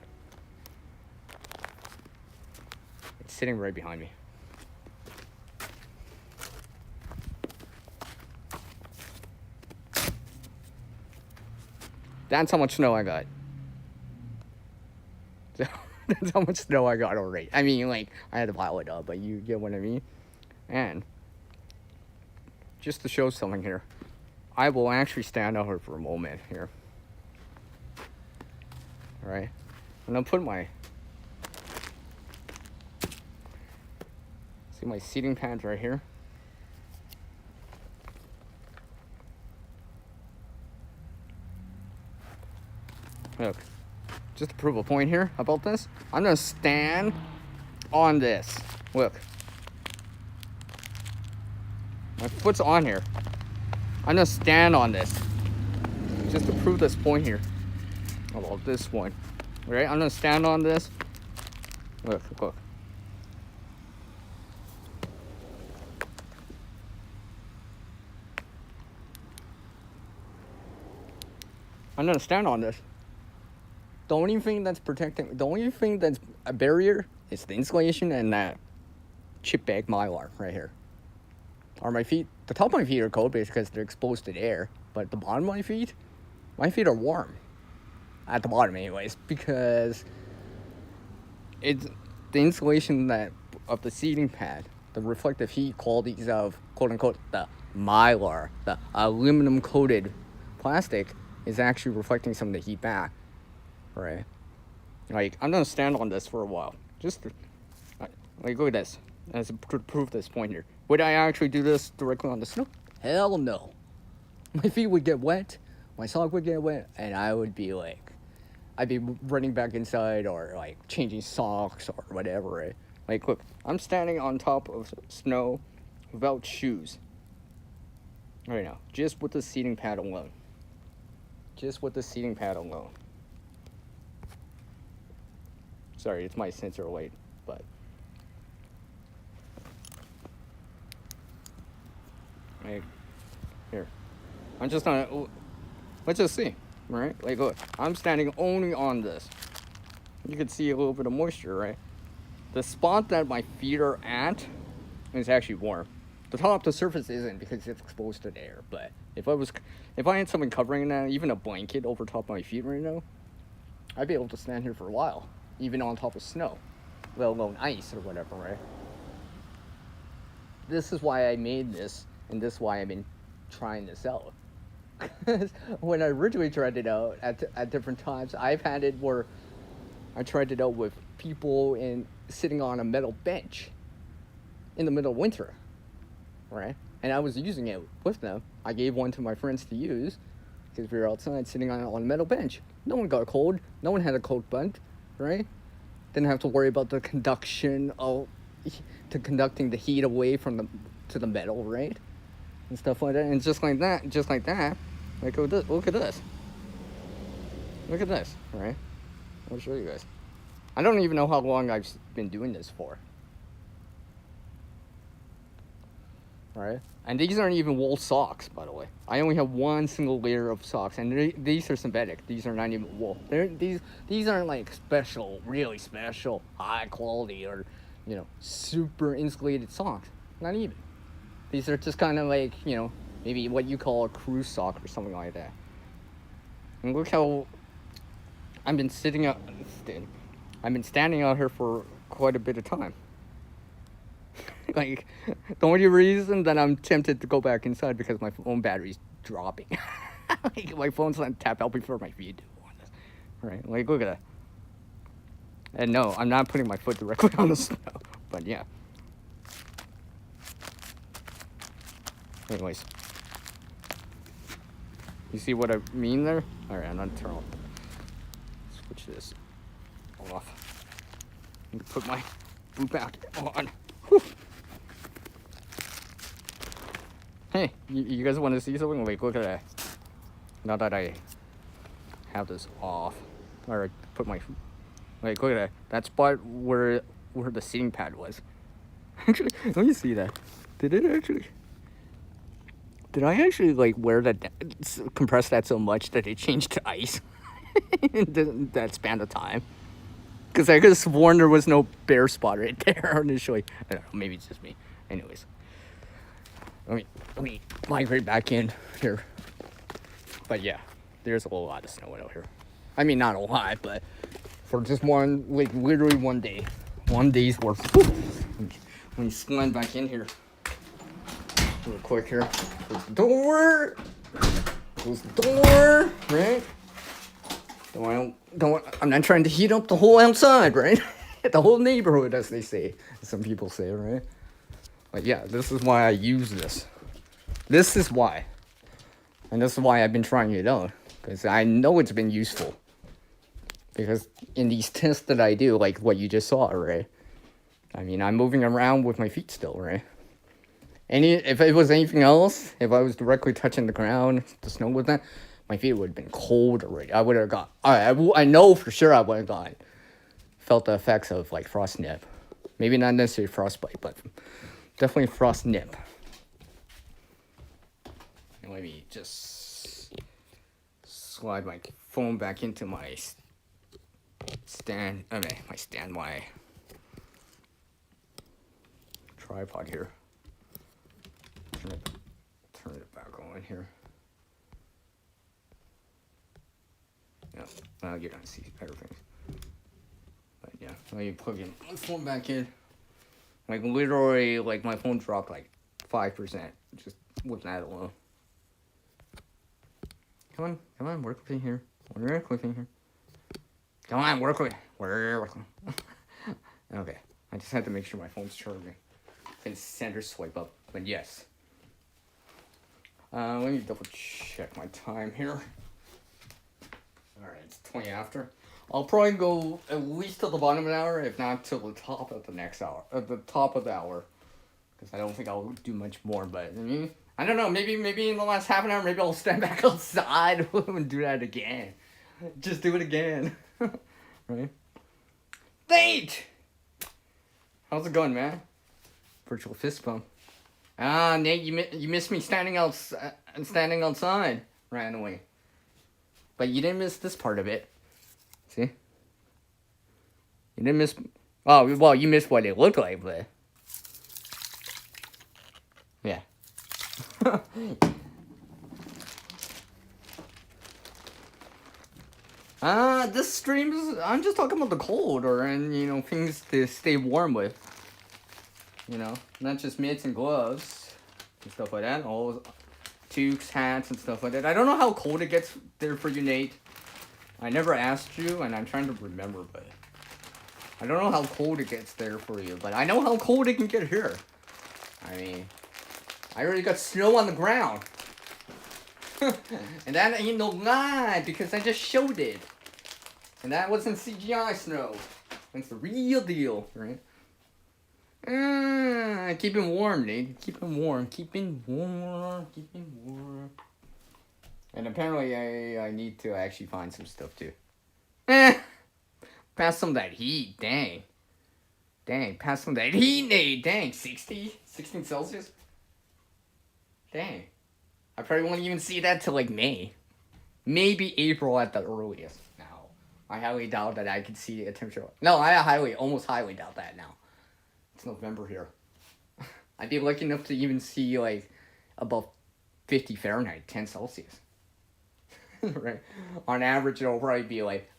It's sitting right behind me. That's how much snow I got. So, that's how much snow I got already. I mean, like, I had to pile it up, but you get what I mean? And just to show something here, I will actually stand out here for a moment here. Alright? And I'll put my... See my seating pads right here? Look, just to prove a point here about this, I'm gonna stand on this. Look. My foot's on here. I'm gonna stand on this. Just to prove this point here. About this one. Alright, I'm gonna stand on this. Look, look. I'm gonna stand on this. The only thing that's protecting, the only thing that's a barrier is the insulation and that chip bag mylar right here. Are my feet, the top of my feet are cold because they're exposed to the air, but the bottom of my feet are warm. At the bottom anyways, because it's the insulation that of the seating pad, the reflective heat qualities of quote unquote the mylar, the aluminum coated plastic is actually reflecting some of the heat back. Right, like I'm gonna stand on this for a while. Just like look at this, as to prove this point here. Would I actually do this directly on the snow? Hell no. My feet would get wet, my sock would get wet, and I would be like, I'd be running back inside or like changing socks or whatever. Right? Like look, I'm standing on top of snow without shoes right now, just with the seating pad alone. Just with the seating pad alone. Sorry, it's my sensor light, but like here, I'm just not. Let's just see, right? Like, look, I'm standing only on this. You can see a little bit of moisture, right? The spot that my feet are at is actually warm. The top, the surface isn't because it's exposed to the air. But if I had something covering that, even a blanket over top of my feet right now, I'd be able to stand here for a while. Even on top of snow. let alone ice or whatever, right? This is why I made this, and this is why I've been trying this out. When I originally tried it out at different times, I've had it where I tried it out with people sitting on a metal bench in the middle of winter, right? And I was using it with them. I gave one to my friends to use because we were outside sitting on a metal bench. No one got cold. No one had a cold butt, right? Didn't have to worry about the conducting the heat away from to the metal, right? And stuff like that. And just like that, like look at this. Look at this, right? I'll show you guys. I don't even know how long I've been doing this for. Right? And these aren't even wool socks, by the way. I only have one single layer of socks, and these are synthetic. These are not even wool. These aren't like special, really special, high quality, or super insulated socks. Not even. These are just kind of like maybe what you call a cruise sock or something like that. And look how I've been standing out here for quite a bit of time. Like, the only reason that I'm tempted to go back inside because my phone battery's dropping. Like, my phone's not tap out before my feet do on this. Right? Like, look at that. And no, I'm not putting my foot directly on the snow. But yeah. Anyways. You see what I mean there? Alright, I'm gonna turn off. Switch this off. Put my boot back on. Whew. Hey, you guys want to see something? Like, look at that. Now that I have this off, or I put my, like, look at that. That spot where the seating pad was. Actually, let me see that. Did I actually like wear that, compress that so much that it changed to ice in that span of time? Because I could have sworn there was no bare spot right there initially. I don't know, maybe it's just me. Anyways. Let me migrate back in here. But yeah, there's a lot of snow out here. I mean, not a lot, but for just one, like literally one day. One day's worth. Let me slide back in here real quick here. Close the door. Close the door, right? I'm not trying to heat up the whole outside, right? The whole neighborhood, as they say. Some people say, right? But yeah, this is why I use this. This is why. And this is why I've been trying it out. Because I know it's been useful. Because in these tests that I do, like what you just saw, right? I mean, I'm moving around with my feet still, right? If it was anything else, if I was directly touching the ground, the snow with that, my feet would have been cold already. I would have got, I know for sure I would have felt the effects of like frost nip. Maybe not necessarily frostbite, but definitely frost nip. And let me just slide my phone back into my my tripod here. Turn it back on here. Yeah, now you're gonna see better things. But yeah, let me plug in my phone back in. Like literally, like my phone dropped like 5% just with that alone. Come on, work with me here. Work with me here. Come on, work with me. Okay, I just had to make sure my phone's charging. Can center swipe up, but yes. Let me double check my time here. Alright, it's 20 after. I'll probably go at least to the bottom of an hour, if not to the top of the next hour. At the top of the hour. Because I don't think I'll do much more, but I don't know, maybe in the last half an hour, maybe I'll stand back outside and do that again. Just do it again. Right? Nate! How's it going, man? Virtual fist bump. Ah, Nate, you missed me standing outside randomly. But you didn't miss this part of it. See? You didn't miss... Oh, well, you missed what it looked like, but... Yeah. This stream is, I'm just talking about the cold and, things to stay warm with. Not just mitts and gloves and stuff like that. All toques, hats, and stuff like that. I don't know how cold it gets there for you, Nate. I never asked you, and I'm trying to remember, but I don't know how cold it gets there for you, but I know how cold it can get here. I mean, I already got snow on the ground. And that ain't no lie, because I just showed it. And that wasn't CGI snow. It's the real deal, right? Keep him warm, Nate. Keep him warm. Keep him warm. Keep him warm. And apparently I need to actually find some stuff too. Pass some of that heat. Dang. Pass some of that heat, Nate. Dang. 16 Celsius? Dang. I probably won't even see that till like May. Maybe April at the earliest. Now, I highly doubt that I could see a temperature. No, I almost highly doubt that now. It's November here. I'd be lucky enough to even see like above 50 Fahrenheit, 10 Celsius. Right? On average, it'll probably be like,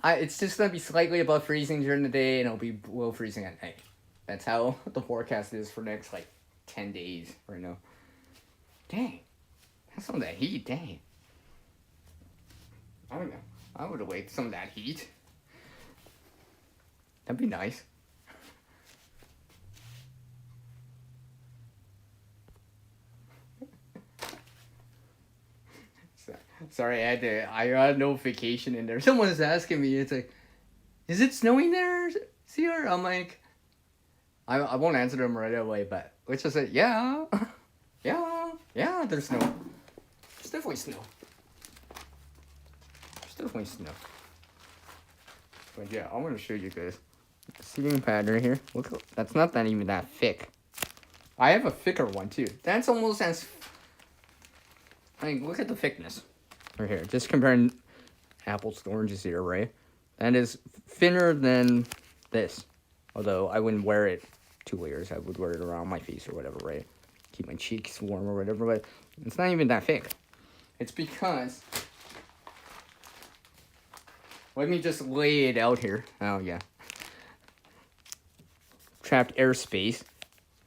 it's just going to be slightly above freezing during the day and it'll be below freezing at night. That's how the forecast is for next like 10 days right now. Dang. That's some of that heat, dang. I don't know. I would await some of that heat. That'd be nice. Sorry, I got a notification in there. Someone's asking me, it's like, is it snowing there, Sierra? I'm like, I won't answer them right away, but let's just say, yeah, there's snow. There's definitely snow. But yeah, I want to show you guys the seating pad right here. Look, that's not that even that thick. I have a thicker one too. That's almost as, look at the thickness. Right here, just comparing apples to oranges here, right? That is thinner than this. Although I wouldn't wear it 2 layers. I would wear it around my face or whatever, right? Keep my cheeks warm or whatever, but it's not even that thick. It's because, let me just lay it out here. Oh, yeah. Trapped airspace,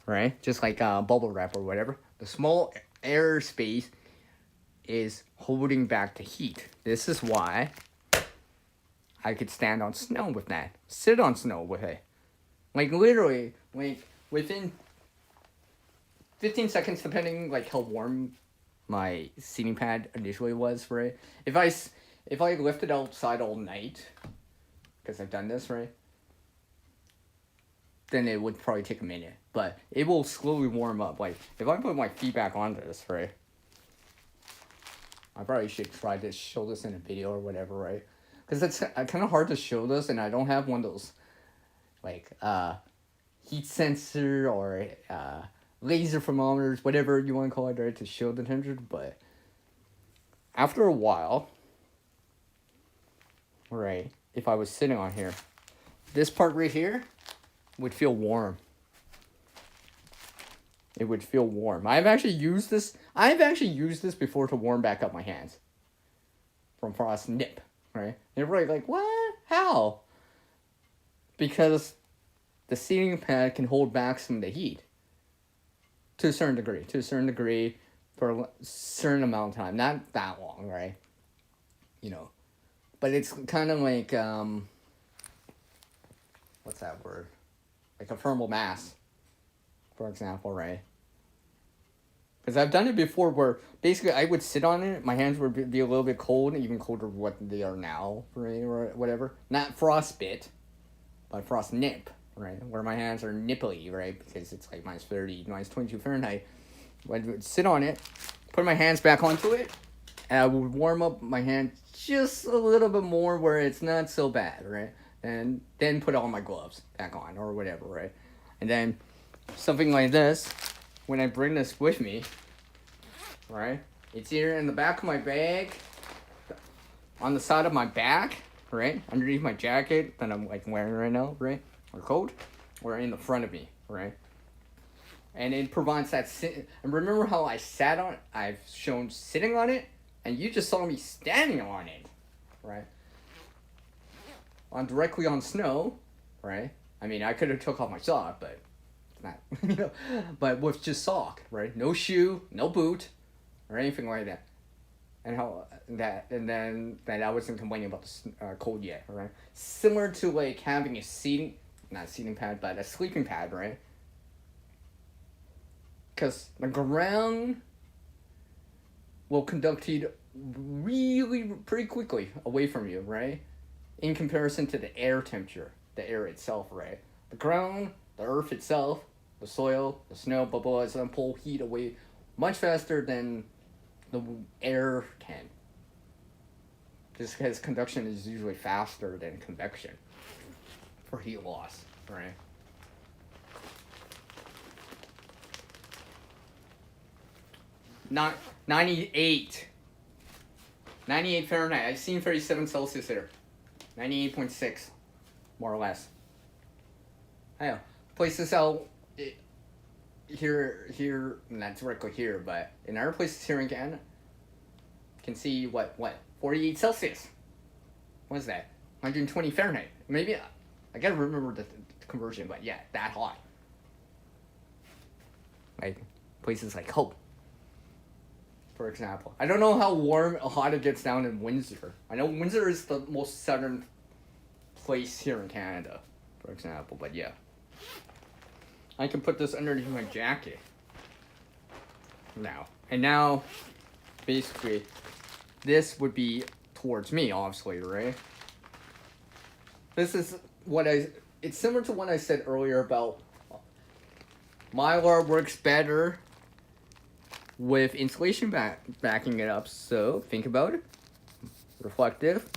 right? Just like bubble wrap or whatever. The small airspace is holding back the heat. This is why I could stand on snow with that. Sit on snow with it. Like literally, like within 15 seconds, depending like how warm my seating pad initially was, right? If I left it outside all night, because I've done this, right? Then it would probably take a minute. But it will slowly warm up. Like, if I put my feet back on this, right? I probably should try to show this in a video or whatever, right? Because it's kind of hard to show this, and I don't have one of those, like, heat sensor or laser thermometers, whatever you want to call it, right, to show the temperature. But after a while, right, if I was sitting on here, this part right here would feel warm. It would feel warm. I've actually used this before to warm back up my hands. From Frost Nip, right? They're like, what? How? Because the seating pad can hold back some of the heat. To a certain degree, for a certain amount of time. Not that long, right? But it's kind of like, what's that word? Like a thermal mass, for example, right? Because I've done it before where basically I would sit on it, my hands would be a little bit cold, even colder than what they are now, right, or whatever. Not frostbite, but frost nip, right, where my hands are nipply, right, because it's like minus 30, minus 22 Fahrenheit. I would sit on it, put my hands back onto it, and I would warm up my hand just a little bit more where it's not so bad, right? And then put all my gloves back on or whatever, right? And then something like this, when I bring this with me, right? It's either in the back of my bag, on the side of my back, right? Underneath my jacket that I'm like wearing right now, right? Or coat, or in the front of me, right? And it provides that and remember how I sat on it? I've shown sitting on it, and you just saw me standing on it, right? directly on snow, right? I mean, I could have took off my sock, but not, but with just sock, right? No shoe, no boot, or anything like that. And then I wasn't complaining about the cold yet, right? Similar to like having not a seating pad, but a sleeping pad, right? Because the ground will conduct heat really pretty quickly away from you, right? In comparison to the air temperature, the air itself, right? The ground, the earth itself, the soil, the snow, blah, blah, is going to pull heat away much faster than the air can. Just because conduction is usually faster than convection for heat loss, right? Not 98 Fahrenheit. I've seen 37 Celsius here. 98.6, more or less. I know. Places out here, not directly here, but in other places here in Canada, can see what 48 Celsius. What is that? 120 Fahrenheit. Maybe I gotta remember the conversion, but yeah, that hot. Like places like Hope, for example. I don't know how hot it gets down in Windsor. I know Windsor is the most southern place here in Canada, for example, but yeah. I can put this underneath my jacket now. And now, basically, this would be towards me, obviously, right? This is it's similar to what I said earlier about Mylar works better with insulation backing it up. So, think about it. Reflective,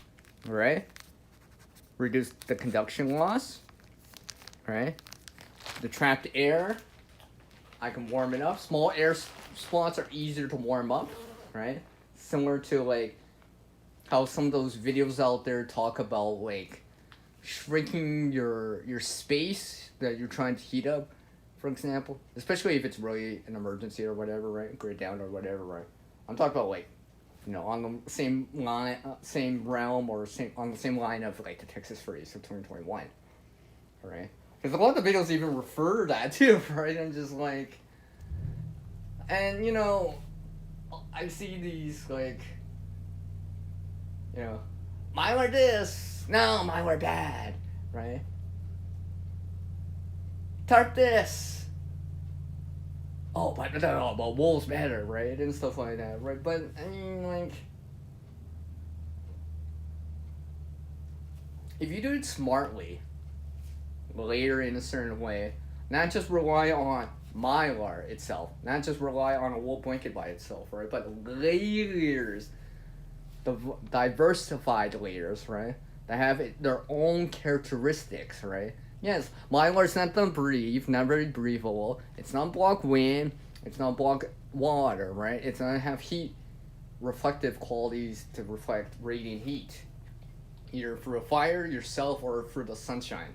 right? Reduce the conduction loss, right? The trapped air, I can warm it up. Small air spots are easier to warm up, right? Similar to like how some of those videos out there talk about like shrinking your space that you're trying to heat up, for example. Especially if it's really an emergency or whatever, right? Grid down or whatever, right? I'm talking about like, on the same line, same realm, or on the same line of like the Texas freeze of 2021, right? Because a lot of the videos even refer to that too, right? And just like, and I see these like, Mylar this, no, Mylar bad, right? Tart this. Oh, but Wool's better, right? And stuff like that, right? But I mean, like, if you do it smartly, layer in a certain way, not just rely on Mylar itself, not just rely on a wool blanket by itself, right? But layers, the diversified layers, right? That have their own characteristics, right? Yes, Mylar's not gonna breathe, not very breathable. It's not block wind. It's not block water, right? It's gonna have heat reflective qualities to reflect radiant heat, either through a fire, yourself, or through the sunshine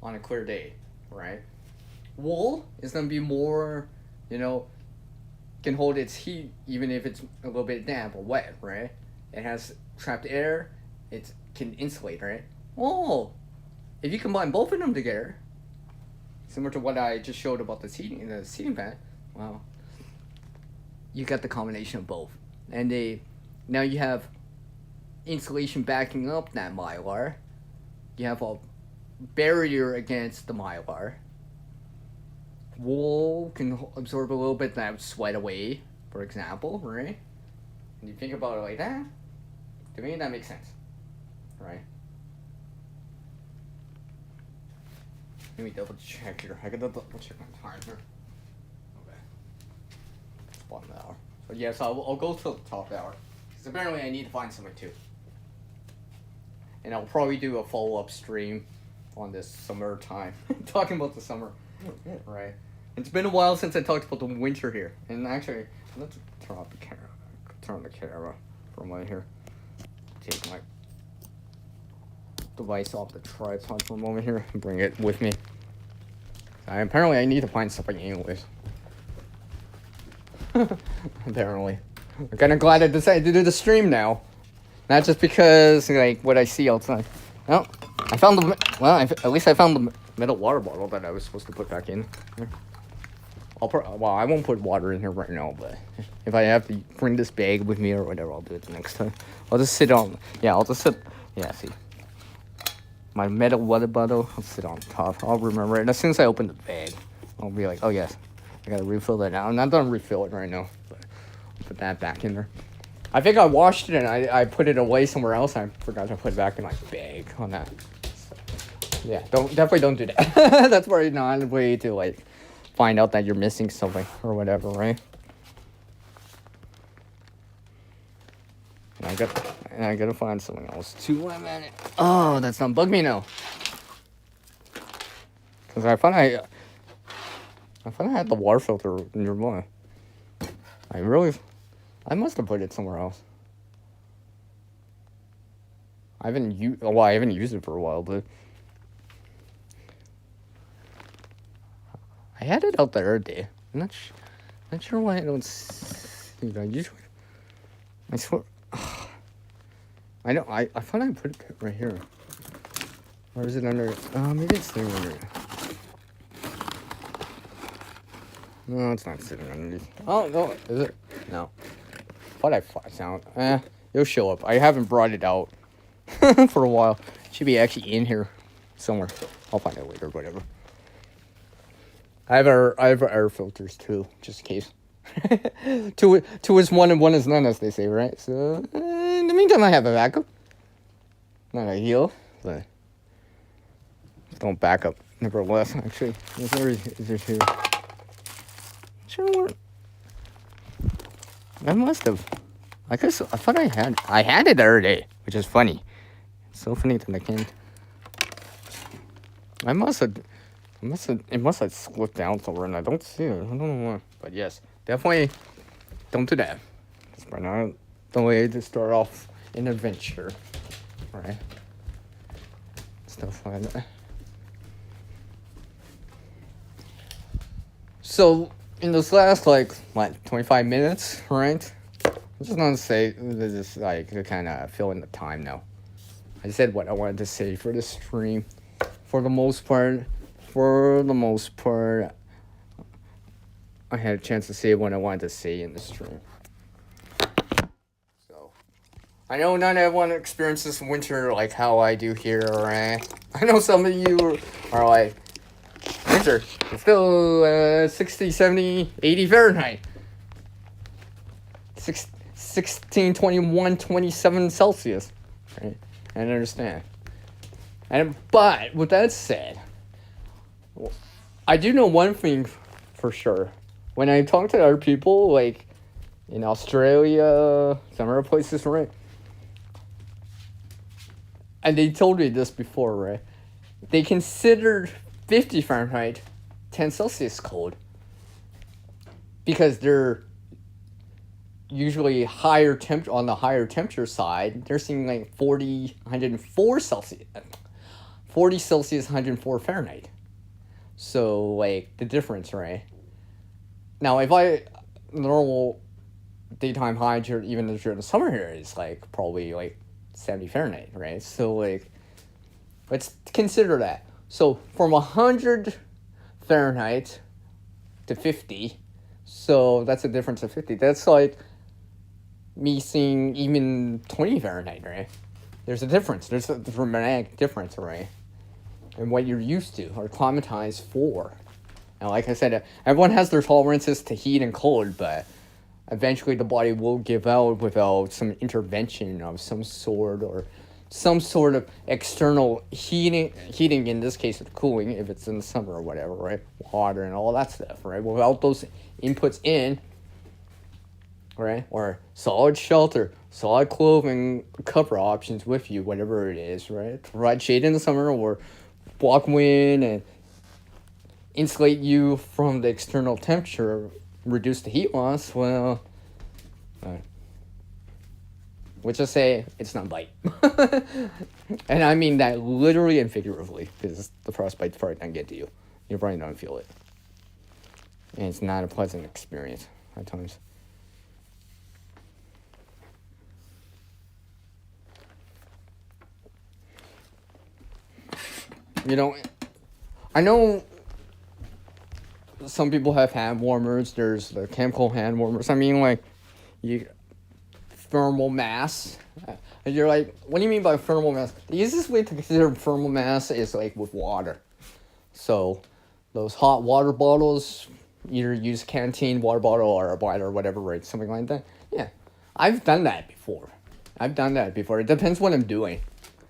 on a clear day, right? Wool is gonna be more, can hold its heat even if it's a little bit damp or wet, right? It has trapped air. It can insulate, right? Oh. If you combine both of them together, similar to what I just showed about the seating pad, wow, you got the combination of both. And now you have insulation backing up that Mylar. You have a barrier against the Mylar. Wool can absorb a little bit of that sweat away, for example, right? And you think about it like that, to me that makes sense, right? Let me double check here. I gotta double check my time here. Okay. It's bottom of the hour. So yes, I'll go to the top of the hour. Because apparently I need to find something too. And I'll probably do a follow-up stream on this summer time. Talking about the summer. Right. It's been a while since I talked about the winter here. And actually, let's turn off the camera. Turn the camera from right here. Take my device off the tripod for a moment here and bring it with me. Apparently I need to find something anyways. Apparently. I'm kinda glad I decided to do the stream now. Not just because, like, what I see outside. Oh, I found the well. At least I found the metal water bottle that I was supposed to put back in. Well, I won't put water in here right now, but if I have to bring this bag with me or whatever, I'll do it the next time. I'll just sit on. Yeah, I'll just sit. Yeah, see. My metal water bottle. I'll sit on top. I'll remember it. And as soon as I open the bag, I'll be like, oh yes, I gotta refill that now. I'm not done refilling right now, but I'll put that back in there. I think I washed it and I put it away somewhere else. I forgot to put it back in my bag on that. So, yeah, definitely don't do that. That's probably not a way to like find out that you're missing something or whatever, right? And I gotta find something else too. Wait a minute. Oh, that's not bug me now. Cause I thought I had the water filter nearby. I must have put it somewhere else. I haven't used it for a while, but I had it out the other day. I'm not sure why I don't see it. I swear. I thought I put it right here. Or is it under? Maybe it's sitting under it. No, it's not sitting underneath. Oh no, is it? No. Thought I found. It'll show up. I haven't brought it out for a while. It should be actually in here somewhere. I'll find it later, whatever. I have air filters too, just in case. Two is one and one is none, as they say, right? So in the meantime, I have a backup. Not ideal, but don't back up. Nevertheless, actually, is there two? Sure. I must have. I thought I had it the other day, which is funny. It's so funny that I can't. It must have slipped down somewhere, and I don't see it. I don't know why. But yes, definitely don't do that. It's probably not the way to start off an adventure, right? Stuff like that. So in this last 25 minutes, right? I'm just gonna say this to kind of fill in the time now. I said what I wanted to say for the stream. For the most part, I had a chance to say what I wanted to say in the stream. So I know not everyone experiences winter like how I do here, right? I know some of you are like, winter, it's still 60, 70, 80 Fahrenheit. 16, 21, 27 Celsius. Right? I understand. But with that said, I do know one thing for sure. When I talk to other people, like in Australia, some other places, right? And they told me this before, right? They considered 50 Fahrenheit 10 Celsius cold. Because they're usually on the higher temperature side, they're seeing like 104 Celsius. 40 Celsius, 104 Fahrenheit. So, like, the difference, right? Now, normal daytime high, even during the summer here, is, like, probably, like, 70 Fahrenheit, right? So, like, let's consider that. So, from 100 Fahrenheit to 50, so that's a difference of 50. That's, like, me seeing even 20 Fahrenheit, right? There's a difference. There's a dramatic difference, right? And what you're used to or acclimatized for. Now, like I said, everyone has their tolerances to heat and cold, but eventually the body will give out without some intervention of some sort or some sort of external heating in this case of cooling, if it's in the summer or whatever, right? Water and all that stuff, right? Without those inputs in, right? Or solid shelter, solid clothing, cover options with you, whatever it is, right? Provide shade in the summer or block wind and insulate you from the external temperature, reduce the heat loss. Well, let's just say it's not bite. And I mean that literally and figuratively, because the frostbite's probably not get to you. You probably don't feel it. And it's not a pleasant experience at times. You know, I know some people have hand warmers. There's the chemical hand warmers. I mean, like, you thermal mass. And you're like, what do you mean by thermal mass? The easiest way to consider thermal mass is like with water. So, those hot water bottles, either use canteen water bottle or a bottle or whatever, right? Something like that. Yeah, I've done that before. It depends what I'm doing.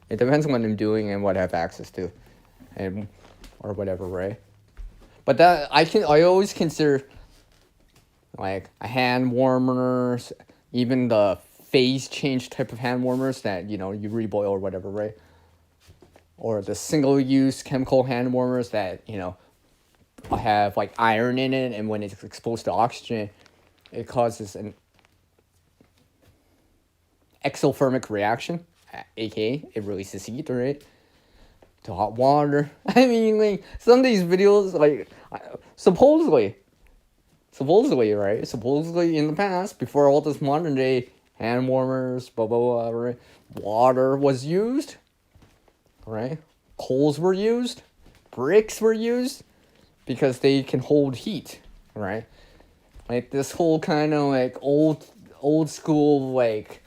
It depends what I'm doing and what I have access to, and or whatever, right? But that I always consider like a hand warmers, even the phase change type of hand warmers that you reboil or whatever, right? Or the single use chemical hand warmers that have like iron in it, and when it's exposed to oxygen, it causes an exothermic reaction, aka it releases heat, right? To hot water. I mean, like, some of these videos, like, supposedly, right? Supposedly in the past, before all this modern day hand warmers, blah, blah, blah, right? Water was used, right? Coals were used, bricks were used, because they can hold heat, right? Like, this whole kind of, like, old school, like,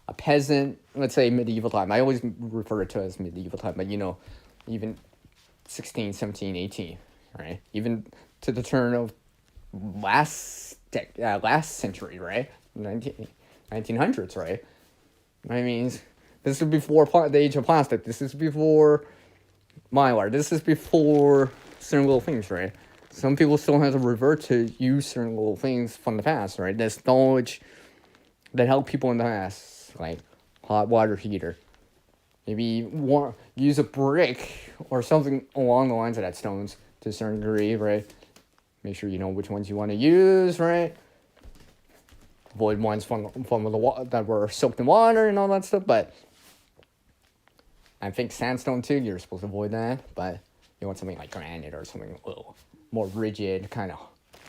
a peasant, let's say medieval time. I always refer to it as medieval time, but even 16, 17, 18, right? Even to the turn of last century, right? 1900s, right? I mean, this is before the age of plastic. This is before Mylar. This is before certain little things, right? Some people still have to revert to use certain little things from the past, right? This knowledge that helped people in the past, like hot water heater. Maybe use a brick or something along the lines of that, stones to a certain degree, right? Make sure you know which ones you want to use, right? Avoid ones from the that were soaked in water and all that stuff. But I think sandstone too, you're supposed to avoid that. But you want something like granite or something a little more rigid, kind of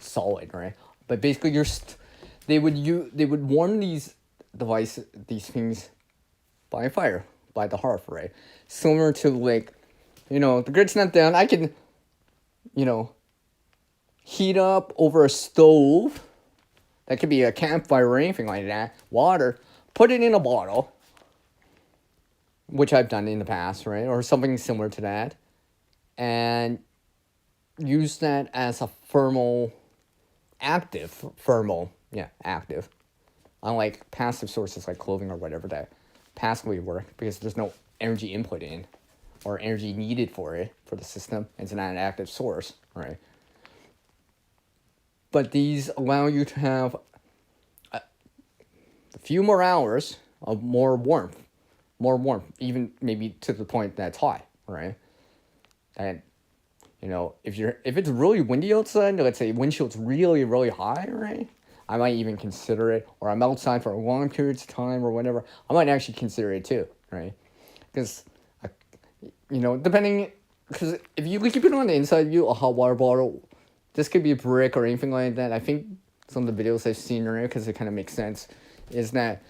solid, right? But basically, they would warm these things by fire, by the hearth, right? Similar to, like, the grid's not down. I can, heat up over a stove. That could be a campfire or anything like that. Water. Put it in a bottle, which I've done in the past, right? Or something similar to that. And use that as a active. Unlike passive sources like clothing or whatever that passively work, because there's no energy input in or energy needed for it, for the system. It's not an active source, right? But these allow you to have a few more hours of more warmth, even maybe to the point that it's hot, right? And if it's really windy outside, let's say wind chill's really, really high, right? I might even consider it, or I'm outside for long periods of time or whatever, I might actually consider it too, right? Because, because if you keep it on the inside of you, a hot water bottle, this could be a brick or anything like that. I think some of the videos I've seen earlier, because it kind of makes sense, is that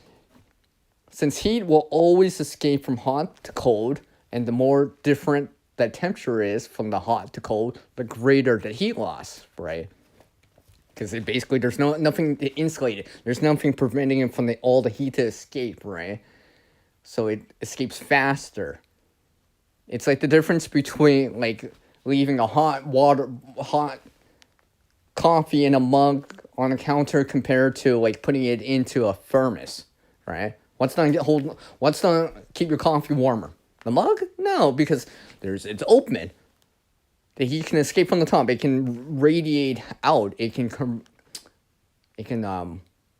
since heat will always escape from hot to cold, and the more different that temperature is from the hot to cold, the greater the heat loss, right? Because basically there's nothing to insulate it. There's nothing preventing it from all the heat to escape, right? So it escapes faster. It's like the difference between, like, leaving a hot coffee in a mug on a counter compared to, like, putting it into a thermos, right? What's gonna keep your coffee warmer? The mug? No, because it's open. The heat can escape from the top. It can radiate out. It can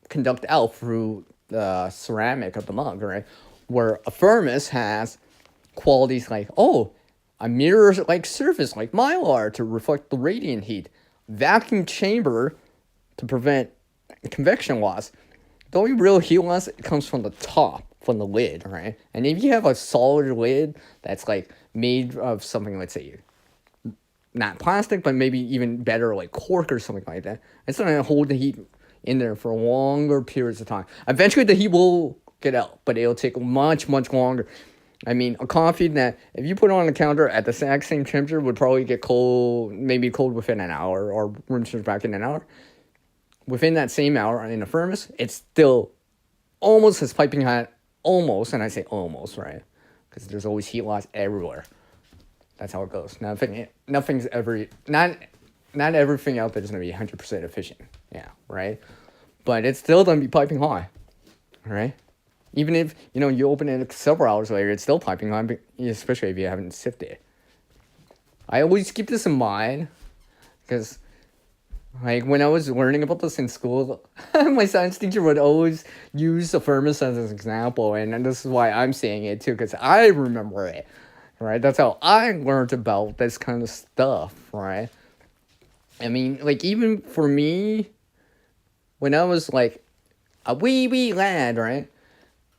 conduct out through the ceramic of the mug, right? Where a thermos has qualities like, a mirror-like surface like Mylar to reflect the radiant heat. Vacuum chamber to prevent convection loss. The only real heat loss comes from the top, from the lid, right? And if you have a solid lid that's, like, made of something, let's say, not plastic, but maybe even better, like cork or something like that, it's going to hold the heat in there for longer periods of time. Eventually, the heat will get out, but it'll take much, much longer. I mean, a coffee that if you put it on the counter at the exact same temperature would probably get cold, maybe cold within an hour or room temperature back in an hour. Within that same hour in a thermos, it's still almost as piping hot, almost, and I say almost, right? Because there's always heat loss everywhere. That's how it goes. Nothing's ever, not everything out there is going to be 100% efficient. Yeah, right? But it's still going to be piping hot, right? Even if, you open it several hours later, it's still piping hot, especially if you haven't sipped it. I always keep this in mind, because, like, when I was learning about this in school, my science teacher would always use the thermos as an example, and this is why I'm saying it, too, because I remember it, right? That's how I learned about this kind of stuff, right? I mean, like, even for me, when I was, like, a wee lad, right?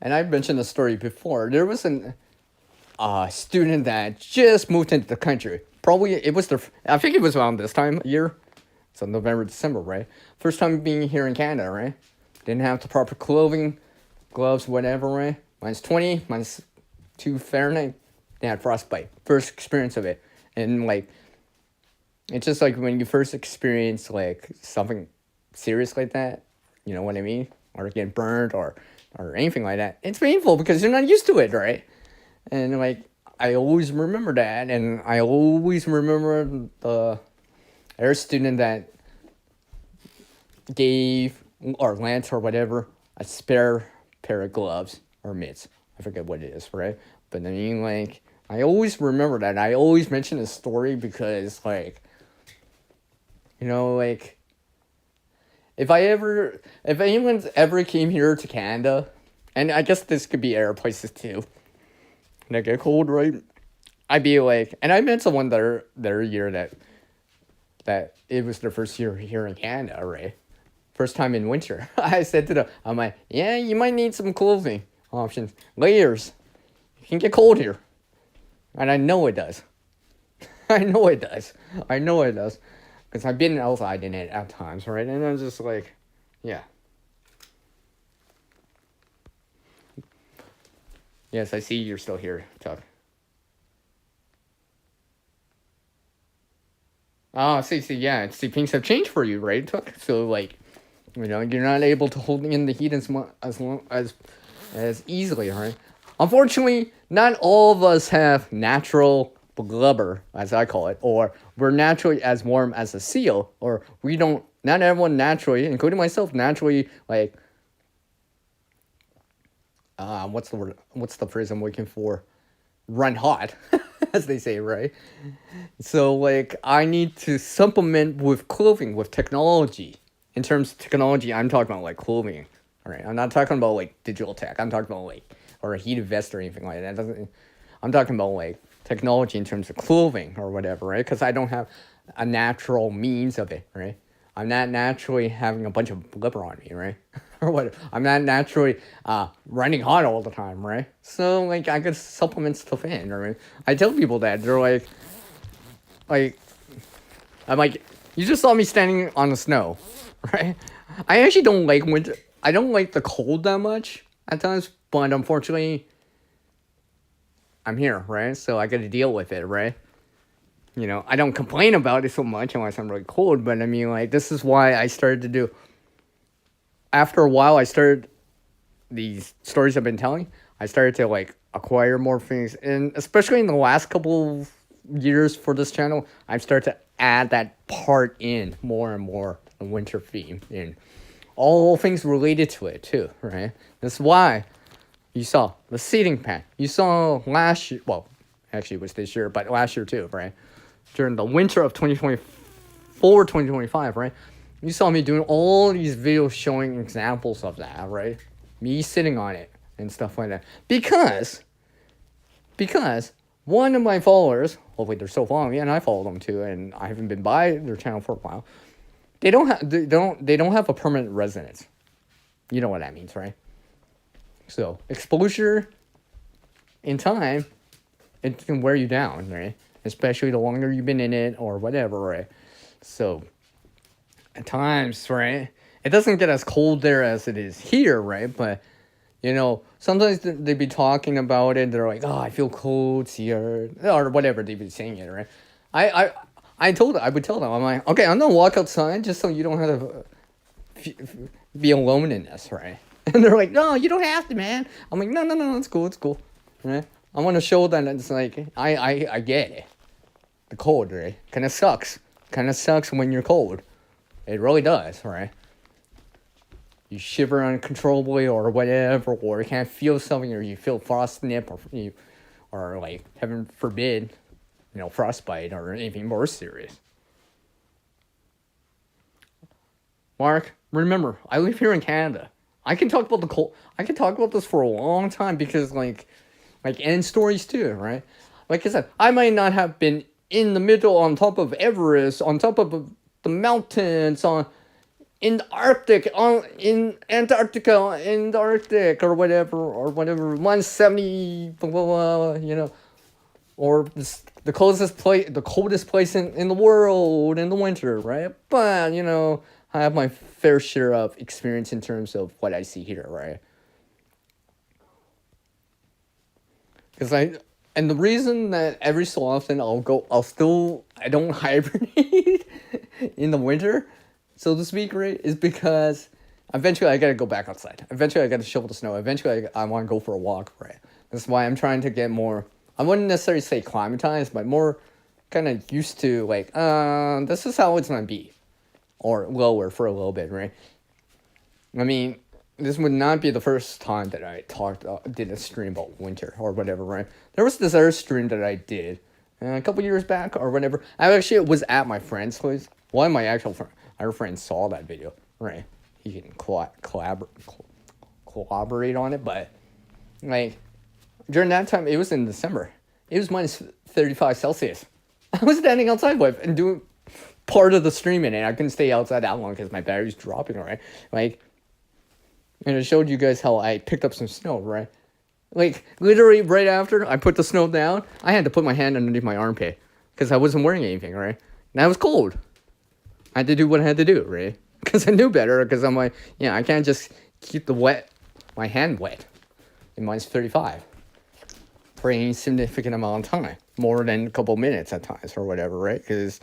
And I've mentioned the story before. There was a student that just moved into the country. Probably, I think it was around this time of year. So November, December, right? First time being here in Canada, right? Didn't have the proper clothing, gloves, whatever, right? -20, -2 Fahrenheit. They had frostbite. First experience of it. And, like, it's just like when you first experience, like, something serious like that. You know what I mean? Or get burned or anything like that. It's painful because you're not used to it, right? And, like, I always remember that. And I always remember the air student that gave, or Lance or whatever, a spare pair of gloves or mitts. I forget what it is, right? But I mean, like, I always remember that. I always mention this story because, like, like, if anyone's ever came here to Canada, and I guess this could be air places too, and I get cold, right? I'd be like, and I met someone their year that it was their first year here in Canada, right? First time in winter. I said to them, I'm like, yeah, you might need some clothing options. Layers. It can get cold here. And I know it does. I know it does. Because I've been outside in it at times, right? And I'm just like, yeah. Yes, I see you're still here, Tuck. Oh, see, yeah. See, things have changed for you, right, Tuck? So, like, you're not able to hold in the heat as easily, right? Unfortunately, not all of us have natural blubber, as I call it, or we're naturally as warm as a seal, or we don't. Not everyone naturally, including myself, naturally, like, what's the word? What's the phrase I'm looking for? Run hot, as they say, right? So, like, I need to supplement with clothing, with technology. In terms of technology, I'm talking about, like, clothing, all right? I'm not talking about, like, digital tech. I'm talking about, like, or a heated vest or anything like that. I'm talking about, like, technology in terms of clothing or whatever, right? Because I don't have a natural means of it, right? I'm not naturally having a bunch of blubber on me, right? Or what? I'm not naturally running hot all the time, right? So, like, I could supplement stuff in, right? I tell people that. They're like, I'm like, you just saw me standing on the snow, right? I actually don't like winter. I don't like the cold that much at times, but unfortunately, I'm here, right? So I got to deal with it, right? I don't complain about it so much unless I'm really cold, but I mean, like, this is why I started to do. After a while, I started these stories I've been telling. I started to, like, acquire more things, and especially in the last couple years for this channel, I've started to add that part in more and more, the winter theme, and all things related to it too, right? That's why you saw the seating pan. You saw last year, well, actually it was this year, but last year too, right? During the winter of 2024, 2025, right? You saw me doing all these videos showing examples of that, right? Me sitting on it and stuff like that. Because one of my followers, hopefully they're still following me, and I follow them too, and I haven't been by their channel for a while. They don't have a permanent residence. You know what that means, right? So exposure in time, it can wear you down, right? Especially the longer you've been in it or whatever, right? So at times, right, it doesn't get as cold there as it is here, right? But You know, sometimes they be talking about it. They're like, "Oh, I feel cold here," or whatever they be saying it, right? I I I would tell them, I'm like, okay, I'm gonna walk outside just so you don't have to be alone in this, right? And they're like, "No, you don't have to, man." I'm like, "No, no, no, it's cool, it's cool," right? I want to show them that it's like I get it. The cold, right? Kind of sucks. Kind of sucks when you're cold. It really does, right? You shiver uncontrollably or whatever, or you can't feel something, or you feel frostnip, or like heaven forbid, frostbite or anything more serious. Mark, remember, I live here in Canada. I can talk about the cold. I can talk about this for a long time because end stories too, right? Like I said, I might not have been in the middle on top of Everest, on top of the mountains, in the Arctic, in Antarctica, in the Arctic, or whatever, 170, blah, blah, blah, or the coldest place in the world in the winter, right? But I have my fair share of experience in terms of what I see here, right? And the reason that every so often I don't hibernate in the winter, so to speak, right, is because eventually I gotta go back outside. Eventually I gotta shovel the snow. Eventually I want to go for a walk, right? That's why I'm trying to get more, I wouldn't necessarily say climatized, but more kind of used to, this is how it's gonna be. Or lower for a little bit, right? I mean, this would not be the first time that I did a stream about winter or whatever, right? There was this other stream that I did a couple years back or whatever. I actually was at my friend's place. One of my our friends saw that video, right? He can collaborate on it, but during that time, it was in December. It was minus 35 Celsius. I was standing outside and doing part of the stream in it. I couldn't stay outside that long because my battery's dropping, right? And it showed you guys how I picked up some snow, right? Literally right after I put the snow down, I had to put my hand underneath my armpit because I wasn't wearing anything, right? And I was cold. I had to do what I had to do, right? Because I knew better, because I'm like, I can't just keep my hand wet in minus 35 for any significant amount of time, more than a couple minutes at times or whatever, right? Because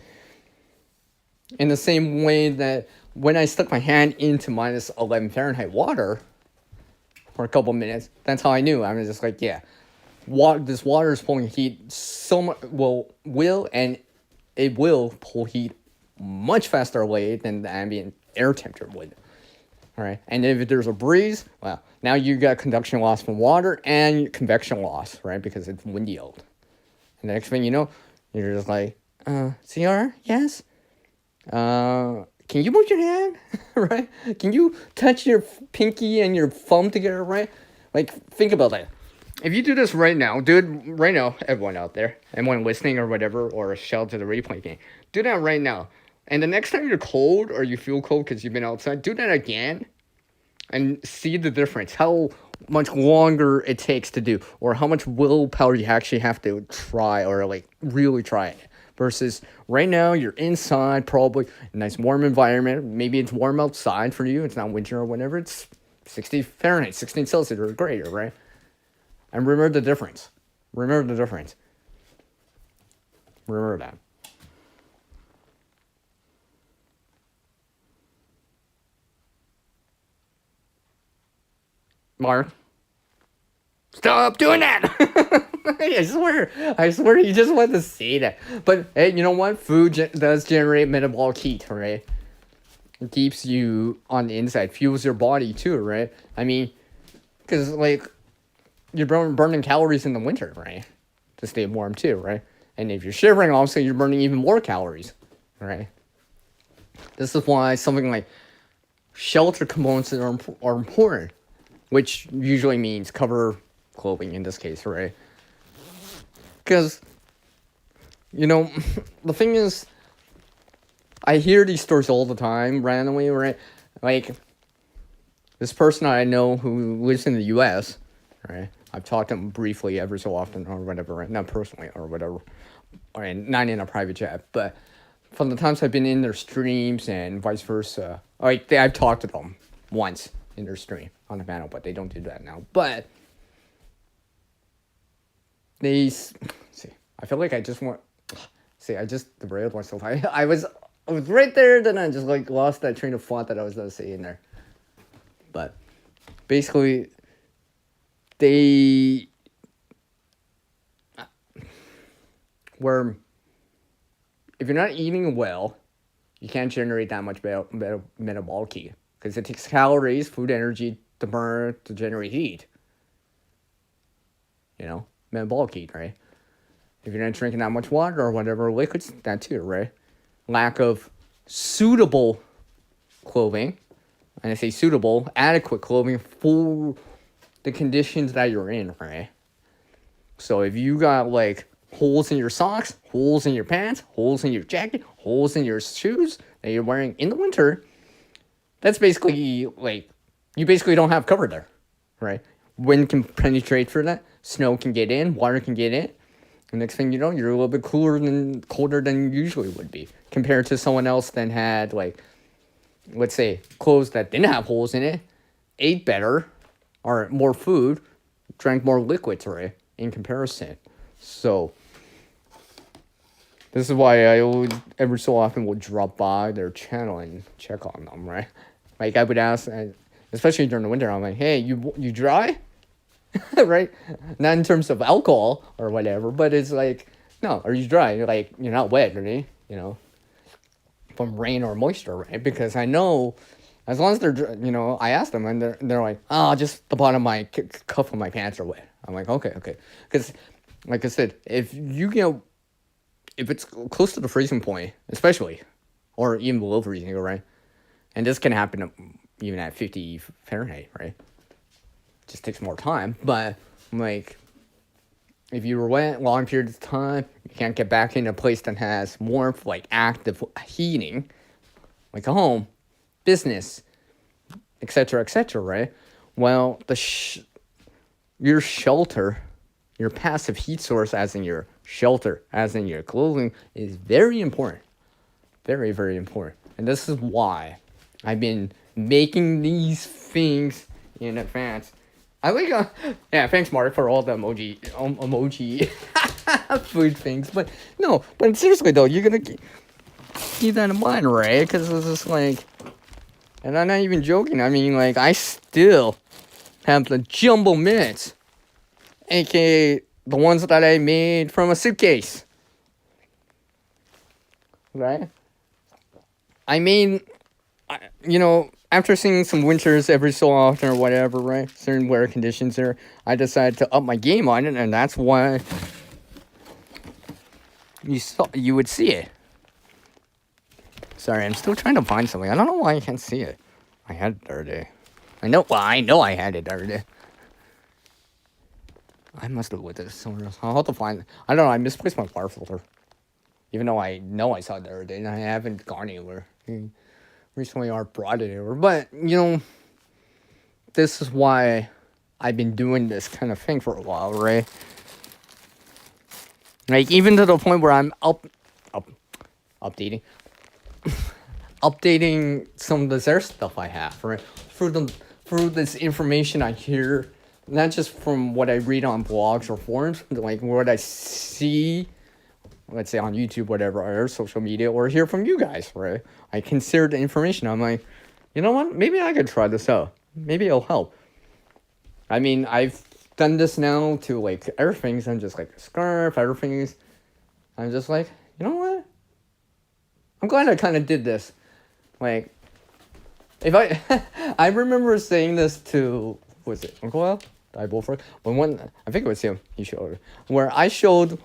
in the same way that when I stuck my hand into minus 11 Fahrenheit water for a couple minutes, that's how I knew. I was just like, this water is pulling heat so much, and it will pull heat much faster away than the ambient air temperature would. All right, and if there's a breeze, well, now you got conduction loss from water and convection loss, right? Because it's windy out. And the next thing you know, you're just like, CR, yes? Can you move your hand, right? Can you touch your pinky and your thumb together, right? Think about that. If you do this right now, do it right now, everyone out there, everyone listening or whatever, or shout to the replay game, do that right now. And the next time you're cold or you feel cold because you've been outside, do that again and see the difference. How much longer it takes to do, or how much willpower you actually have to try or really try it. Versus right now, you're inside, probably a nice warm environment. Maybe it's warm outside for you. It's not winter or whatever. It's 60 Fahrenheit, 16 Celsius or greater, right? And remember the difference. Remember that. Mark, stop doing that! I swear you just want to say that. But hey, you know what? Food does generate metabolic heat, right? It keeps you on the inside, fuels your body too, right? I mean, because you're burning calories in the winter, right? To stay warm too, right? And if you're shivering, obviously you're burning even more calories, right? This is why something like shelter components are important, which usually means cover clothing in this case, right? Because, the thing is, I hear these stories all the time, randomly, right? This person I know who lives in the U.S., right? I've talked to him briefly every so often or whatever, right? Not personally or whatever, or not in a private jet, but from the times I've been in their streams and vice versa, I've talked to them once, in their stream on the panel, but they don't do that now. But they see. I feel like I just want. See, I just derailed myself. I was right there, then I just like lost that train of thought that I was gonna say in there. But basically, they were. If you're not eating well, you can't generate that much metabolic heat because it takes calories, food, energy to burn to generate heat. You know, metabolic heat, right? If you're not drinking that much water or whatever liquids, that too, right? Lack of suitable clothing, and I say suitable, adequate clothing for the conditions that you're in, right? So if you got like holes in your socks, holes in your pants, holes in your jacket, holes in your shoes that you're wearing in the winter, that's basically like, you basically don't have cover there, right? Wind can penetrate through that, snow can get in, water can get in. The next thing you know, you're a little bit colder than you usually would be, compared to someone else that had, like, let's say, clothes that didn't have holes in it, ate better, or more food, drank more liquids, right, in comparison. So, this is why I would, every so often will drop by their channel and check on them, right? Like, I would ask, especially during the winter, I'm like, hey, you dry? Right? Not in terms of alcohol or whatever, but it's like, no, are you dry? You're like, you're not wet, right? You know, from rain or moisture, right? Because I know, as long as they're, you know, I asked them and they're like, oh, just the bottom of my cuff of my pants are wet. I'm like, okay. Because, like I said, if it's close to the freezing point, especially, or even below freezing, right? And this can happen even at 50 Fahrenheit, right? Just takes more time, but like if you were wet long periods of time, you can't get back in a place that has warmth, like active heating, like a home, business, etc., right? Well, your shelter, your passive heat source, as in your shelter, as in your clothing, is very important, very, very important. And this is why I've been making these things in advance. I like, yeah, thanks, Mark, for all the emoji food things. But no, but seriously though, you're gonna keep that in mind, right? Because it's just like, and I'm not even joking. I mean, like, I still have the jumbo mints, aka the ones that I made from a suitcase, right? I mean, you know, after seeing some winters every so often or whatever, right? Certain weather conditions there, I decided to up my game on it, and that's why you would see it. Sorry, I'm still trying to find something. I don't know why I can't see it. I had it the other day. I know I had it the other day. I must have looked at it somewhere else. I'll have to find it. I don't know, I misplaced my water filter. Even though I know I saw it the other day, and I haven't gone anywhere. Recently Art brought it over, but you know, this is why I've been doing this kind of thing for a while, right? Like, even to the point where I'm updating updating some of the Zare stuff I have, right? Through this information I hear, not just from what I read on blogs or forums, but like what I see, let's say on YouTube, whatever, or social media, or hear from you guys, right? I consider the information. I'm like, you know what? Maybe I could try this out. Maybe it'll help. I mean, I've done this now to like everything. I'm just like a scarf, everything. I'm just like, you know what? I'm glad I kind of did this. Like, if I remember saying this to, was it Uncle Al? I for when I think it was him. He showed where I showed.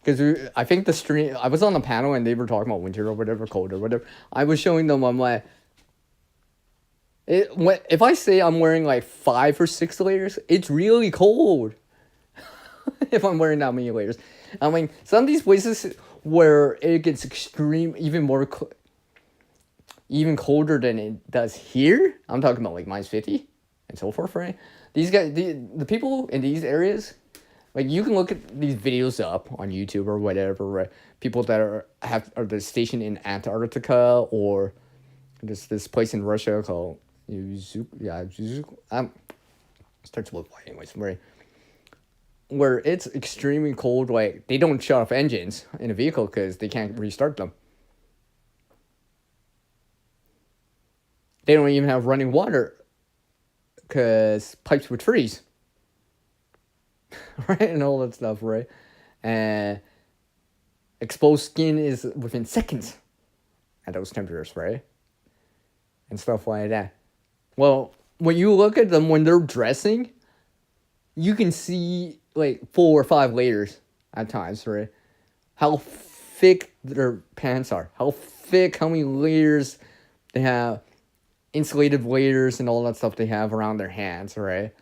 Because I think the stream, I was on the panel and they were talking about winter or whatever, cold or whatever. I was showing them, I'm like, if I say I'm wearing like 5 or 6 layers, it's really cold. If I'm wearing that many layers. I mean, some of these places where it gets extreme, even colder than it does here. I'm talking about like -50 and so forth, right? These guys, the people in these areas, like, you can look at these videos up on YouTube or whatever, right? People that are stationed in Antarctica, or there's this place in Russia called Starts with Y anyways, right? Where it's extremely cold, like they don't shut off engines in a vehicle because they can't restart them. They don't even have running water because pipes would freeze, right? And all that stuff, right? And exposed skin is within seconds at those temperatures, right? And stuff like that. Well, when you look at them when they're dressing, you can see like 4 or 5 layers at times, right? How thick their pants are, how thick, how many layers they have, insulated layers and all that stuff they have around their hands, right?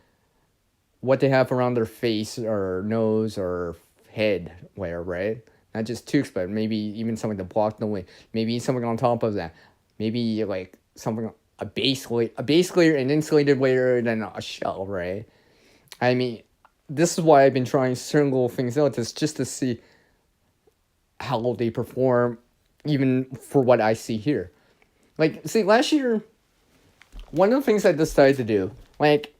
What they have around their face or nose or head layer, right? Not just tubes, but maybe even something to block the wind. Maybe something on top of that. Maybe like something a base layer, an insulated layer, then a shell, right? I mean, this is why I've been trying certain little things out, is just to see how they perform, even for what I see here. Like, see, last year, one of the things I decided to do, like,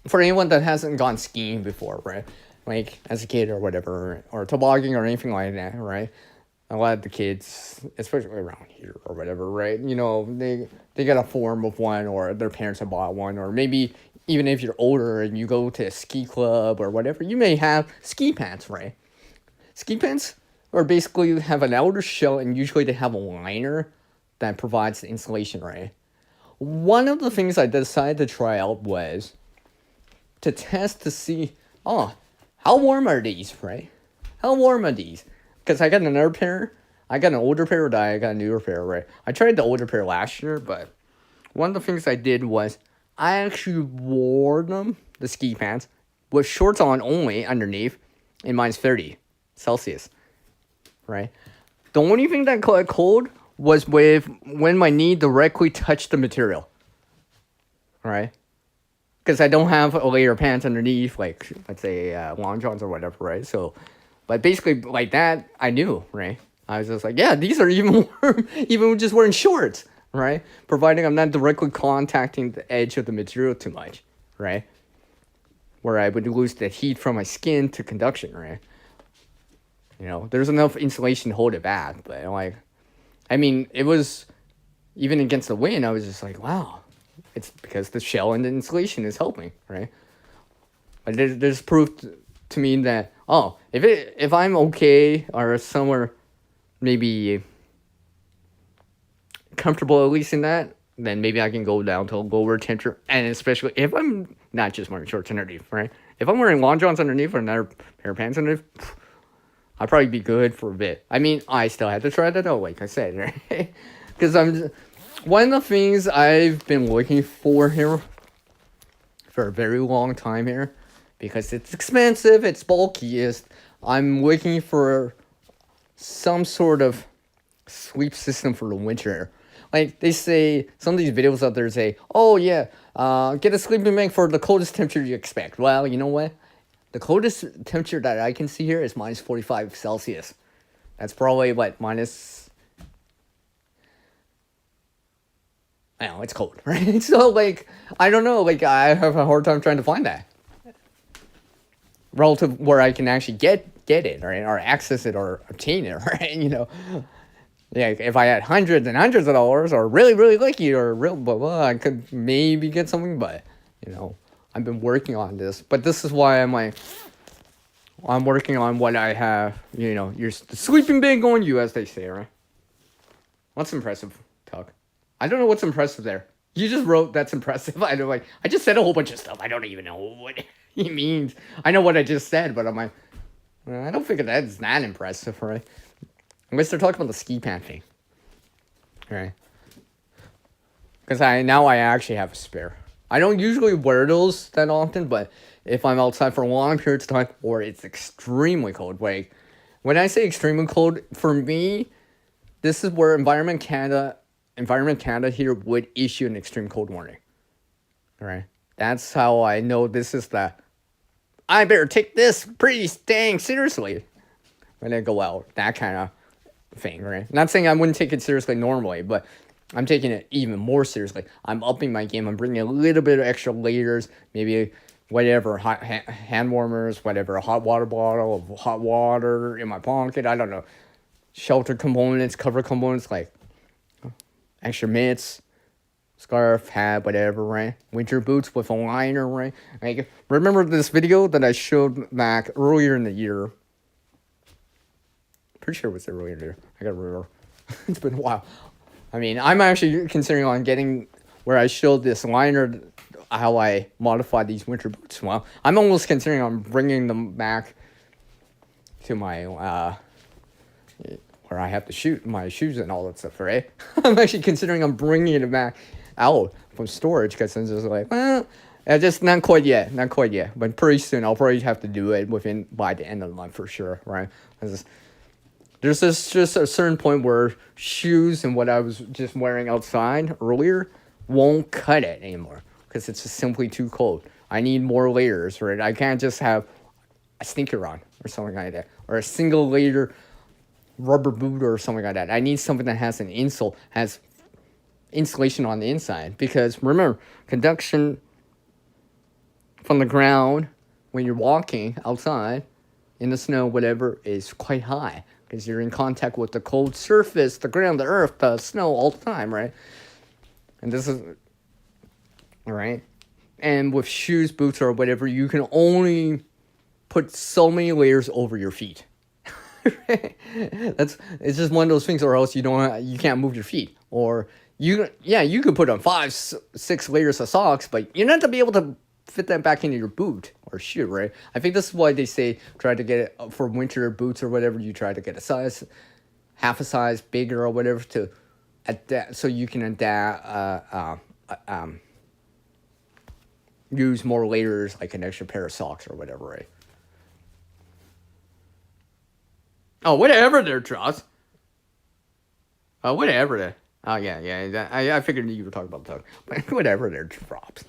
for anyone that hasn't gone skiing before, right? Like, as a kid or whatever, or tobogganing or anything like that, right? A lot of the kids, especially around here or whatever, right? You know, they got a form of one, or their parents have bought one, or maybe even if you're older and you go to a ski club or whatever, you may have ski pants, right? Ski pants are basically you have an outer shell, and usually they have a liner that provides the insulation, right? One of the things I decided to try out was to test to see, how warm are these, right? How warm are these? Because I got another pair. I got an older pair, or I got a newer pair, right? I tried the older pair last year, but one of the things I did was I actually wore them, the ski pants, with shorts on only underneath, in -30 Celsius, right? The only thing that got cold was when my knee directly touched the material, right? Because I don't have a layer of pants underneath, like, let's say, long johns or whatever, right? So, but basically, like that, I knew, right? I was just like, yeah, these are even warm, even with just wearing shorts, right? Providing I'm not directly contacting the edge of the material too much, right? Where I would lose the heat from my skin to conduction, right? You know, there's enough insulation to hold it back, but like, I mean, it was, even against the wind, I was just like, wow, it's because the shell and the insulation is helping, right? But there's proof to me that, if I'm okay or somewhere maybe comfortable at least in that, then maybe I can go down to a lower temperature. And especially if I'm not just wearing shorts underneath, right? If I'm wearing long johns underneath or another pair of pants underneath, I'll probably be good for a bit. I mean, I still have to try that out, like I said, right? Because one of the things I've been looking for here for a very long time here, because it's expensive, it's bulky, is I'm looking for some sort of sleep system for the winter. Like they say, some of these videos out there say, oh yeah, get a sleeping bag for the coldest temperature you expect. Well, you know what? The coldest temperature that I can see here is -45 Celsius. That's probably what, minus... I know, it's cold, right? So, like, I don't know, like, I have a hard time trying to find that. Relative where I can actually get it, right? Or access it or obtain it, right? You know? Yeah, if I had hundreds and hundreds of dollars, or really, really lucky, or real blah, blah, I could maybe get something, but, you know, I've been working on this. But this is why I'm working on what I have, you know, your sleeping bag on you, as they say, right? What's impressive, Tuck? I don't know what's impressive there. You just wrote that's impressive. I just said a whole bunch of stuff. I don't even know what he means. I know what I just said, but I'm like, I don't think that's that impressive, right? Unless they're talking about the ski pant thing. Right? Because I actually have a spare. I don't usually wear those that often, but if I'm outside for long periods of time, or it's extremely cold, like, when I say extremely cold, for me, this is where Environment Canada here would issue an extreme cold warning. Right? That's how I know this is I better take this pretty dang seriously when I go out. That kind of thing, right? Not saying I wouldn't take it seriously normally, but I'm taking it even more seriously. I'm upping my game. I'm bringing a little bit of extra layers, maybe whatever, hot hand warmers, whatever, a hot water bottle of hot water in my pocket. I don't know. Shelter components, cover components like extra mitts, scarf, hat, whatever, right? Winter boots with a liner, right? Like, remember this video that I showed back earlier in the year? Pretty sure it was earlier in the year. I gotta remember. It's been a while. I mean, I'm actually considering on getting where I showed this liner, how I modified these winter boots. Well, I'm almost considering on bringing them back to my, where I have to shoot my shoes and all that stuff, right? I'm actually considering on bringing it back out from storage because I'm just like, well, just not quite yet, but pretty soon I'll probably have to do it by the end of the month for sure, right? There's just a certain point where shoes and what I was just wearing outside earlier won't cut it anymore because it's just simply too cold. I need more layers, right? I can't just have a sneaker on or something like that, or a single layer rubber boot or something like that. I need something that has an insole, has insulation on the inside, because remember, conduction from the ground when you're walking outside in the snow, whatever, is quite high because you're in contact with the cold surface, the ground, the earth, the snow all the time, right? And this is, right? And with shoes, boots, or whatever, you can only put so many layers over your feet. It's just one of those things, or else you can't move your feet. Or you could put on 5-6 layers of socks, but you're not to be able to fit that back into your boot or shoe, right? I think this is why they say try to get it for winter boots or whatever. You try to get half a size bigger or whatever to adapt, so you can use more layers, like an extra pair of socks or whatever, right? Oh, whatever there, Drops. Oh, whatever there. Oh, yeah. I figured you were talking about the dog. But whatever there, Drops.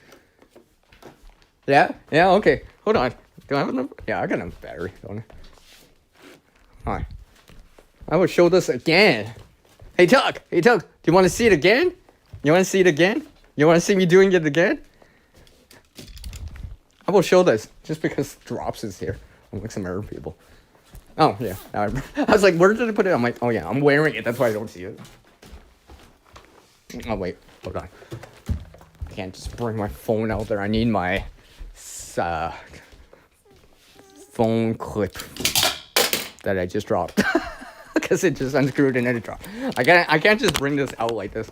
Yeah, okay. Hold on. Do I have enough? Yeah, I got enough battery, don't I? Alright. I will show this again. Hey, Tuck. Do you want to see it again? You want to see it again? You want to see me doing it again? I will show this, just because Drops is here. I'm like some Arab people. Oh, yeah. I was like, where did I put it? I'm like, oh, yeah, I'm wearing it. That's why I don't see it. Oh, wait. Hold on. I can't just bring my phone out there. I need my phone clip that I just dropped. Because it just unscrewed and it dropped. I can't just bring this out like this.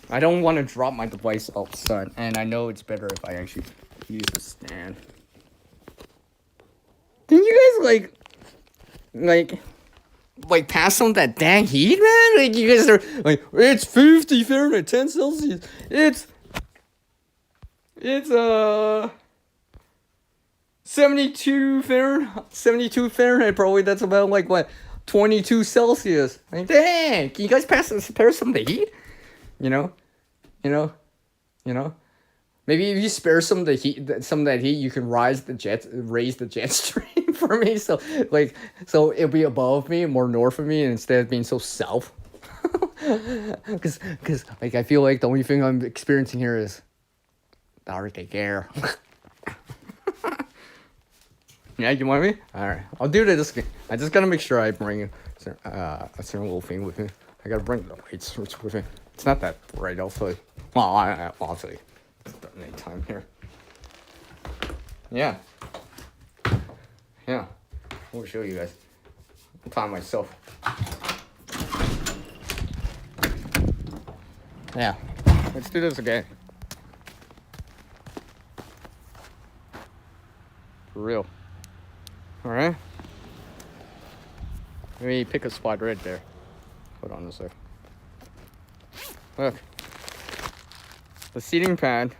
I don't want to drop my device outside. And I know it's better if I actually use a stand. Can you guys, like pass on that dang heat, man? Like, you guys are like, it's 50 Fahrenheit, 10 Celsius. It's 72 Fahrenheit, probably. That's about like what, 22 Celsius. Like, dang, can you guys spare some of the heat? You know. Maybe if you spare some of that heat, you can raise the jet stream for me. So it'll be above me, more north of me, and instead of being so south. Because like I feel like the only thing I'm experiencing here is the Arctic air. Yeah, you want me? All right, I'll do this. I just gotta make sure I bring a certain little thing with me. I gotta bring the light switch with me. It's not that bright, I'll tell you. Well, I'll tell you. Any time here. Yeah. I'll show you guys. I'll time myself. Yeah. Let's do this again. For real. Alright. Let me pick a spot right there. Hold on a sec. Look. The seating pad.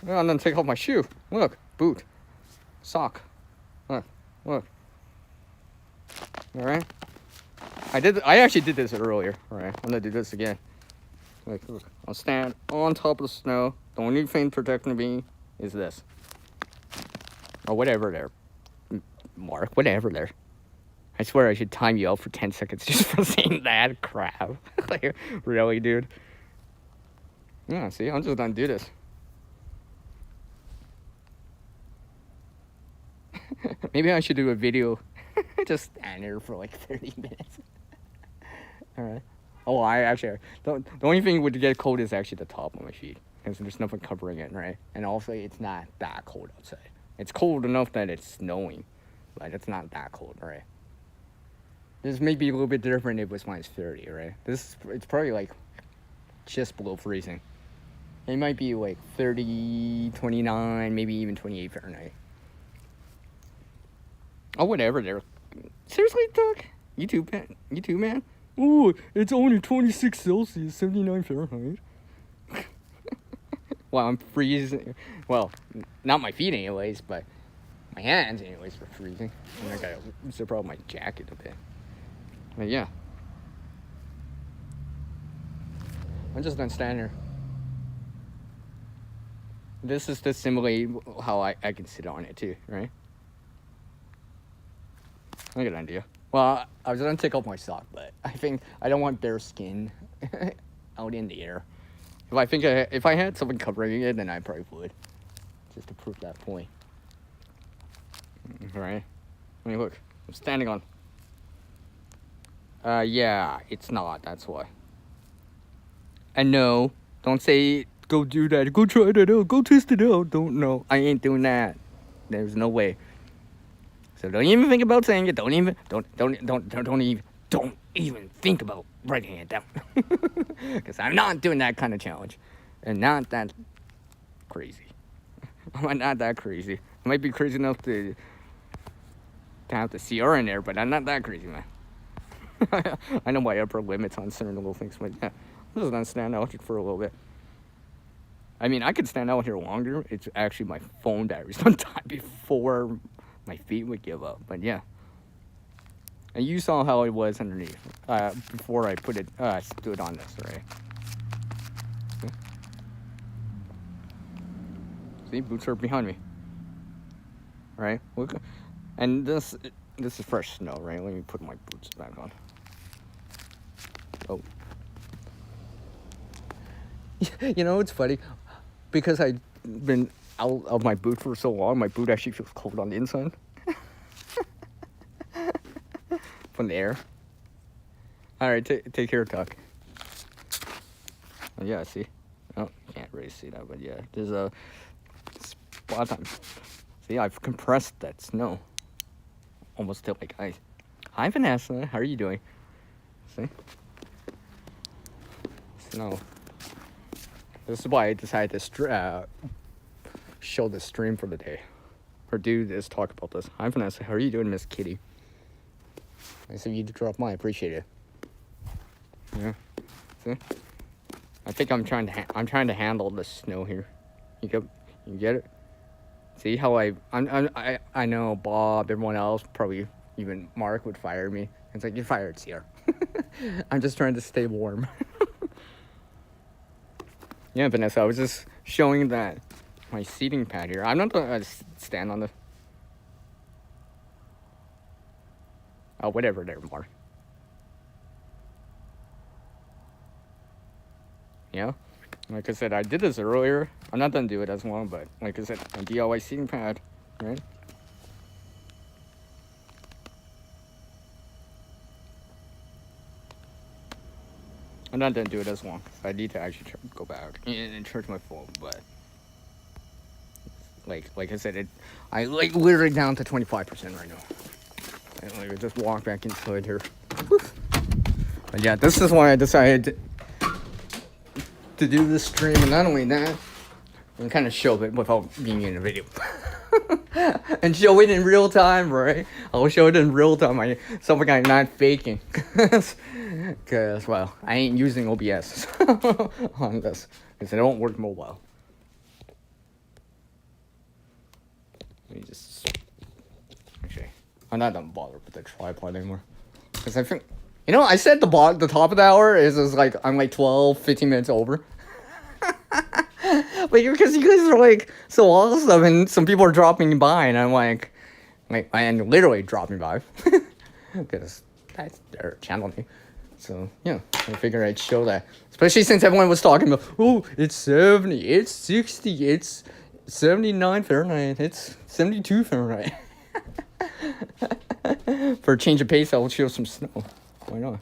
Oh, and then take off my shoe. Look, boot, sock. Look. All right. I actually did this earlier. All right, I'm gonna do this again. Look, I'll stand on top of the snow. The only thing protecting me is this, or whatever there, Mark. Whatever there. I swear I should time you out for 10 seconds just for saying that crap. Like, really, dude? Yeah, see, I'm just gonna do this. Maybe I should do a video. Just stand there for like 30 minutes. Alright. Oh, the only thing would get cold is actually the top of my feet. Because there's nothing covering it, right? And also, it's not that cold outside. It's cold enough that it's snowing. But it's not that cold, right? This may be a little bit different if it was minus 30, right? It's probably like just below freezing. It might be like 30, 29, maybe even 28 Fahrenheit. Oh, whatever. There. Seriously, Doug? You too, man? Ooh, it's only 26 Celsius, 79 Fahrenheit. Well, I'm freezing. Well, not my feet anyways, but my hands anyways were freezing. And I gotta zip out my jacket a bit. But yeah. I'm just gonna stand here. This is to simulate how I can sit on it too, right? I get an idea. Well, I was gonna take off my sock, but I think I don't want bare skin out in the air. If I had something covering it, then I probably would, just to prove that point. Right? I mean, look, I'm standing on. Yeah, it's not. That's why. And no, don't say go do that. Go try that out. Go test it out. Don't know. I ain't doing that. There's no way. So don't even think about saying it. Don't even think about writing it down. Because I'm not doing that kind of challenge. And not that crazy. I'm not that crazy. I might be crazy enough to have the CR in there, but I'm not that crazy, man. I know my upper limits on certain little things, but yeah, I'm just gonna stand out for a little bit. I mean, I could stand out here longer. It's actually my phone battery's gonna die before my feet would give up, but yeah. And you saw how it was underneath before I stood on this, right? See, boots are behind me, right? Look, and this is fresh snow, right? Let me put my boots back on. Oh, you know it's funny because I've been out of my boot for so long. My boot actually feels cold on the inside. From the air. All right, take care, Tuck. Oh, yeah, see. Oh, can't really see that, but yeah, there's a spot on. See, I've compressed that snow almost to like ice. Hi, Vanessa. How are you doing? See, snow. This is why I decided to show the stream for the day, or do this, talk about this. Hi, Vanessa. How are you doing, Miss Kitty? Nice of you to drop by. I appreciate it. Yeah. See? I think I'm trying to handle the snow here. You get it? See how I know Bob, everyone else, probably even Mark would fire me. It's like, you're fired, Sierra. I'm just trying to stay warm. Yeah, Vanessa, I was just showing that my seating pad here. I'm not gonna stand on the. Oh, whatever, there, Mark. Yeah, like I said, I did this earlier. I'm not gonna do it as long, but like I said, a DIY seating pad, right? I'm not gonna do it as long. I need to actually go back and charge my phone, but like I said, I literally down to 25% right now. And I just walk back inside here. But yeah, this is why I decided to do this stream, and not only that, and kind of show it without being in a video. And show it in real time, right? I'll show it in real time. Something I'm not faking. Because, well, I ain't using OBS on this. Because it don't work mobile. Let me just. Actually, I'm not gonna bother with the tripod anymore. Because I think. You know, I said the top of the hour is like, I'm like 12, 15 minutes over. But because you guys are like so awesome and some people are dropping by and I'm like and literally dropping by. because that's their channel name. So yeah, I figured I'd show that, especially since everyone was talking about, oh, it's 70, it's 60, it's 79 Fahrenheit, it's 72 Fahrenheit. For a change of pace, I'll show some snow. Why not?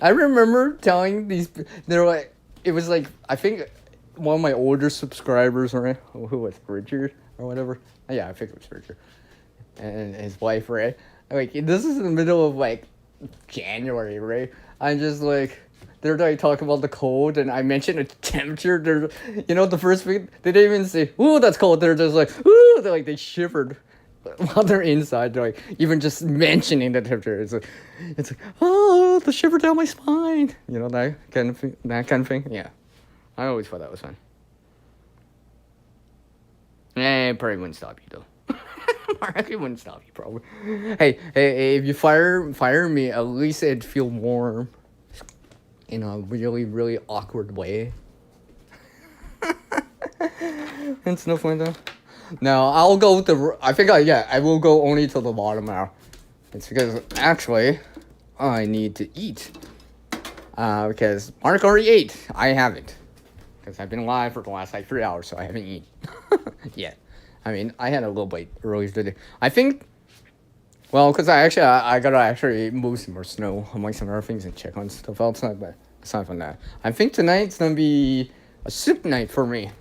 I remember telling these, they're like, it was like, I think one of my older subscribers, right? Who was Richard or whatever? Yeah, I think it was Richard. And his wife, right? Like, this is in the middle of like January, right? I'm just like, they're like talking about the cold, and I mentioned the temperature. They're, you know, the first week, they didn't even say, ooh, that's cold. They're just like, ooh, they're like, they shivered. While they're inside, they're like, even just mentioning the temperature, it's like, oh, the shiver down my spine. You know, that kind of thing. Yeah, I always thought that was fun. It probably wouldn't stop you though. It wouldn't stop you probably. Hey, if you fire me, at least it'd feel warm. In a really, really awkward way. It's no fun though. No, I'll go with I will go only to the bottom now. It's because, actually, I need to eat. Because Mark already ate. I haven't. Because I've been alive for the last, 3 hours, so I haven't eaten. Yet. I mean, I had a little bite earlier today. I think, well, because I gotta actually move some more snow among some other things and check on stuff outside, but aside from that, I think tonight's gonna be a soup night for me.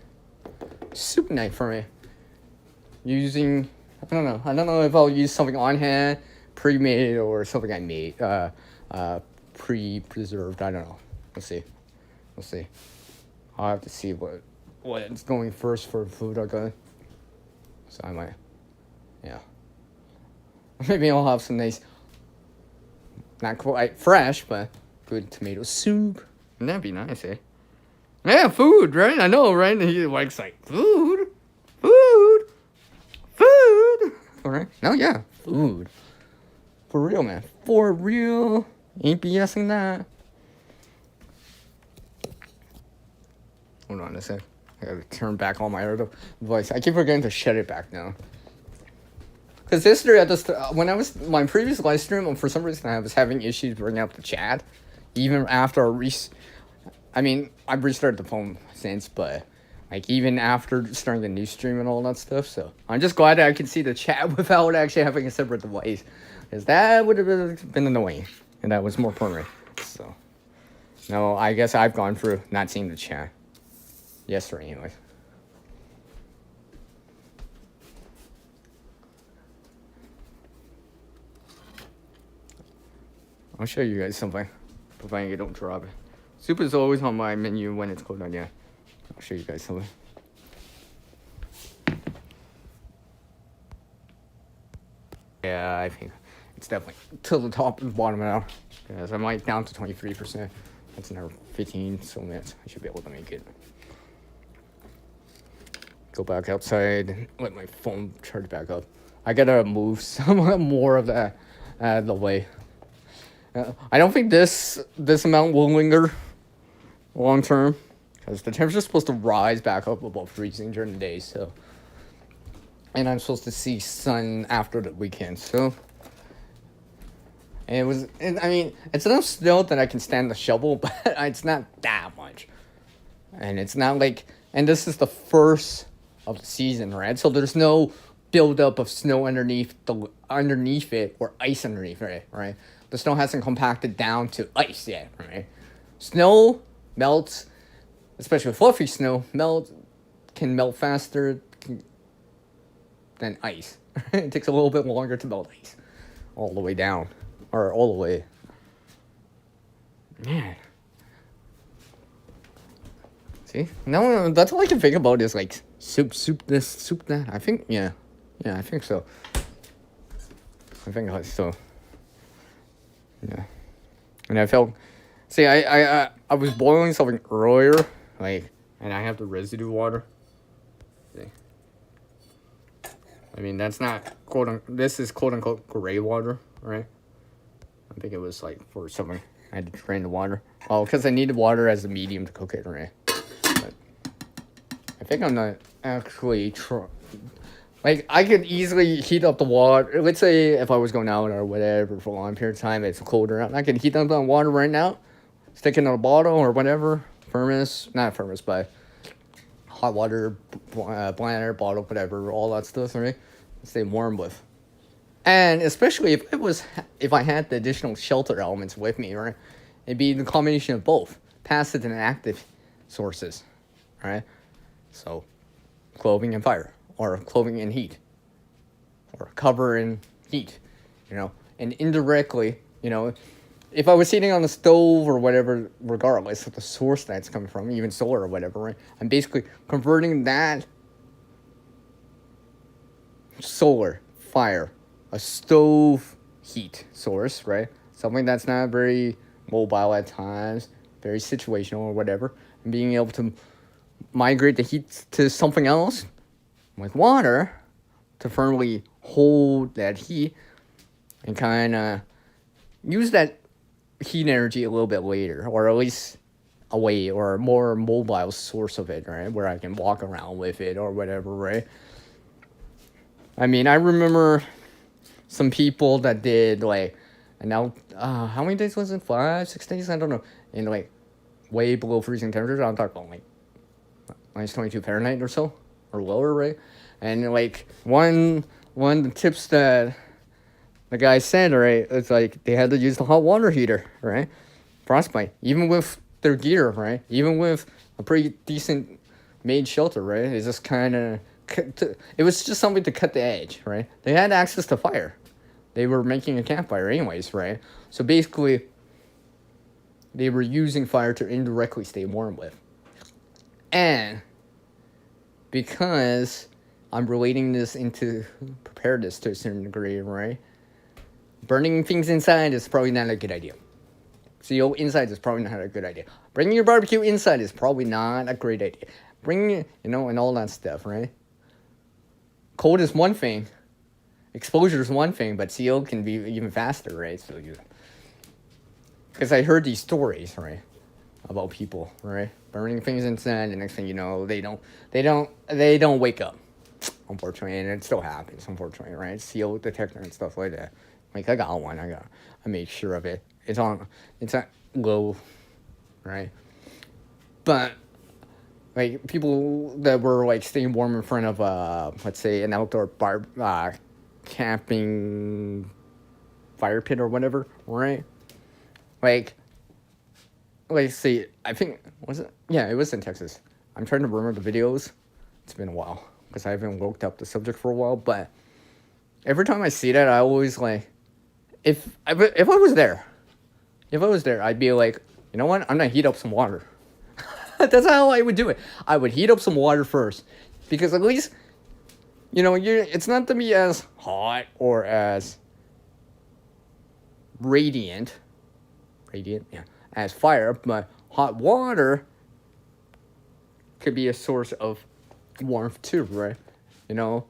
Using, I don't know if I'll use something on hand, pre-made, or something I made, pre-preserved. I don't know. We'll see. I'll have to see what's going first for food I got. So I might, yeah. Maybe I'll have some nice, not quite fresh, but good tomato soup. And that'd be nice, eh? Yeah, food, right? I know, right? And he likes like food. All right. No, yeah, food. For real, man. For real. Ain't BSing that. Hold on a sec. I gotta turn back all my other voice. I keep forgetting to shut it back now. Because yesterday, when I was my previous live stream, for some reason I was having issues bringing up the chat, even after I've restarted the phone since, but like even after starting the new stream and all that stuff. So I'm just glad that I can see the chat without actually having a separate device, because that would have been annoying, and that was more permanent. So no, I guess I've gone through not seeing the chat yesterday, anyway. I'll show you guys something, providing you don't drop it. Soup is always on my menu when it's cold on, yeah. I'll show you guys something. Yeah, I think it's definitely to the top and bottom now. Because I'm like down to 23%. That's another 15 so minutes. I should be able to make it. Go back outside and let my phone charge back up. I gotta move some more of that out of the way. I don't think this amount will linger long term, because the temperature's supposed to rise back up above freezing during the day, so. And I'm supposed to see sun after the weekend, so. And it's enough snow that I can stand the shovel, but it's not that much. And it's not like, and this is the first of the season, right? So there's no buildup of snow underneath it, or ice underneath it, right? The snow hasn't compacted down to ice yet, right? Snow melts, especially fluffy snow, can melt faster than ice. It takes a little bit longer to melt ice all the way down, or all the way. Man. See? No, that's all I can think about is like soup this, soup that. I think, yeah, I think so. So. Yeah, and I felt. See, I was boiling something earlier, like, and I have the residue water. See, I mean that's not this is quote unquote gray water, right? I think it was like for something I had to drain the water. Oh, because I needed water as a medium to cook it, right? But I think I'm not actually Like, I could easily heat up the water. Let's say if I was going out or whatever for a long period of time, it's colder out. I could heat up the water right now, stick it in a bottle or whatever, not thermos, but hot water, bladder, bottle, whatever, all that stuff, right? Stay warm with. And especially if I had the additional shelter elements with me, right? It'd be the combination of both, passive and active sources, right? So, clothing and fire, or clothing and heat, or cover and heat, and indirectly, if I was sitting on the stove or whatever, regardless of the source that's coming from, even solar or whatever, right? I'm basically converting that solar, fire, a stove heat source, right? Something that's not very mobile at times, very situational or whatever, and being able to migrate the heat to something else with water to firmly hold that heat and kind of use that heat energy a little bit later, or at least a way or a more mobile source of it, right? Where I can walk around with it or whatever, right? I mean, I remember some people that did like, and now, how many days was it? 5, 6 days? I don't know. In like way below freezing temperatures. I'm talking like minus 22 Fahrenheit or so, or lower, right? And like one of the tips that the guy said, right, it's like they had to use the hot water heater, right? Frostbite, even with their gear, right? Even with a pretty decent made shelter, right? It's just kind of, it was just something to cut the edge, right? They had access to fire. They were making a campfire anyways, right? So basically, they were using fire to indirectly stay warm with. And because I'm relating this into preparedness to a certain degree, right? Burning things inside is probably not a good idea. CO inside is probably not a good idea. Bringing your barbecue inside is probably not a great idea. Bringing, and all that stuff, right? Cold is one thing. Exposure is one thing, but CO can be even faster, right? So because I heard these stories, right, about people, right, burning things inside, and next thing you know, they don't wake up, unfortunately, and it still happens, unfortunately, right? CO detector and stuff like that. Like I got one, I make sure of it. It's at low, right? But like people that were like staying warm in front of let's say an outdoor camping fire pit or whatever, right? Like see, I think, was it? Yeah, it was in Texas. I'm trying to remember the videos. It's been a while because I haven't looked up the subject for a while. But every time I see that, I always like, if I was there, I'd be like, you know what? I'm gonna heat up some water. That's how I would do it. I would heat up some water first, because at least, it's not to be as hot or as radiant, yeah, as fire, but hot water could be a source of warmth too, right? And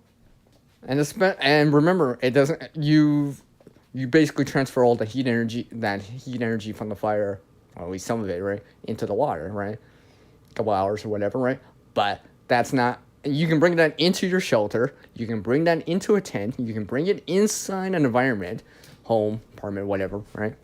remember, it doesn't, you basically transfer all the heat energy from the fire, or at least some of it, right, into the water, right? A couple hours or whatever, right? But that's not, you can bring that into your shelter, you can bring that into a tent, you can bring it inside an environment, home, apartment, whatever, right?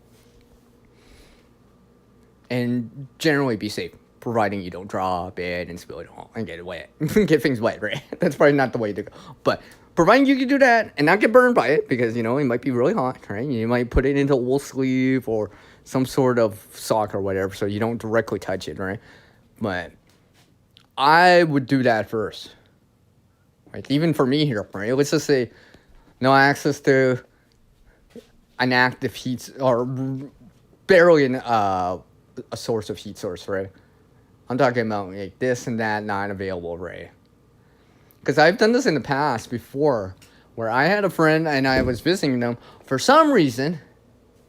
And generally be safe, providing you don't drop it and spill it all and get it wet. Get things wet, right? That's probably not the way to go. But providing you can do that and not get burned by it, because, it might be really hot, right? You might put it into a wool sleeve or some sort of sock or whatever, so you don't directly touch it, right? But I would do that first. Like, even for me here, right? Let's just say no access to an active heat, or barely a source of heat source, right? I'm talking about like this and that not available, right? Because I've done this in the past before, where I had a friend and I was visiting them. For some reason,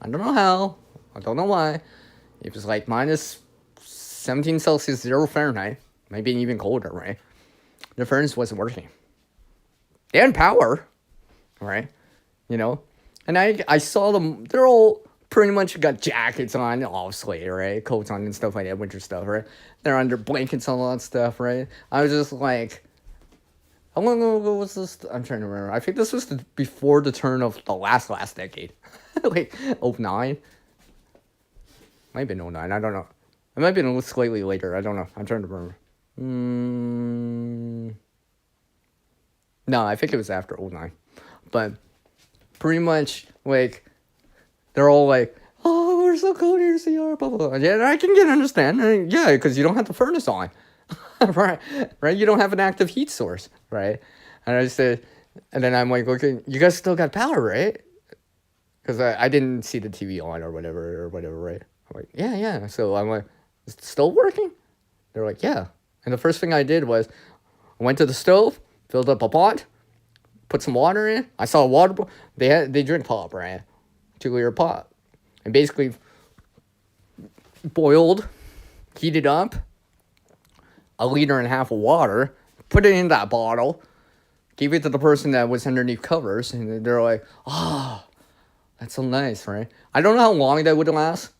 I don't know how, I don't know why, it was like minus 17 Celsius, 0 Fahrenheit, maybe even colder, right? The furnace wasn't working. They had power, right? And I saw them, they're all pretty much got jackets on, obviously, right? Coats on and stuff like that, winter stuff, right? They're under blankets and all that stuff, right? I was just like, How long ago was this? I'm trying to remember. I think this was before the turn of the last decade. Like, '09? Might have been '09, I don't know. It might have been slightly later, I don't know. I'm trying to remember. No, I think it was after '09. But pretty much, like, they're all like, oh, we're so cold here, CR, blah, blah, blah. Yeah, I can understand. Yeah, because you don't have the furnace on. Right? You don't have an active heat source, right? And I said, and then I'm like, okay, you guys still got power, right? Because I didn't see the TV on or whatever, right? I'm like, yeah. So I'm like, is it still working? They're like, yeah. And the first thing I did was, I went to the stove, filled up a pot, put some water in. I saw a water. They drink pop, right? 2-liter pot, and basically boiled, heated up 1.5 liters of water, put it in that bottle, gave it to the person that was underneath covers, and they're like, oh, that's so nice, right? I don't know how long that would last,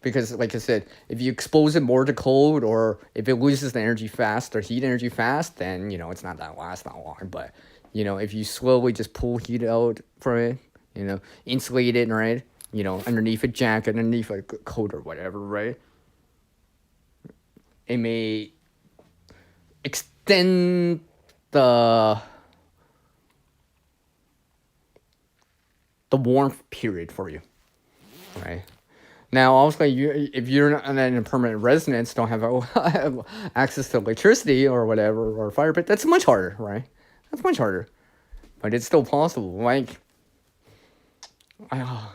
because like I said, if you expose it more to cold, or if it loses the energy fast or heat energy fast, then, it's not that last that long. But, if you slowly just pull heat out from it, insulate it, right? Underneath a jacket, underneath a coat or whatever, right? It may extend the warmth period for you, right? Now, obviously, if you're not in a permanent residence, don't have access to electricity or whatever, or fire pit, that's much harder, right? That's much harder. But it's still possible. Like, I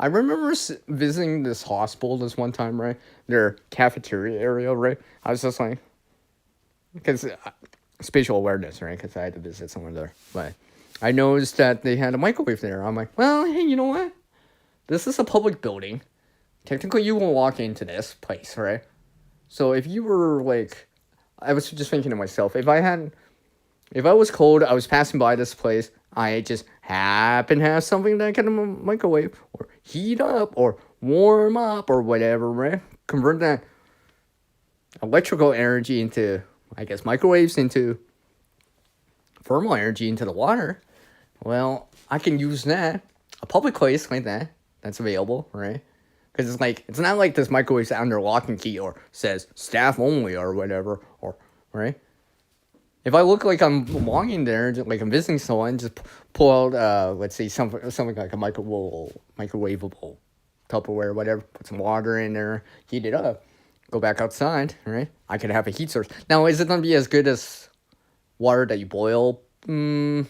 remember visiting this hospital this one time, right? Their cafeteria area, right? I was just like, because spatial awareness, right? Because I had to visit someone there. But I noticed that they had a microwave there. I'm like, well, hey, you know what? This is a public building. Technically, you will walk into this place, right? So if you were like, I was just thinking to myself, if I was cold, I was passing by this place, I just happen to have something that can microwave or heat up or warm up or whatever, right? Convert that electrical energy into, I guess, microwaves into thermal energy into the water. Well, I can use that. A public place like that's available, right? Because it's not like this microwave's under lock and key or says staff only or whatever, or, right? If I look like I'm belonging there, like I'm visiting someone, just pull out, let's say, something like a microwavable Tupperware or whatever, put some water in there, heat it up, go back outside, right? I could have a heat source. Now, is it going to be as good as water that you boil? It'll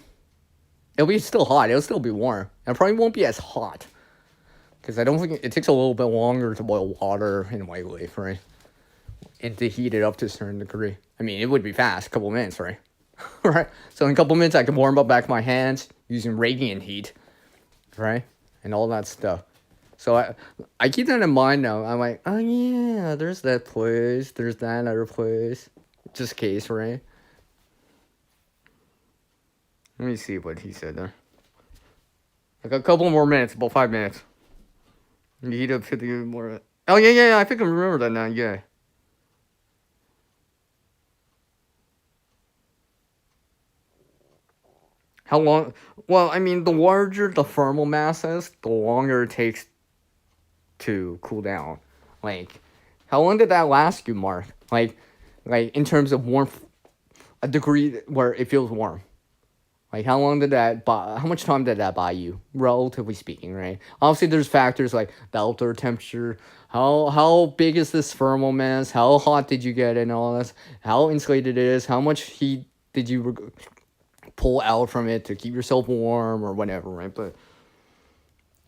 be still hot. It'll still be warm. It probably won't be as hot. Because I don't think it takes a little bit longer to boil water in a microwave, right? And to heat it up to a certain degree. I mean, it would be fast, a couple of minutes, right? Right? So in a couple of minutes, I can warm up back my hands using radiant heat, right? And all that stuff. So I keep that in mind now. I'm like, oh yeah, there's that place. There's that other place. Just in case, right? Let me see what he said there. Like a couple more minutes, about 5 minutes. You heat up 50 more. Oh, yeah, I think I remember that now, yeah. How long? Well, I mean, the larger the thermal mass is, the longer it takes to cool down. Like, how long did that last you, Mark? Like in terms of warmth, a degree where it feels warm. Like, how much time did that buy you, relatively speaking, right? Obviously, there's factors like the outdoor temperature, how big is this thermal mass, how hot did you get it, and all this, how insulated it is, how much heat did you pull out from it to keep yourself warm or whatever, right? But,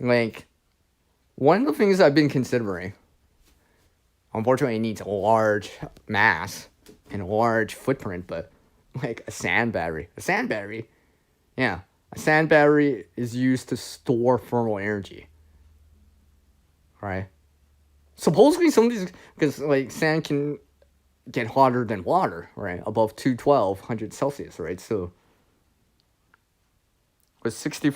like, one of the things I've been considering, unfortunately, it needs a large mass and a large footprint, but, like, a sand battery. Yeah, a sand battery is used to store thermal energy, right? Supposedly some of these, because like sand can get hotter than water, right? Above 212 Celsius, right? So with 60,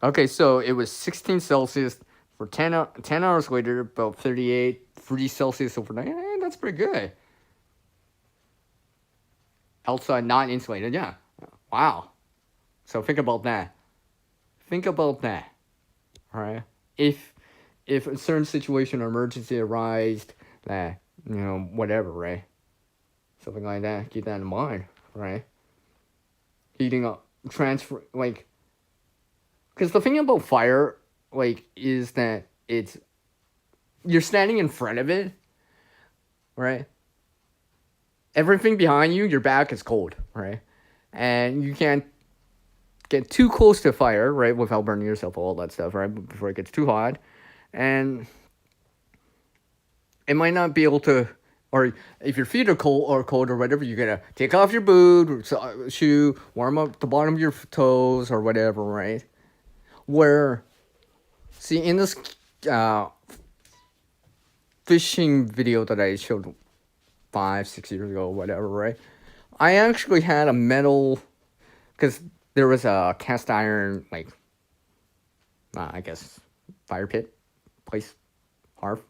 okay, so it was 16 Celsius for 10 hours later, about 38 degrees Celsius overnight. That's pretty good. outside, not insulated. Yeah. Wow. So think about that. Think about that. All right. If a certain situation or emergency arises, that whatever, right? Something like that. Keep that in mind, right? Heating up, transfer, like, because the thing about fire, like, is that you're standing in front of it, right? Everything behind you, your back is cold, right? And you can't get too close to fire, right, without burning yourself, all that stuff, right, before it gets too hot. And it might not be able to, or if your feet are cold or whatever, you gotta take off your boot or shoe, warm up the bottom of your toes or whatever, right? See, in this fishing video that I showed 5-6 years ago, whatever, right? I actually had a metal, because there was a cast iron, like, I guess, fire pit place, hearth.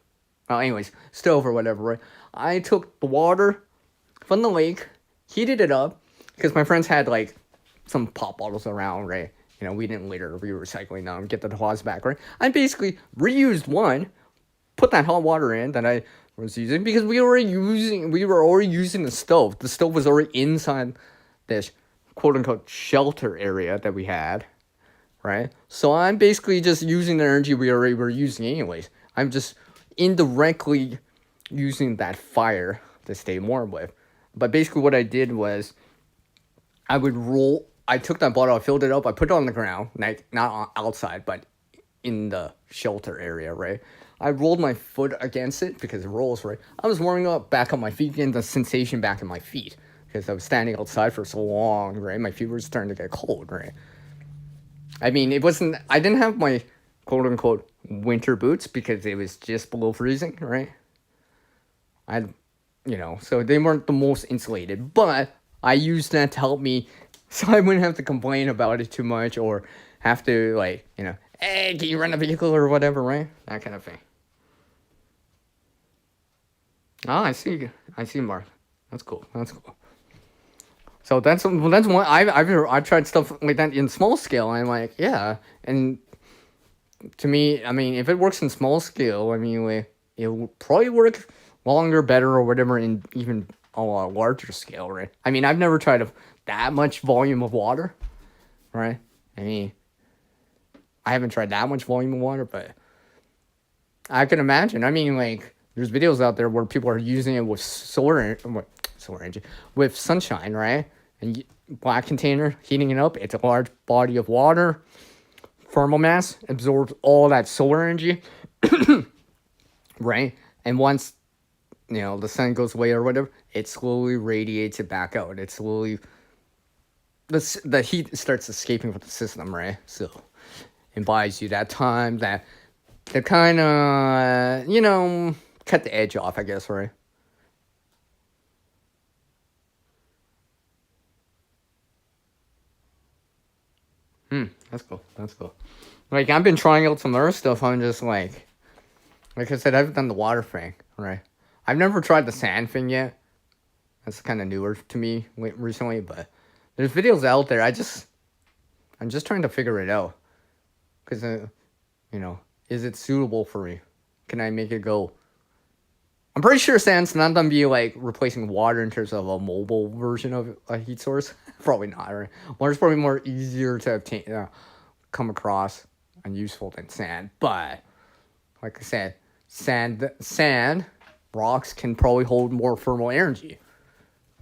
Well, anyways, stove or whatever, right? I took the water from the lake, heated it up, because my friends had, like, some pop bottles around, right? We didn't litter, we were recycling them, get the deposits back, right? I basically reused one, put that hot water in that I was using, because we were already using the stove. The stove was already inside this quote-unquote shelter area that we had, right? So I'm basically just using the energy we already were using anyways. I'm just indirectly using that fire to stay warm with. But basically what I did was I took that bottle, I filled it up, I put it on the ground, like not outside, but in the shelter area, right? I rolled my foot against it because it rolls, right? I was warming up back on my feet, getting the sensation back in my feet because I was standing outside for so long, right? My feet were starting to get cold, right? I mean, I didn't have my quote unquote winter boots because it was just below freezing, right? So they weren't the most insulated, but I used that to help me so I wouldn't have to complain about it too much or have to, like, hey, can you run a vehicle or whatever, right? That kind of thing. Oh, I see, Mark. That's cool. So that's one. I've tried stuff like that in small scale. And I'm like, yeah, and to me, I mean, if it works in small scale, I mean, it will probably work longer, better, or whatever in even a larger scale, right? I mean, I've never tried that much volume of water, right? I mean, I haven't tried that much volume of water, but I can imagine. I mean, like, there's videos out there where people are using it with solar energy, with sunshine, right? And black container, heating it up. It's a large body of water. Thermal mass absorbs all that solar energy, right? And once, the sun goes away or whatever, it slowly radiates it back out. It slowly, the heat starts escaping from the system, right? So it buys you that time, that kind of, cut the edge off, I guess, right? That's cool. Like, I've been trying out some other stuff. I'm just like I said, I've done the water thing, right? I've never tried the sand thing yet. That's kind of newer to me recently, but there's videos out there. I'm just trying to figure it out. Because, is it suitable for me? Can I make it go? I'm pretty sure sand's not going to be, like, replacing water in terms of a mobile version of a heat source. Probably not, right? Water's probably more easier to obtain, come across and useful than sand. But, like I said, sand, rocks can probably hold more thermal energy,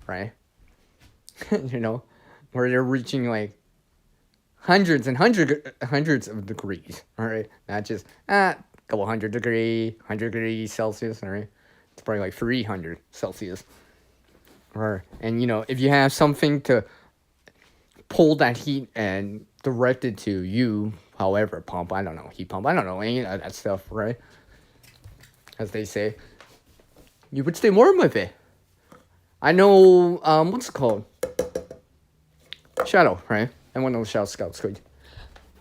right? Where they're reaching, like, hundreds of degrees, all right? Not just, couple 100 degrees Celsius, all right? It's probably like 300 Celsius. And if you have something to pull that heat and direct it to you, however, pump, I don't know, heat pump, I don't know, any of that stuff, right? As they say, you would stay warm with it. I know, what's it called? Shadow, right? And one of those Shadow Scouts could.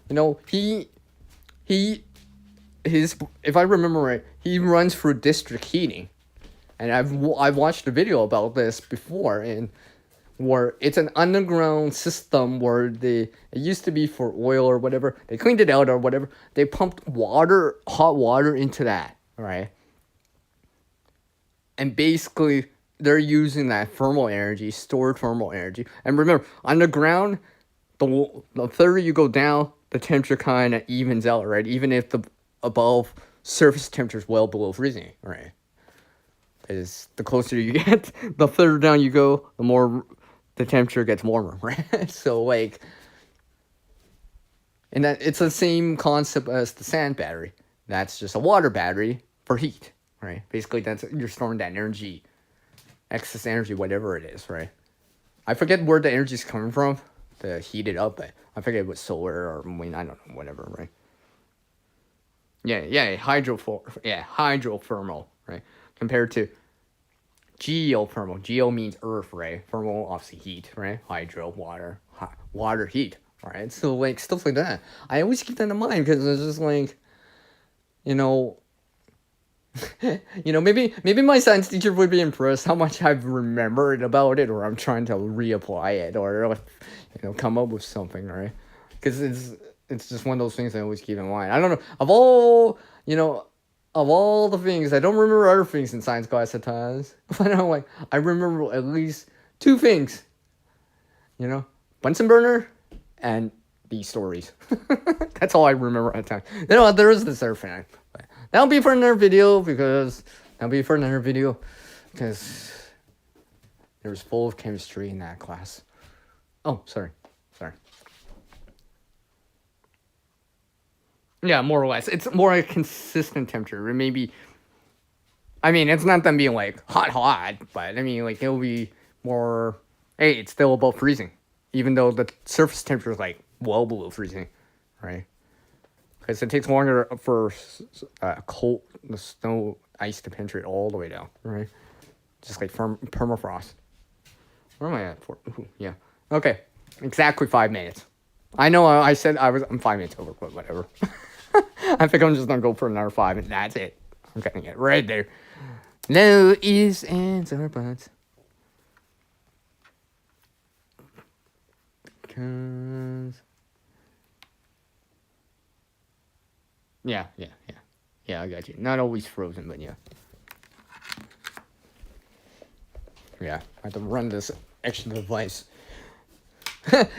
If I remember right, he runs for district heating. And I've watched a video about this before, and where it's an underground system where it used to be for oil or whatever. They cleaned it out or whatever. They pumped hot water into that, right? And basically, they're using that thermal energy, stored thermal energy. And remember, underground, the further you go down, the temperature kind of evens out, right? Even if the above surface temperature is well below freezing, right? Because the closer you get, the further down you go, the more the temperature gets warmer, right? So like, and that it's the same concept as the sand battery. That's just a water battery for heat, right? Basically, you're storing that energy, excess energy, whatever it is, right? I forget where the energy is coming from to heat it up, but I forget it was solar or wind. I don't know, whatever, right? Yeah, hydrothermal, right? Compared to geothermal. Geo means earth, right? Thermal, obviously heat, right? Hydro, water, water, heat, right? So like stuff like that. I always keep that in mind because it's just like, you know, maybe my science teacher would be impressed how much I've remembered about it, or I'm trying to reapply it, or come up with something, right? Because it's just one of those things I always keep in mind. I don't know of all the things, I don't remember other things in science class at times, but I remember at least two things, Bunsen burner and these stories. That's all I remember at the time. There is this other thing, but that'll be for another video because there's full of chemistry in that class. Oh, sorry. Yeah, more or less. It's more a consistent temperature. It may be, it's not them being like hot, but it'll be more, hey, it's still above freezing. Even though the surface temperature is like well below freezing, right? Because it takes longer for the snow, ice to penetrate all the way down, right? Just like permafrost. Where am I at for? Ooh, yeah. Okay. Exactly 5 minutes. I know I said I'm 5 minutes over, but whatever. I think I'm just gonna go for another 5 and that's it. I'm getting it right there. No ifs, ands, or buts. Because... Yeah, I got you. Not always frozen, but yeah. Yeah, I have to run this extra device.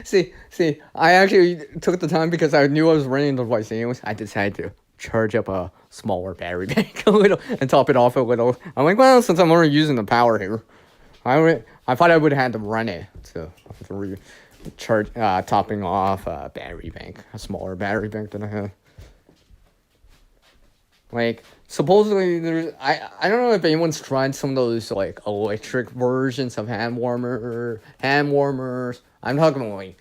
see, I actually took the time because I knew I was running the device anyways. I decided to charge up a smaller battery bank a little and top it off a little. I'm like, well, since I'm already using the power here, I thought I would have to run it to charge, topping off a battery bank, a smaller battery bank than I have. Like, supposedly there's, I don't know if anyone's tried some of those like electric versions of hand warmers. I'm talking about like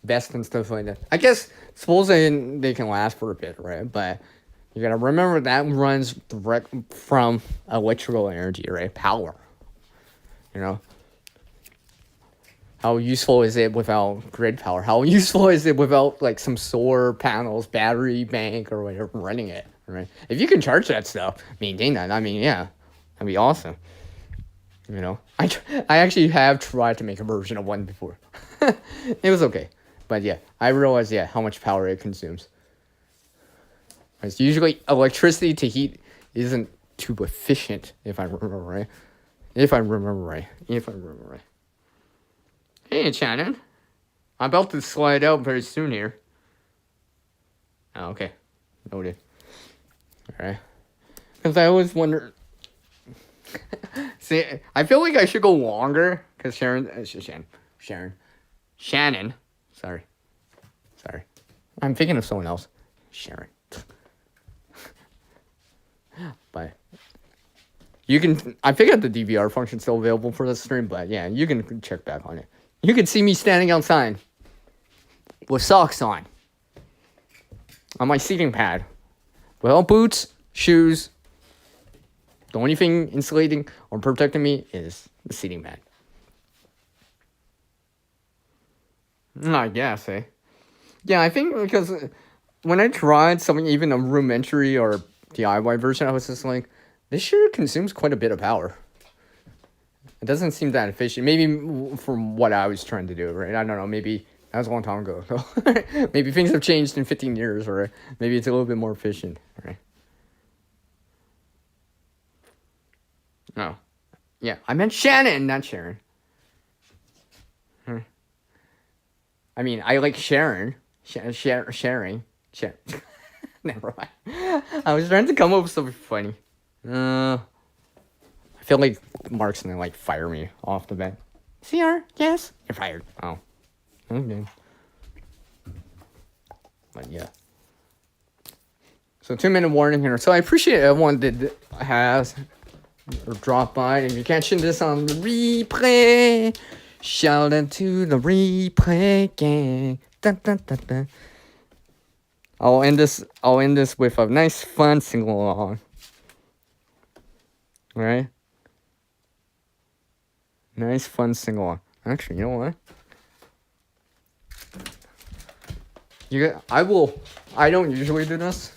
vests and stuff like that. I guess supposedly they can last for a bit, right? But you gotta remember that runs direct from electrical energy, right? Power. How useful is it without grid power? How useful is it without like some solar panels, battery bank, or whatever running it? Right? If you can charge that stuff, maintain that. Yeah, that'd be awesome. I actually have tried to make a version of one before. It was okay, but yeah, I realized how much power it consumes. It's usually electricity to heat isn't too efficient, if I remember right. Hey, Shannon, I'm about to slide out very soon here. Oh, okay, noted. Alright. Because I always wonder... See, I feel like I should go longer. Because Shannon. Sorry. I'm thinking of someone else. Sharon. But... You can... I figured the DVR function's still available for the stream. But yeah, you can check back on it. You can see me standing outside. With socks on my seating pad. Without boots, shoes. The only thing insulating or protecting me is the seating pad. I guess, eh? Yeah, I think because when I tried something, even a rudimentary or DIY version, I was just like, this sure consumes quite a bit of power. It doesn't seem that efficient. Maybe from what I was trying to do, right? I don't know. Maybe that was a long time ago. So maybe things have changed in 15 years, or maybe it's a little bit more efficient, right? No. Yeah, I meant Shannon, not Sharon. I mean, I like Sharon. Sharing. Never mind. I was trying to come up with something funny. I feel like Mark's gonna like fire me off the bat. CR, yes, you're fired. Oh, okay. But yeah. So 2-minute warning here. So I appreciate everyone that has or drop by. If you're catching this on the replay, shout out to the replay gang. Dun, dun, dun, dun. I'll end this with a nice fun sing along. Alright? Nice fun sing along. Actually, you know what? I don't usually do this.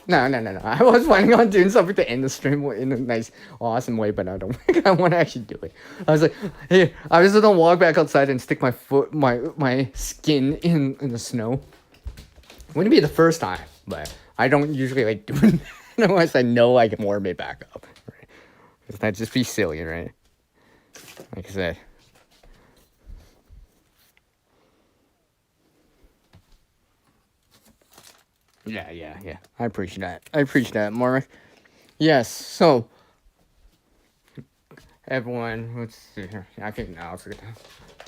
No. I was planning on doing something to end the stream in a nice, awesome way, but I don't think I want to actually do it. I was like, hey, I was just gonna walk back outside and stick my skin in the snow. Wouldn't be the first time, but I don't usually like doing it unless I know I can warm it back up. Right? That'd just be silly, right? Like I said. Yeah. I appreciate that, Mark. Yes, so everyone, let's see here. I think now it's a good time.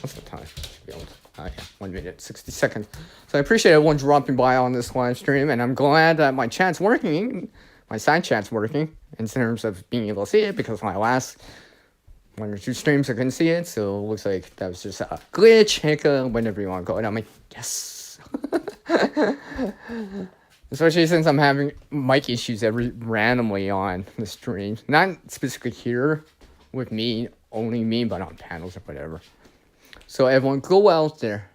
What's the time? Yeah, 1 minute, 60 seconds. So I appreciate everyone dropping by on this live stream, and I'm glad that my chat's working. My side chat's working in terms of being able to see it, because my last 1 or 2 streams I couldn't see it, so it looks like that was just a glitch, hiccup, whatever you want to call it. I'm like, yes. Especially since I'm having mic issues randomly on the streams. Not specifically here with me, only me, but on panels or whatever. So everyone go out there.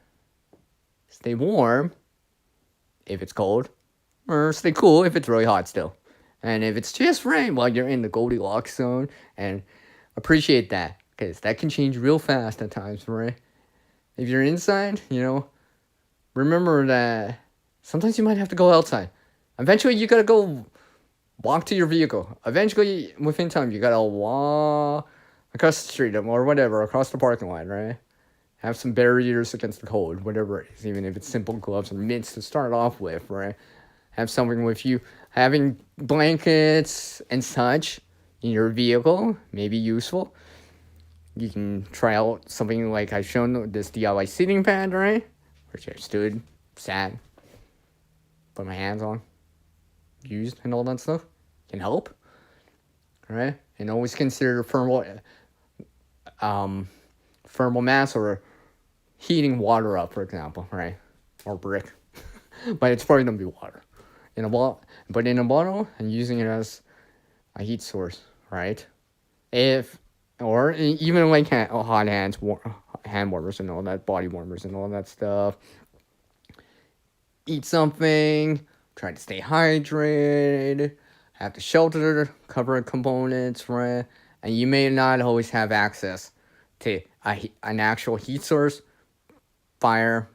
Stay warm if it's cold. Or stay cool if it's really hot still. And if it's just right while you're in the Goldilocks zone. And appreciate that. Because that can change real fast at times, right? If you're inside, remember that sometimes you might have to go outside. Eventually, you gotta go walk to your vehicle. Eventually, within time, you gotta walk across the street or whatever, across the parking lot, right? Have some barriers against the cold, whatever it is, even if it's simple gloves or mitts to start off with, right? Have something with you. Having blankets and such in your vehicle may be useful. You can try out something like I've shown, this DIY seating pad, right? Which I stood, sat, put my hands on, used, and all that stuff. Can help, right? And always consider thermal mass or heating water up, for example, right? Or brick. But it's probably going to be water. In a bottle, and using it as a heat source, right? Or even like hot hands, hand warmers and all that, body warmers and all that stuff. Eat something, try to stay hydrated, have the shelter, cover components, right? And you may not always have access to an actual heat source. Fire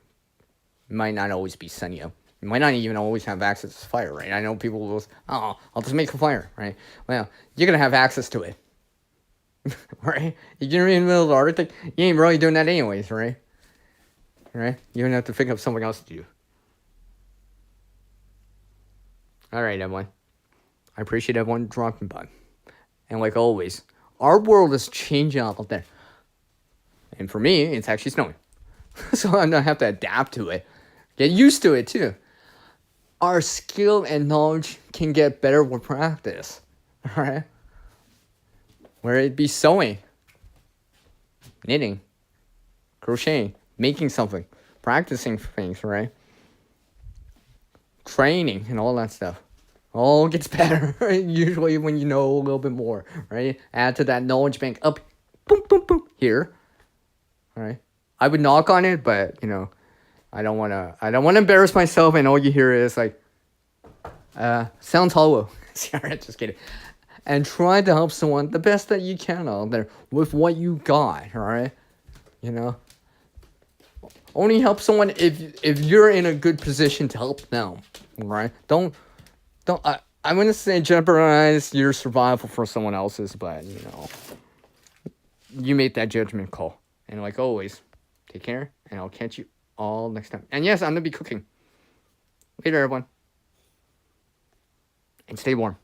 might not always be sunny up. You might not even always have access to fire, right? I know people will say, oh, I'll just make a fire, right? Well, you're going to have access to it, right? You're in the middle of the Arctic, you ain't really doing that anyways, right? Right? You're going to have to think of something else to do. Alright, everyone. I appreciate everyone dropping by. And like always, our world is changing out there. And for me, it's actually snowing. So I'm going to have to adapt to it. Get used to it, too. Our skill and knowledge can get better with practice. Alright? Whether it be sewing, knitting, crocheting, making something, practicing things, right? Training and all that stuff. All gets better, right? Usually when you know a little bit more, right? Add to that knowledge bank up, boom, boom, boom, here. Alright? I would knock on it, but, I don't want to embarrass myself, and all you hear is like, sounds hollow. Sorry, just kidding. and try to help someone the best that you can out there with what you got, alright? You know? Only help someone if you're in a good position to help them, right? I'm gonna say jeopardize your survival for someone else's, but you know, you make that judgment call. And like always, take care, and I'll catch you all next time. And yes, I'm gonna be cooking. Later, everyone, and stay warm.